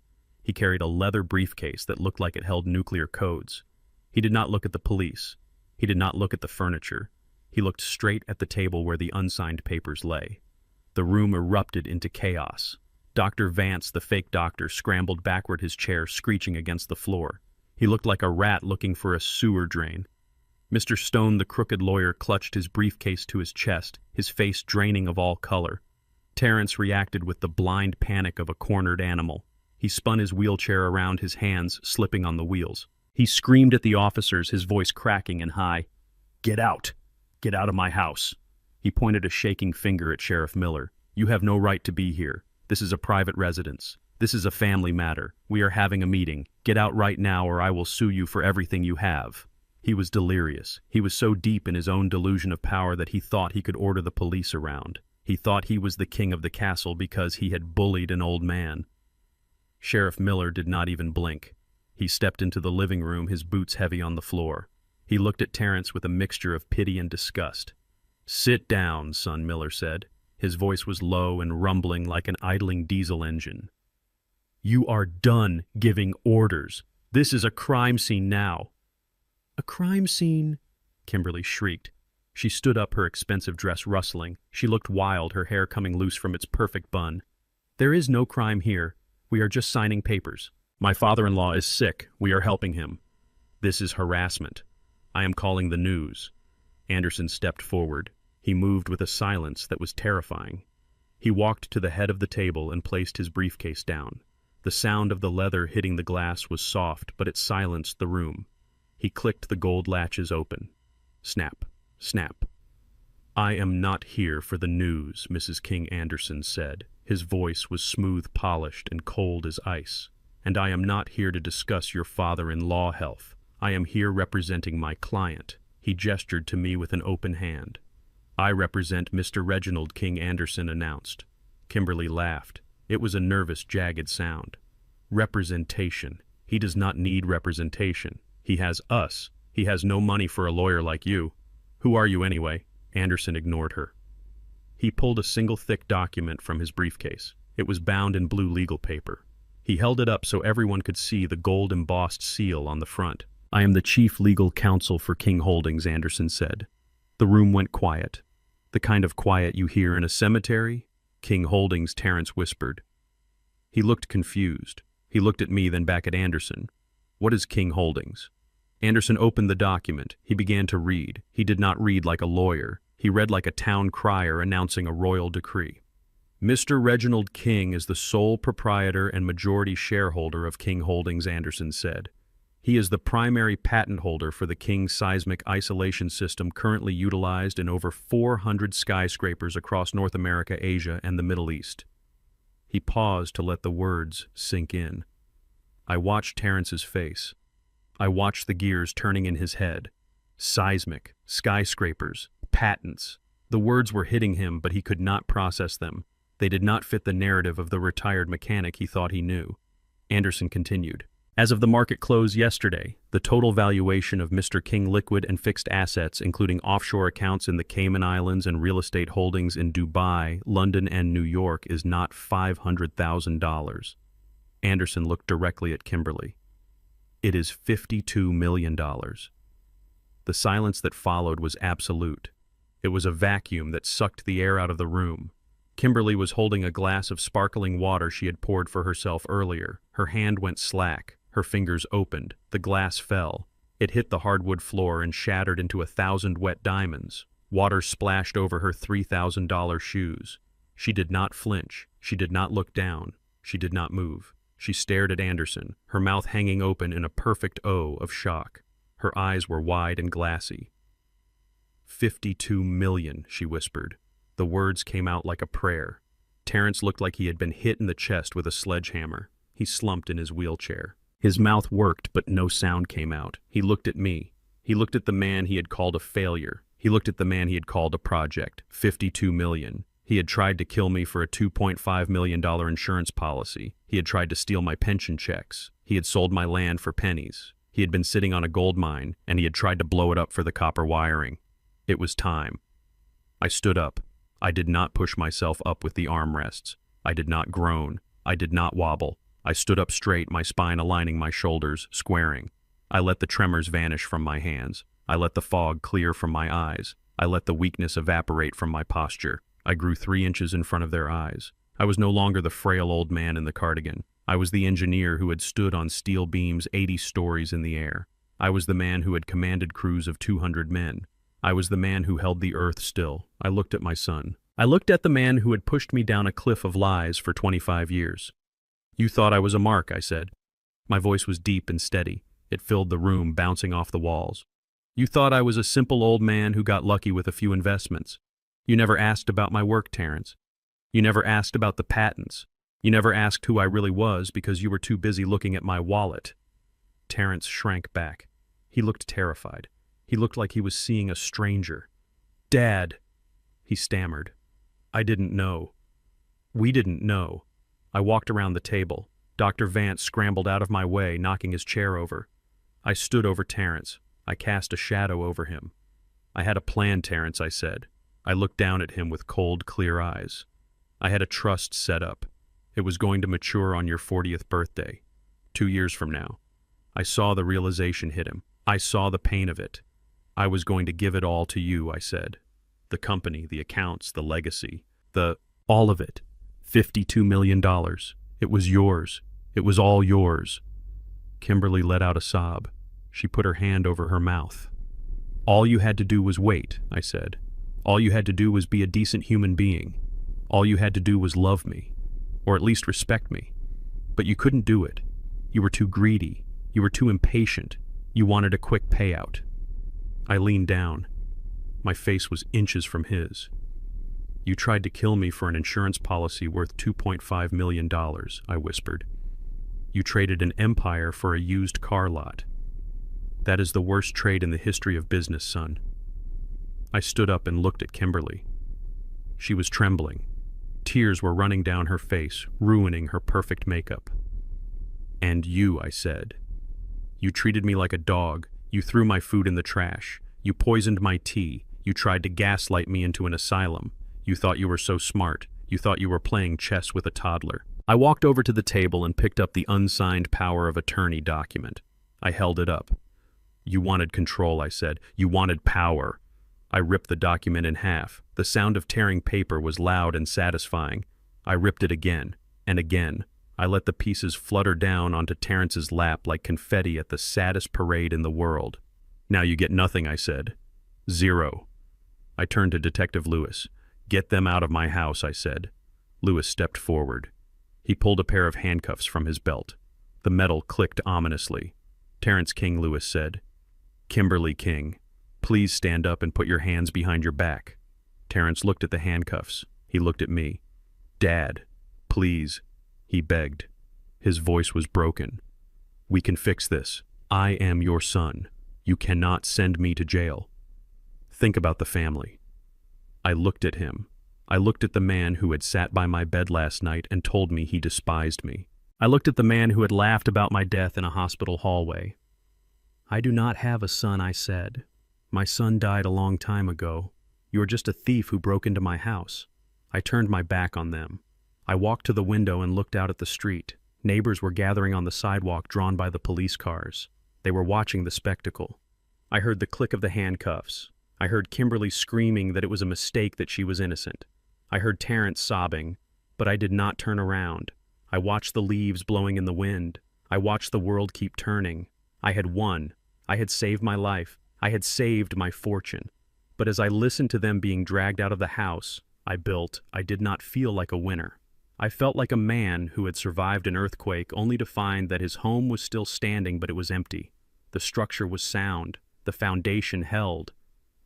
He carried a leather briefcase that looked like it held nuclear codes. He did not look at the police. He did not look at the furniture. He looked straight at the table where the unsigned papers lay. The room erupted into chaos. Dr. Vance, the fake doctor, scrambled backward, his chair screeching against the floor. He looked like a rat looking for a sewer drain. Mr. Stone, the crooked lawyer, clutched his briefcase to his chest, his face draining of all color. Terrence reacted with the blind panic of a cornered animal. He spun his wheelchair around, his hands slipping on the wheels. He screamed at the officers, his voice cracking and high. "Get out! Get out of my house!" He pointed a shaking finger at Sheriff Miller. "You have no right to be here. This is a private residence. This is a family matter. We are having a meeting. Get out right now or I will sue you for everything you have." He was delirious. He was so deep in his own delusion of power that he thought he could order the police around. He thought he was the king of the castle because he had bullied an old man. Sheriff Miller did not even blink. He stepped into the living room, his boots heavy on the floor. He looked at Terrence with a mixture of pity and disgust. "Sit down, son," Miller said. His voice was low and rumbling like an idling diesel engine. "You are done giving orders. This is a crime scene now." "A crime scene?" Kimberly shrieked. She stood up, her expensive dress rustling. She looked wild, her hair coming loose from its perfect bun. "There is no crime here. We are just signing papers. My father-in-law is sick. We are helping him. This is harassment. I am calling the news." Anderson stepped forward. He moved with a silence that was terrifying. He walked to the head of the table and placed his briefcase down. The sound of the leather hitting the glass was soft, but it silenced the room. He clicked the gold latches open. Snap, snap. "I am not here for the news," Mrs. King Anderson said. His voice was smooth, polished, and cold as ice. "And I am not here to discuss your father-in-law health. I am here representing my client." He gestured to me with an open hand. "I represent Mr. Reginald King Anderson," announced. Kimberly laughed. It was a nervous, jagged sound. "Representation. He does not need representation. He has us. He has no money for a lawyer like you. Who are you anyway?" Anderson ignored her. He pulled a single thick document from his briefcase. It was bound in blue legal paper. He held it up so everyone could see the gold embossed seal on the front. I am the chief legal counsel for King Holdings, Anderson said. The room went quiet. The kind of quiet you hear in a cemetery? King Holdings, Terrence whispered. He looked confused. He looked at me, then back at Anderson. What is King Holdings? Anderson opened the document. He began to read. He did not read like a lawyer. He read like a town crier announcing a royal decree. Mr. Reginald King is the sole proprietor and majority shareholder of King Holdings, Anderson said. He is the primary patent holder for the King seismic isolation system currently utilized in over 400 skyscrapers across North America, Asia, and the Middle East. He paused to let the words sink in. I watched Terrence's face. I watched the gears turning in his head. Seismic, skyscrapers, patents. The words were hitting him, but he could not process them. They did not fit the narrative of the retired mechanic he thought he knew. Anderson continued. As of the market close yesterday, the total valuation of Mr. King liquid and fixed assets, including offshore accounts in the Cayman Islands and real estate holdings in Dubai, London, and New York, is not $500,000. Anderson looked directly at Kimberly. It is $52 million. The silence that followed was absolute. It was a vacuum that sucked the air out of the room. Kimberly was holding a glass of sparkling water she had poured for herself earlier. Her hand went slack. Her fingers opened. The glass fell. It hit the hardwood floor and shattered into 1,000 wet diamonds. Water splashed over her $3,000 shoes. She did not flinch. She did not look down. She did not move. She stared at Anderson, her mouth hanging open in a perfect O of shock. Her eyes were wide and glassy. 52 million, she whispered. The words came out like a prayer. Terrence looked like he had been hit in the chest with a sledgehammer. He slumped in his wheelchair. His mouth worked, but no sound came out. He looked at me. He looked at the man he had called a failure. He looked at the man he had called a project. 52 million. He had tried to kill me for a $2.5 million insurance policy. He had tried to steal my pension checks. He had sold my land for pennies. He had been sitting on a gold mine, and he had tried to blow it up for the copper wiring. It was time. I stood up. I did not push myself up with the armrests. I did not groan. I did not wobble. I stood up straight, my spine aligning my shoulders, squaring. I let the tremors vanish from my hands. I let the fog clear from my eyes. I let the weakness evaporate from my posture. I grew 3 inches in front of their eyes. I was no longer the frail old man in the cardigan. I was the engineer who had stood on steel beams 80 stories in the air. I was the man who had commanded crews of 200 men. I was the man who held the earth still. I looked at my son. I looked at the man who had pushed me down a cliff of lies for 25 years. You thought I was a mark, I said. My voice was deep and steady. It filled the room, bouncing off the walls. You thought I was a simple old man who got lucky with a few investments. You never asked about my work, Terrence. You never asked about the patents. You never asked who I really was because you were too busy looking at my wallet. Terrence shrank back. He looked terrified. He looked like he was seeing a stranger. Dad, he stammered. I didn't know. We didn't know. I walked around the table. Dr. Vance scrambled out of my way, knocking his chair over. I stood over Terrence. I cast a shadow over him. I had a plan, Terrence, I said. I looked down at him with cold, clear eyes. I had a trust set up. It was going to mature on your 40th birthday, 2 years from now. I saw the realization hit him. I saw the pain of it. I was going to give it all to you, I said. The company, the accounts, the legacy, all of it. $52 million. It was yours. It was all yours. Kimberly let out a sob. She put her hand over her mouth. All you had to do was wait, I said. All you had to do was be a decent human being. All you had to do was love me, or at least respect me. But you couldn't do it. You were too greedy. You were too impatient. You wanted a quick payout. I leaned down. My face was inches from his. You tried to kill me for an insurance policy worth $2.5 million, I whispered. You traded an empire for a used car lot. That is the worst trade in the history of business, son. I stood up and looked at Kimberly. She was trembling. Tears were running down her face, ruining her perfect makeup. And you, I said. You treated me like a dog. You threw my food in the trash. You poisoned my tea. You tried to gaslight me into an asylum. You thought you were so smart. You thought you were playing chess with a toddler. I walked over to the table and picked up the unsigned power of attorney document. I held it up. You wanted control, I said. You wanted power. I ripped the document in half. The sound of tearing paper was loud and satisfying. I ripped it again and again. I let the pieces flutter down onto Terrence's lap like confetti at the saddest parade in the world. Now you get nothing, I said. Zero. I turned to Detective Lewis. Get them out of my house, I said. Lewis stepped forward. He pulled a pair of handcuffs from his belt. The metal clicked ominously. Terrence King, Lewis said. Kimberly King, please stand up and put your hands behind your back. Terrence looked at the handcuffs. He looked at me. Dad, please, he begged. His voice was broken. We can fix this. I am your son. You cannot send me to jail. Think about the family. I looked at him. I looked at the man who had sat by my bed last night and told me he despised me. I looked at the man who had laughed about my death in a hospital hallway. I do not have a son, I said. My son died a long time ago. You are just a thief who broke into my house. I turned my back on them. I walked to the window and looked out at the street. Neighbors were gathering on the sidewalk drawn by the police cars. They were watching the spectacle. I heard the click of the handcuffs. I heard Kimberly screaming that it was a mistake, that she was innocent. I heard Terrence sobbing, but I did not turn around. I watched the leaves blowing in the wind. I watched the world keep turning. I had won. I had saved my life. I had saved my fortune. But as I listened to them being dragged out of the house I built, I did not feel like a winner. I felt like a man who had survived an earthquake only to find that his home was still standing, but it was empty. The structure was sound. The foundation held.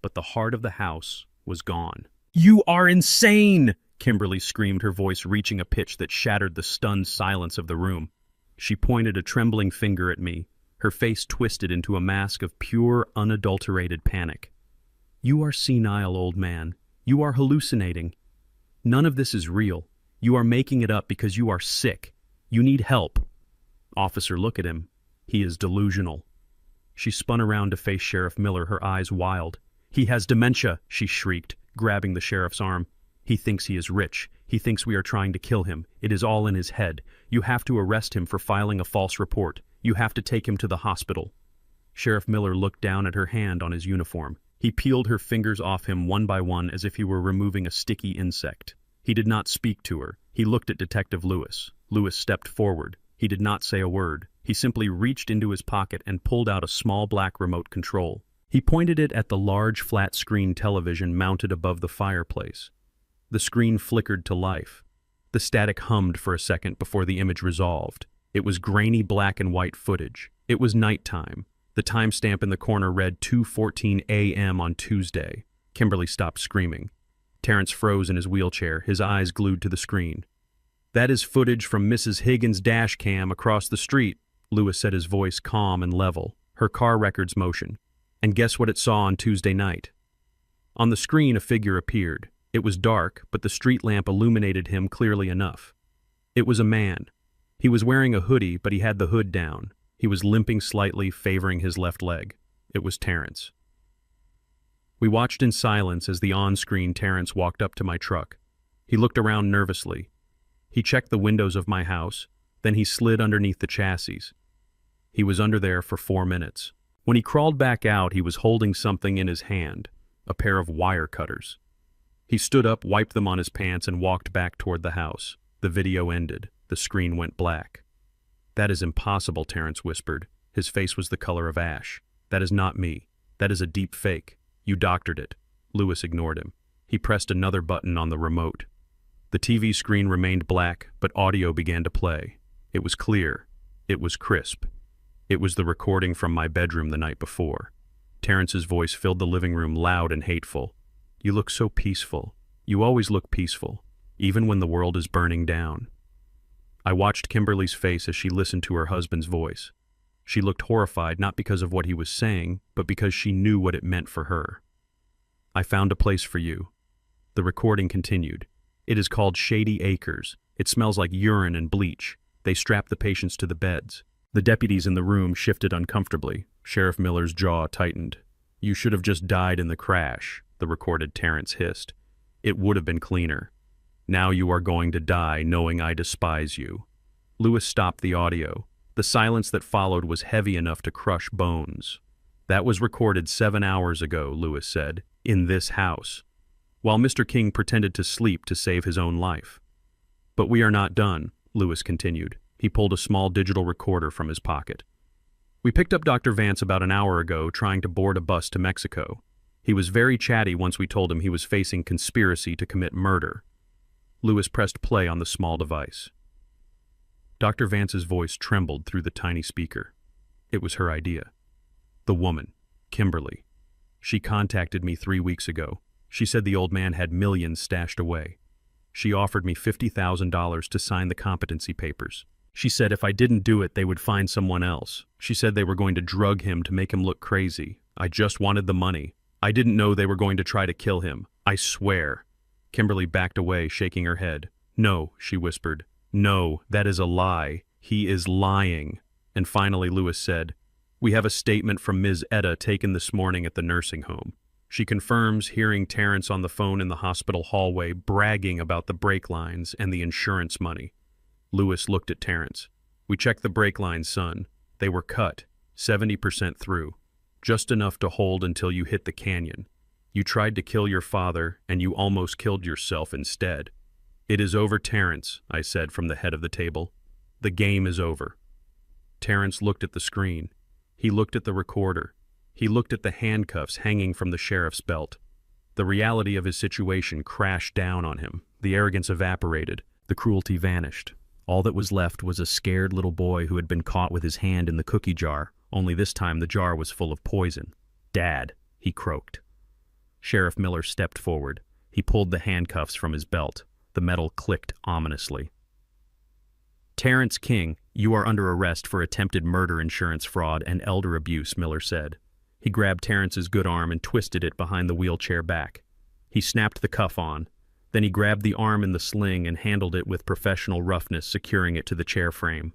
But the heart of the house was gone. You are insane! Kimberly screamed, her voice reaching a pitch that shattered the stunned silence of the room. She pointed a trembling finger at me, her face twisted into a mask of pure, unadulterated panic. You are senile, old man. You are hallucinating. None of this is real. You are making it up because you are sick. You need help. Officer, look at him. He is delusional. She spun around to face Sheriff Miller, her eyes wild. He has dementia, she shrieked, grabbing the sheriff's arm. He thinks he is rich. He thinks we are trying to kill him. It is all in his head. You have to arrest him for filing a false report. You have to take him to the hospital. Sheriff Miller looked down at her hand on his uniform. He peeled her fingers off him one by one as if he were removing a sticky insect. He did not speak to her. He looked at Detective Lewis. Lewis stepped forward. He did not say a word. He simply reached into his pocket and pulled out a small black remote control. He pointed it at the large flat-screen television mounted above the fireplace. The screen flickered to life. The static hummed for a second before the image resolved. It was grainy black and white footage. It was nighttime. The timestamp in the corner read 2:14 a.m. on Tuesday. Kimberly stopped screaming. Terrence froze in his wheelchair, his eyes glued to the screen. That is footage from Mrs. Higgins' dash cam across the street, Lewis said, his voice calm and level, her car record's motion. And guess what it saw on Tuesday night? On the screen, a figure appeared. It was dark, but the street lamp illuminated him clearly enough. It was a man. He was wearing a hoodie, but he had the hood down. He was limping slightly, favoring his left leg. It was Terrence. We watched in silence as the on-screen Terrence walked up to my truck. He looked around nervously. He checked the windows of my house, then he slid underneath the chassis. He was under there for 4 minutes. When he crawled back out, he was holding something in his hand, a pair of wire cutters. He stood up, wiped them on his pants, and walked back toward the house. The video ended. The screen went black. That is impossible, Terrence whispered. His face was the color of ash. That is not me. That is a deep fake. You doctored it. Lewis ignored him. He pressed another button on the remote. The TV screen remained black, but audio began to play. It was clear. It was crisp. It was the recording from my bedroom the night before. Terrence's voice filled the living room, loud and hateful. You look so peaceful. You always look peaceful, even when the world is burning down. I watched Kimberly's face as she listened to her husband's voice. She looked horrified, not because of what he was saying, but because she knew what it meant for her. I found a place for you. The recording continued. It is called Shady Acres. It smells like urine and bleach. They strap the patients to the beds. The deputies in the room shifted uncomfortably. Sheriff Miller's jaw tightened. You should have just died in the crash, the recorded Terrence hissed. It would have been cleaner. Now you are going to die knowing I despise you. Lewis stopped the audio. The silence that followed was heavy enough to crush bones. That was recorded 7 hours ago, Lewis said, in this house, while Mr. King pretended to sleep to save his own life. But we are not done, Lewis continued. He pulled a small digital recorder from his pocket. We picked up Dr. Vance about an hour ago trying to board a bus to Mexico. He was very chatty once we told him he was facing conspiracy to commit murder. Lewis pressed play on the small device. Dr. Vance's voice trembled through the tiny speaker. It was her idea. The woman, Kimberly. She contacted me 3 weeks ago. She said the old man had millions stashed away. She offered me $50,000 to sign the competency papers. She said if I didn't do it, they would find someone else. She said they were going to drug him to make him look crazy. I just wanted the money. I didn't know they were going to try to kill him. I swear. Kimberly backed away, shaking her head. No, she whispered. No, that is a lie. He is lying. And finally Lewis said, we have a statement from Ms. Etta taken this morning at the nursing home. She confirms hearing Terrence on the phone in the hospital hallway bragging about the brake lines and the insurance money. Lewis looked at Terrence. We checked the brake lines, son. They were cut, 70% through. Just enough to hold until you hit the canyon. You tried to kill your father, and you almost killed yourself instead. It is over, Terrence, I said from the head of the table. The game is over. Terrence looked at the screen. He looked at the recorder. He looked at the handcuffs hanging from the sheriff's belt. The reality of his situation crashed down on him. The arrogance evaporated. The cruelty vanished. All that was left was a scared little boy who had been caught with his hand in the cookie jar, only this time the jar was full of poison. Dad, he croaked. Sheriff Miller stepped forward. He pulled the handcuffs from his belt. The metal clicked ominously. Terrence King, you are under arrest for attempted murder, insurance fraud, and elder abuse, Miller said. He grabbed Terrence's good arm and twisted it behind the wheelchair back. He snapped the cuff on. Then he grabbed the arm in the sling and handled it with professional roughness, securing it to the chair frame.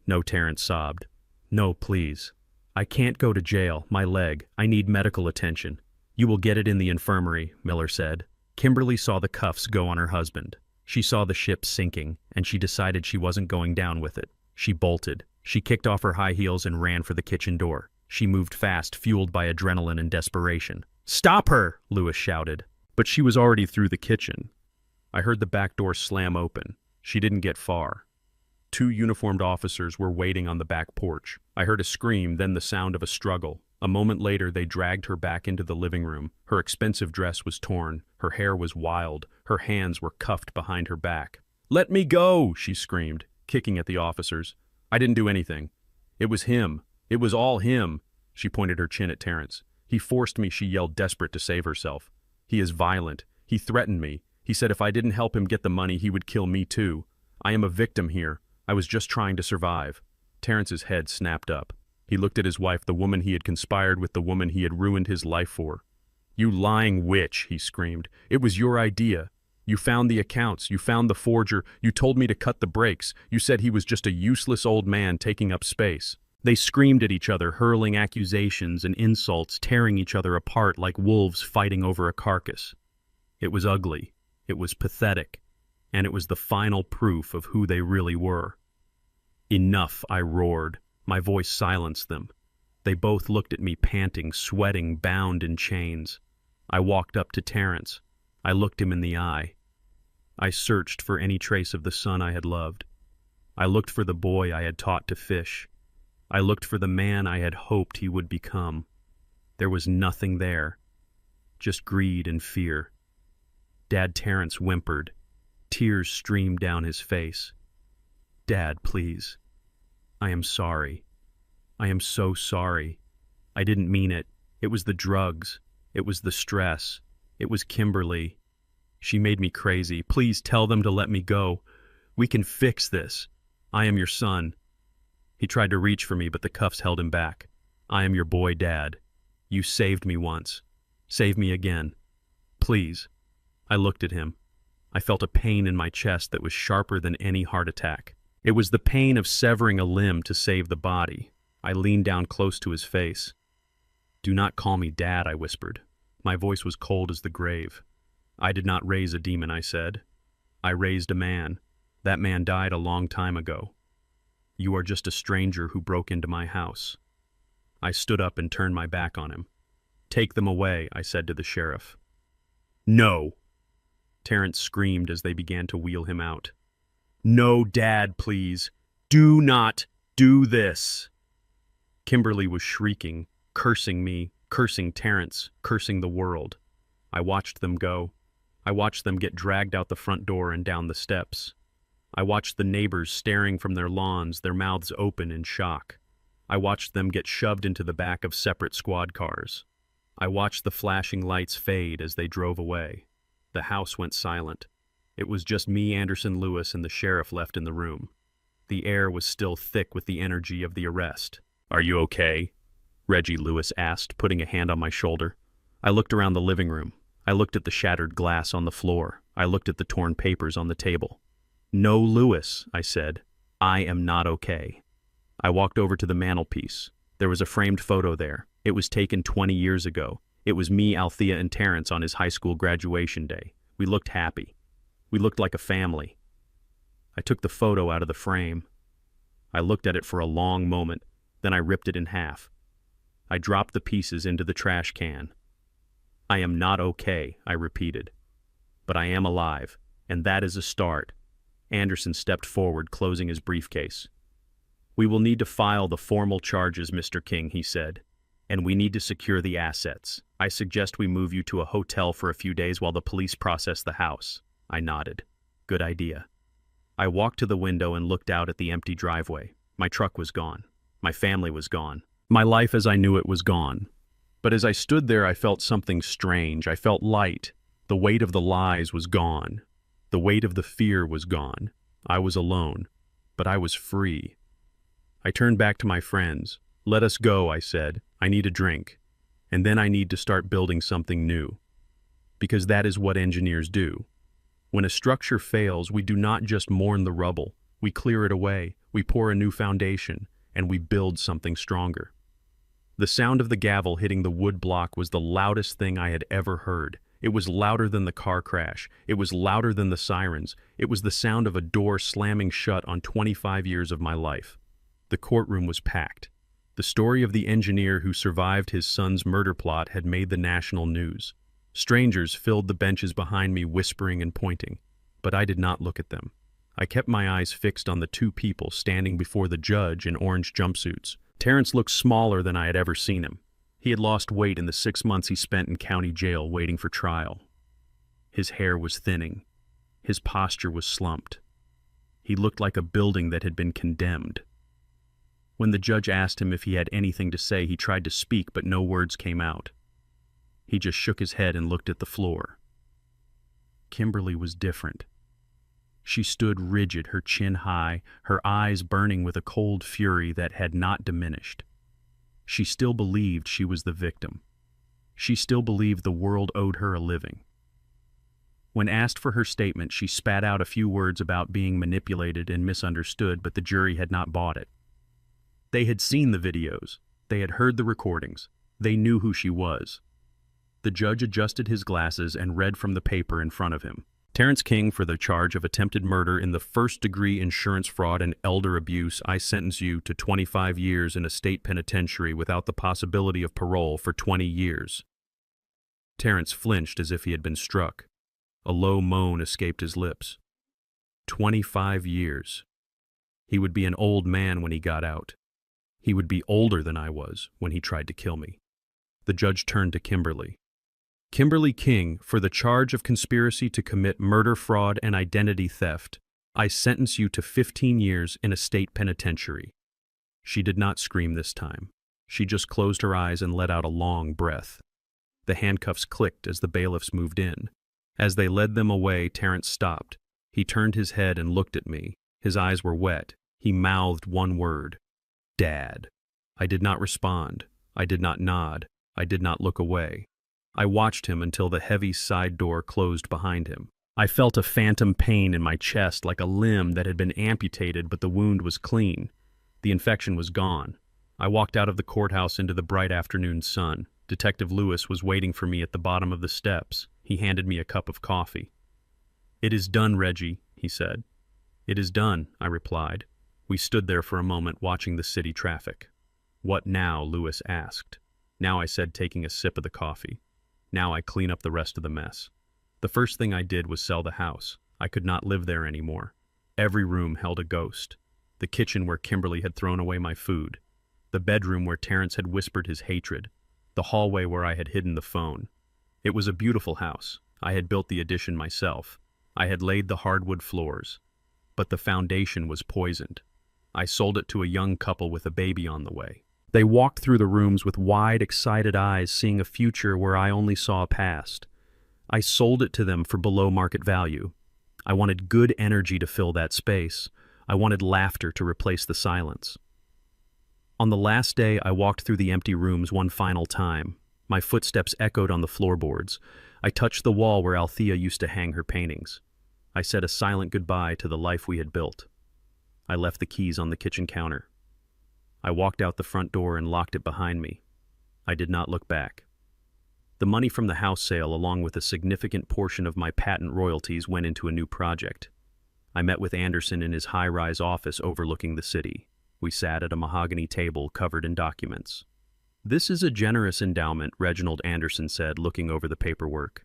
No, Terrence sobbed. No, please. I can't go to jail. My leg. I need medical attention. You will get it in the infirmary, Miller said. Kimberly saw the cuffs go on her husband. She saw the ship sinking, and she decided she wasn't going down with it. She bolted. She kicked off her high heels and ran for the kitchen door. She moved fast, fueled by adrenaline and desperation. Stop her! Lewis shouted. But she was already through the kitchen. I heard the back door slam open. She didn't get far. 2 uniformed officers were waiting on the back porch. I heard a scream, then the sound of a struggle. A moment later, they dragged her back into the living room. Her expensive dress was torn. Her hair was wild. Her hands were cuffed behind her back. Let me go, she screamed, kicking at the officers. I didn't do anything. It was him. It was all him. She pointed her chin at Terrence. He forced me, she yelled, desperate to save herself. He is violent. He threatened me. He said if I didn't help him get the money, he would kill me too. I am a victim here. I was just trying to survive. Terrence's head snapped up. He looked at his wife, the woman he had conspired with, the woman he had ruined his life for. You lying witch, he screamed. It was your idea. You found the accounts. You found the forger. You told me to cut the brakes. You said he was just a useless old man taking up space. They screamed at each other, hurling accusations and insults, tearing each other apart like wolves fighting over a carcass. It was ugly. It was pathetic. And it was the final proof of who they really were. Enough, I roared. My voice silenced them. They both looked at me, panting, sweating, bound in chains. I walked up to Terrence. I looked him in the eye. I searched for any trace of the son I had loved. I looked for the boy I had taught to fish. I looked for the man I had hoped he would become. There was nothing there. Just greed and fear. Dad, Terrence whimpered. Tears streamed down his face. Dad, please. I am sorry. I am so sorry. I didn't mean it. It was the drugs. It was the stress. It was Kimberly. She made me crazy. Please tell them to let me go. We can fix this. I am your son. He tried to reach for me, but the cuffs held him back. I am your boy, Dad. You saved me once. Save me again. Please. I looked at him. I felt a pain in my chest that was sharper than any heart attack. It was the pain of severing a limb to save the body. I leaned down close to his face. Do not call me Dad, I whispered. My voice was cold as the grave. I did not raise a demon, I said. I raised a man. That man died a long time ago. You are just a stranger who broke into my house. I stood up and turned my back on him. "Take them away," I said to the sheriff. "No!" Terrence screamed as they began to wheel him out. "No, Dad, please. Do not do this." Kimberly was shrieking, cursing me, cursing Terrence, cursing the world. I watched them go. I watched them get dragged out the front door and down the steps. I watched the neighbors staring from their lawns, their mouths open in shock. I watched them get shoved into the back of separate squad cars. I watched the flashing lights fade as they drove away. The house went silent. It was just me, Anderson Lewis, and the sheriff left in the room. The air was still thick with the energy of the arrest. "Are you okay?" Reggie Lewis asked, putting a hand on my shoulder. I looked around the living room. I looked at the shattered glass on the floor. I looked at the torn papers on the table. "No, Lewis," I said. "I am not okay." I walked over to the mantelpiece. There was a framed photo there. It was taken 20 years ago. It was me, Althea, and Terrence on his high school graduation day. We looked happy. We looked like a family. I took the photo out of the frame. I looked at it for a long moment, then I ripped it in half. I dropped the pieces into the trash can. "I am not okay," I repeated. "But I am alive, and that is a start." Anderson stepped forward, closing his briefcase. "We will need to file the formal charges, Mr. King," he said, "and we need to secure the assets. I suggest we move you to a hotel for a few days while the police process the house." I nodded. "Good idea." I walked to the window and looked out at the empty driveway. My truck was gone. My family was gone. My life as I knew it was gone. But as I stood there, I felt something strange. I felt light. The weight of the lies was gone. The weight of the fear was gone. I was alone, but I was free. I turned back to my friends. "Let us go," I said. "I need a drink. And then I need to start building something new." Because that is what engineers do. When a structure fails, we do not just mourn the rubble. We clear it away, we pour a new foundation, and we build something stronger. The sound of the gavel hitting the wood block was the loudest thing I had ever heard. It was louder than the car crash. It was louder than the sirens. It was the sound of a door slamming shut on 25 years of my life. The courtroom was packed. The story of the engineer who survived his son's murder plot had made the national news. Strangers filled the benches behind me, whispering and pointing, but I did not look at them. I kept my eyes fixed on the two people standing before the judge in orange jumpsuits. Terrence looked smaller than I had ever seen him. He had lost weight in the 6 months he spent in county jail waiting for trial. His hair was thinning. His posture was slumped. He looked like a building that had been condemned. When the judge asked him if he had anything to say, he tried to speak, but no words came out. He just shook his head and looked at the floor. Kimberly was different. She stood rigid, her chin high, her eyes burning with a cold fury that had not diminished. She still believed she was the victim. She still believed the world owed her a living. When asked for her statement, she spat out a few words about being manipulated and misunderstood, but the jury had not bought it. They had seen the videos. They had heard the recordings. They knew who she was. The judge adjusted his glasses and read from the paper in front of him. "Terrence King, for the charge of attempted murder in the first-degree insurance fraud and elder abuse, I sentence you to 25 years in a state penitentiary without the possibility of parole for 20 years. Terrence flinched as if he had been struck. A low moan escaped his lips. 25 years. He would be an old man when he got out. He would be older than I was when he tried to kill me. The judge turned to Kimberly. "Kimberly King, for the charge of conspiracy to commit murder, fraud, and identity theft, I sentence you to 15 years in a state penitentiary." She did not scream this time. She just closed her eyes and let out a long breath. The handcuffs clicked as the bailiffs moved in. As they led them away, Terrence stopped. He turned his head and looked at me. His eyes were wet. He mouthed one word. "Dad." I did not respond. I did not nod. I did not look away. I watched him until the heavy side door closed behind him. I felt a phantom pain in my chest, like a limb that had been amputated, but the wound was clean. The infection was gone. I walked out of the courthouse into the bright afternoon sun. Detective Lewis was waiting for me at the bottom of the steps. He handed me a cup of coffee. "It is done, Reggie," he said. "It is done," I replied. We stood there for a moment watching the city traffic. What now? Lewis asked. Now, I said, taking a sip of the coffee. Now I clean up the rest of the mess. The first thing I did was sell the house. I could not live there anymore. Every room held a ghost. The kitchen where Kimberly had thrown away my food. The bedroom where Terrence had whispered his hatred. The hallway where I had hidden the phone. It was a beautiful house. I had built the addition myself. I had laid the hardwood floors. But the foundation was poisoned. I sold it to a young couple with a baby on the way. They walked through the rooms with wide, excited eyes, seeing a future where I only saw a past. I sold it to them for below market value. I wanted good energy to fill that space. I wanted laughter to replace the silence. On the last day, I walked through the empty rooms one final time. My footsteps echoed on the floorboards. I touched the wall where Althea used to hang her paintings. I said a silent goodbye to the life we had built. I left the keys on the kitchen counter. I walked out the front door and locked it behind me. I did not look back. The money from the house sale, along with a significant portion of my patent royalties, went into a new project. I met with Anderson in his high-rise office overlooking the city. We sat at a mahogany table covered in documents. "This is a generous endowment," Reginald Anderson said, looking over the paperwork.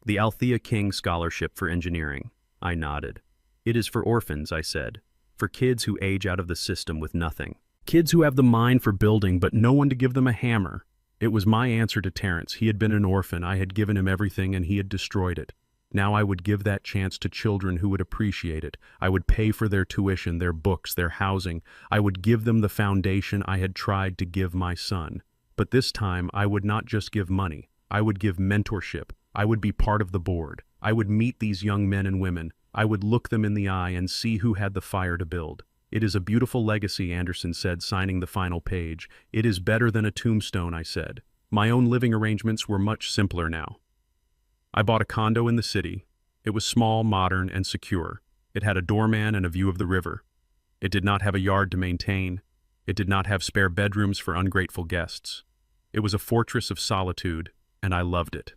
"The Althea King Scholarship for Engineering." I nodded. "It is for orphans," I said. "For kids who age out of the system with nothing. Kids who have the mind for building but no one to give them a hammer." It was my answer to Terrence. He had been an orphan. I had given him everything and he had destroyed it. Now I would give that chance to children who would appreciate it. I would pay for their tuition, their books, their housing. I would give them the foundation I had tried to give my son. But this time I would not just give money. I would give mentorship. I would be part of the board. I would meet these young men and women. I would look them in the eye and see who had the fire to build. "It is a beautiful legacy," Anderson said, signing the final page. "It is better than a tombstone," I said. My own living arrangements were much simpler now. I bought a condo in the city. It was small, modern, and secure. It had a doorman and a view of the river. It did not have a yard to maintain. It did not have spare bedrooms for ungrateful guests. It was a fortress of solitude, and I loved it.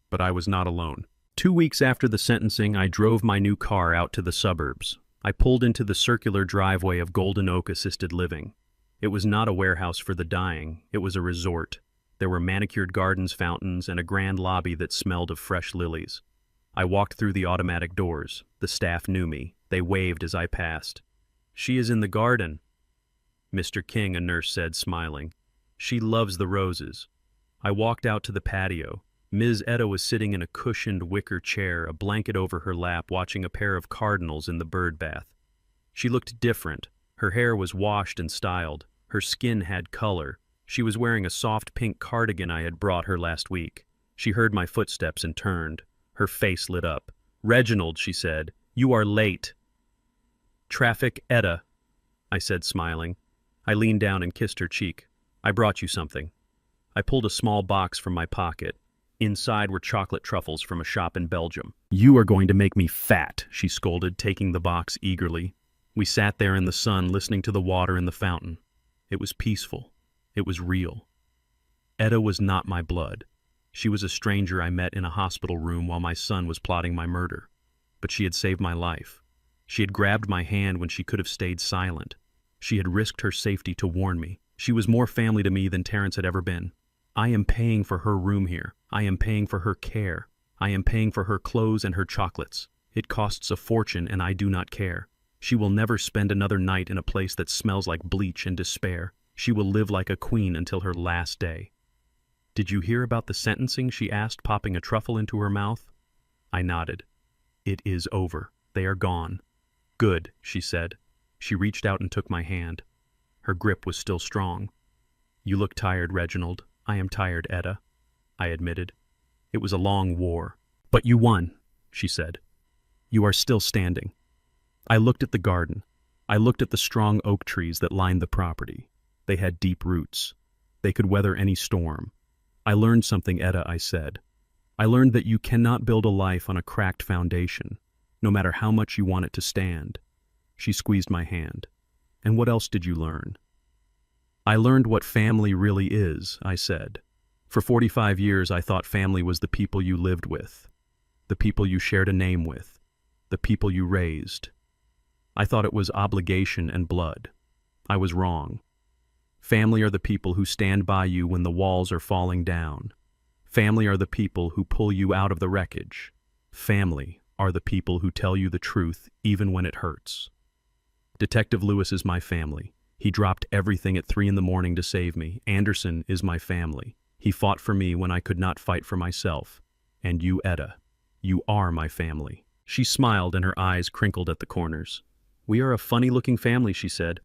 But I was not alone. 2 weeks after the sentencing, I drove my new car out to the suburbs. I pulled into the circular driveway of Golden Oak Assisted Living. It was not a warehouse for the dying. It was a resort. There were manicured gardens, fountains, and a grand lobby that smelled of fresh lilies. I walked through the automatic doors. The staff knew me. They waved as I passed. "She is in the garden," Mr. King, a nurse said, smiling. "She loves the roses." I walked out to the patio. Ms. Etta was sitting in a cushioned wicker chair, a blanket over her lap, watching a pair of cardinals in the bird bath. She looked different. Her hair was washed and styled. Her skin had color. She was wearing a soft pink cardigan I had brought her last week. She heard my footsteps and turned. Her face lit up. "Reginald," she said, "you are late." "Traffic, Etta," I said, smiling. I leaned down and kissed her cheek. "I brought you something." I pulled a small box from my pocket. Inside were chocolate truffles from a shop in Belgium. "You are going to make me fat," she scolded, taking the box eagerly. We sat there in the sun, listening to the water in the fountain. It was peaceful. It was real. Etta was not my blood. She was a stranger I met in a hospital room while my son was plotting my murder. But she had saved my life. She had grabbed my hand when she could have stayed silent. She had risked her safety to warn me. She was more family to me than Terrence had ever been. I am paying for her room here. I am paying for her care. I am paying for her clothes and her chocolates. It costs a fortune, and I do not care. She will never spend another night in a place that smells like bleach and despair. She will live like a queen until her last day. "Did you hear about the sentencing?" she asked, popping a truffle into her mouth. I nodded. "It is over. They are gone." "Good," she said. She reached out and took my hand. Her grip was still strong. "You look tired, Reginald." "I am tired, Etta," I admitted. "It was a long war." "But you won," she said. "You are still standing." I looked at the garden. I looked at the strong oak trees that lined the property. They had deep roots. They could weather any storm. "I learned something, Etta," I said. "I learned that you cannot build a life on a cracked foundation, no matter how much you want it to stand." She squeezed my hand. "And what else did you learn?" "I learned what family really is," I said. "For 45 years I thought family was the people you lived with, the people you shared a name with, the people you raised. I thought it was obligation and blood. I was wrong. Family are the people who stand by you when the walls are falling down. Family are the people who pull you out of the wreckage. Family are the people who tell you the truth even when it hurts. Detective Lewis is my family. He dropped everything at 3 in the morning to save me. Anderson is my family. He fought for me when I could not fight for myself. And you, Etta, you are my family. She smiled and her eyes crinkled at the corners. We are a funny-looking family, she said.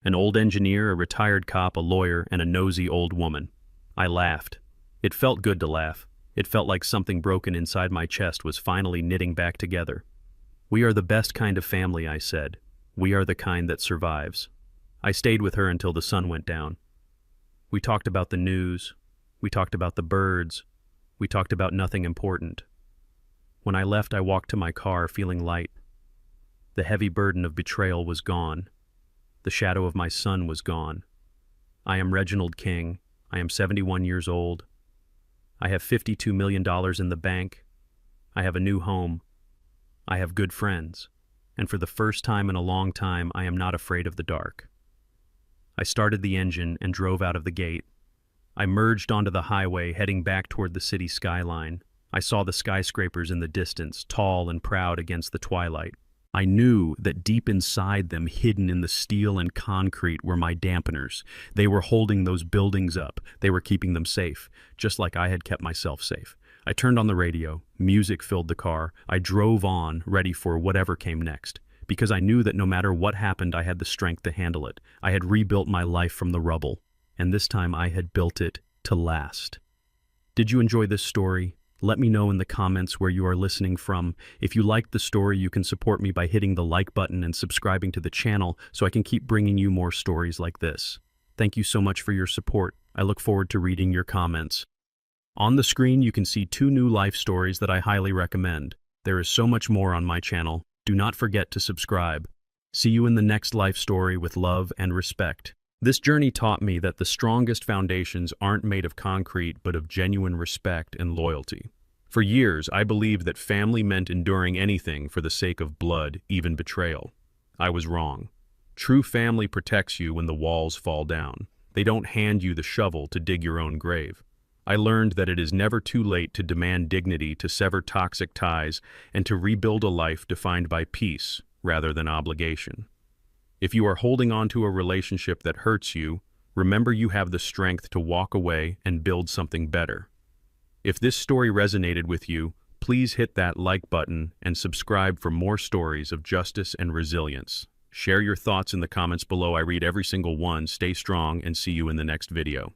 An old engineer, a retired cop, a lawyer, and a nosy old woman. I laughed. It felt good to laugh. It felt like something broken inside my chest was finally knitting back together. We are the best kind of family, I said. We are the kind that survives. I stayed with her until the sun went down. We talked about the news. We talked about the birds. We talked about nothing important. When I left, I walked to my car feeling light. The heavy burden of betrayal was gone. The shadow of my son was gone. I am Reginald King. I am 71 years old. I have $52 million in the bank. I have a new home. I have good friends. And for the first time in a long time, I am not afraid of the dark. I started the engine and drove out of the gate. I merged onto the highway, heading back toward the city skyline. I saw the skyscrapers in the distance, tall and proud against the twilight. I knew that deep inside them, hidden in the steel and concrete, were my dampeners. They were holding those buildings up. They were keeping them safe, just like I had kept myself safe. I turned on the radio. Music filled the car. I drove on, ready for whatever came next, because I knew that no matter what happened, I had the strength to handle it. I had rebuilt my life from the rubble, and this time I had built it to last. Did you enjoy this story? Let me know in the comments where you are listening from. If you liked the story, you can support me by hitting the like button and subscribing to the channel so I can keep bringing you more stories like this. Thank you so much for your support. I look forward to reading your comments. On the screen, you can see 2 new life stories that I highly recommend. There is so much more on my channel. Do not forget to subscribe. See you in the next life story with love and respect. This journey taught me that the strongest foundations aren't made of concrete but of genuine respect and loyalty. For years, I believed that family meant enduring anything for the sake of blood, even betrayal. I was wrong. True family protects you when the walls fall down. They don't hand you the shovel to dig your own grave. I learned that it is never too late to demand dignity, to sever toxic ties, and to rebuild a life defined by peace rather than obligation. If you are holding on to a relationship that hurts you, remember you have the strength to walk away and build something better. If this story resonated with you, please hit that like button and subscribe for more stories of justice and resilience. Share your thoughts in the comments below. I read every single one. Stay strong and see you in the next video.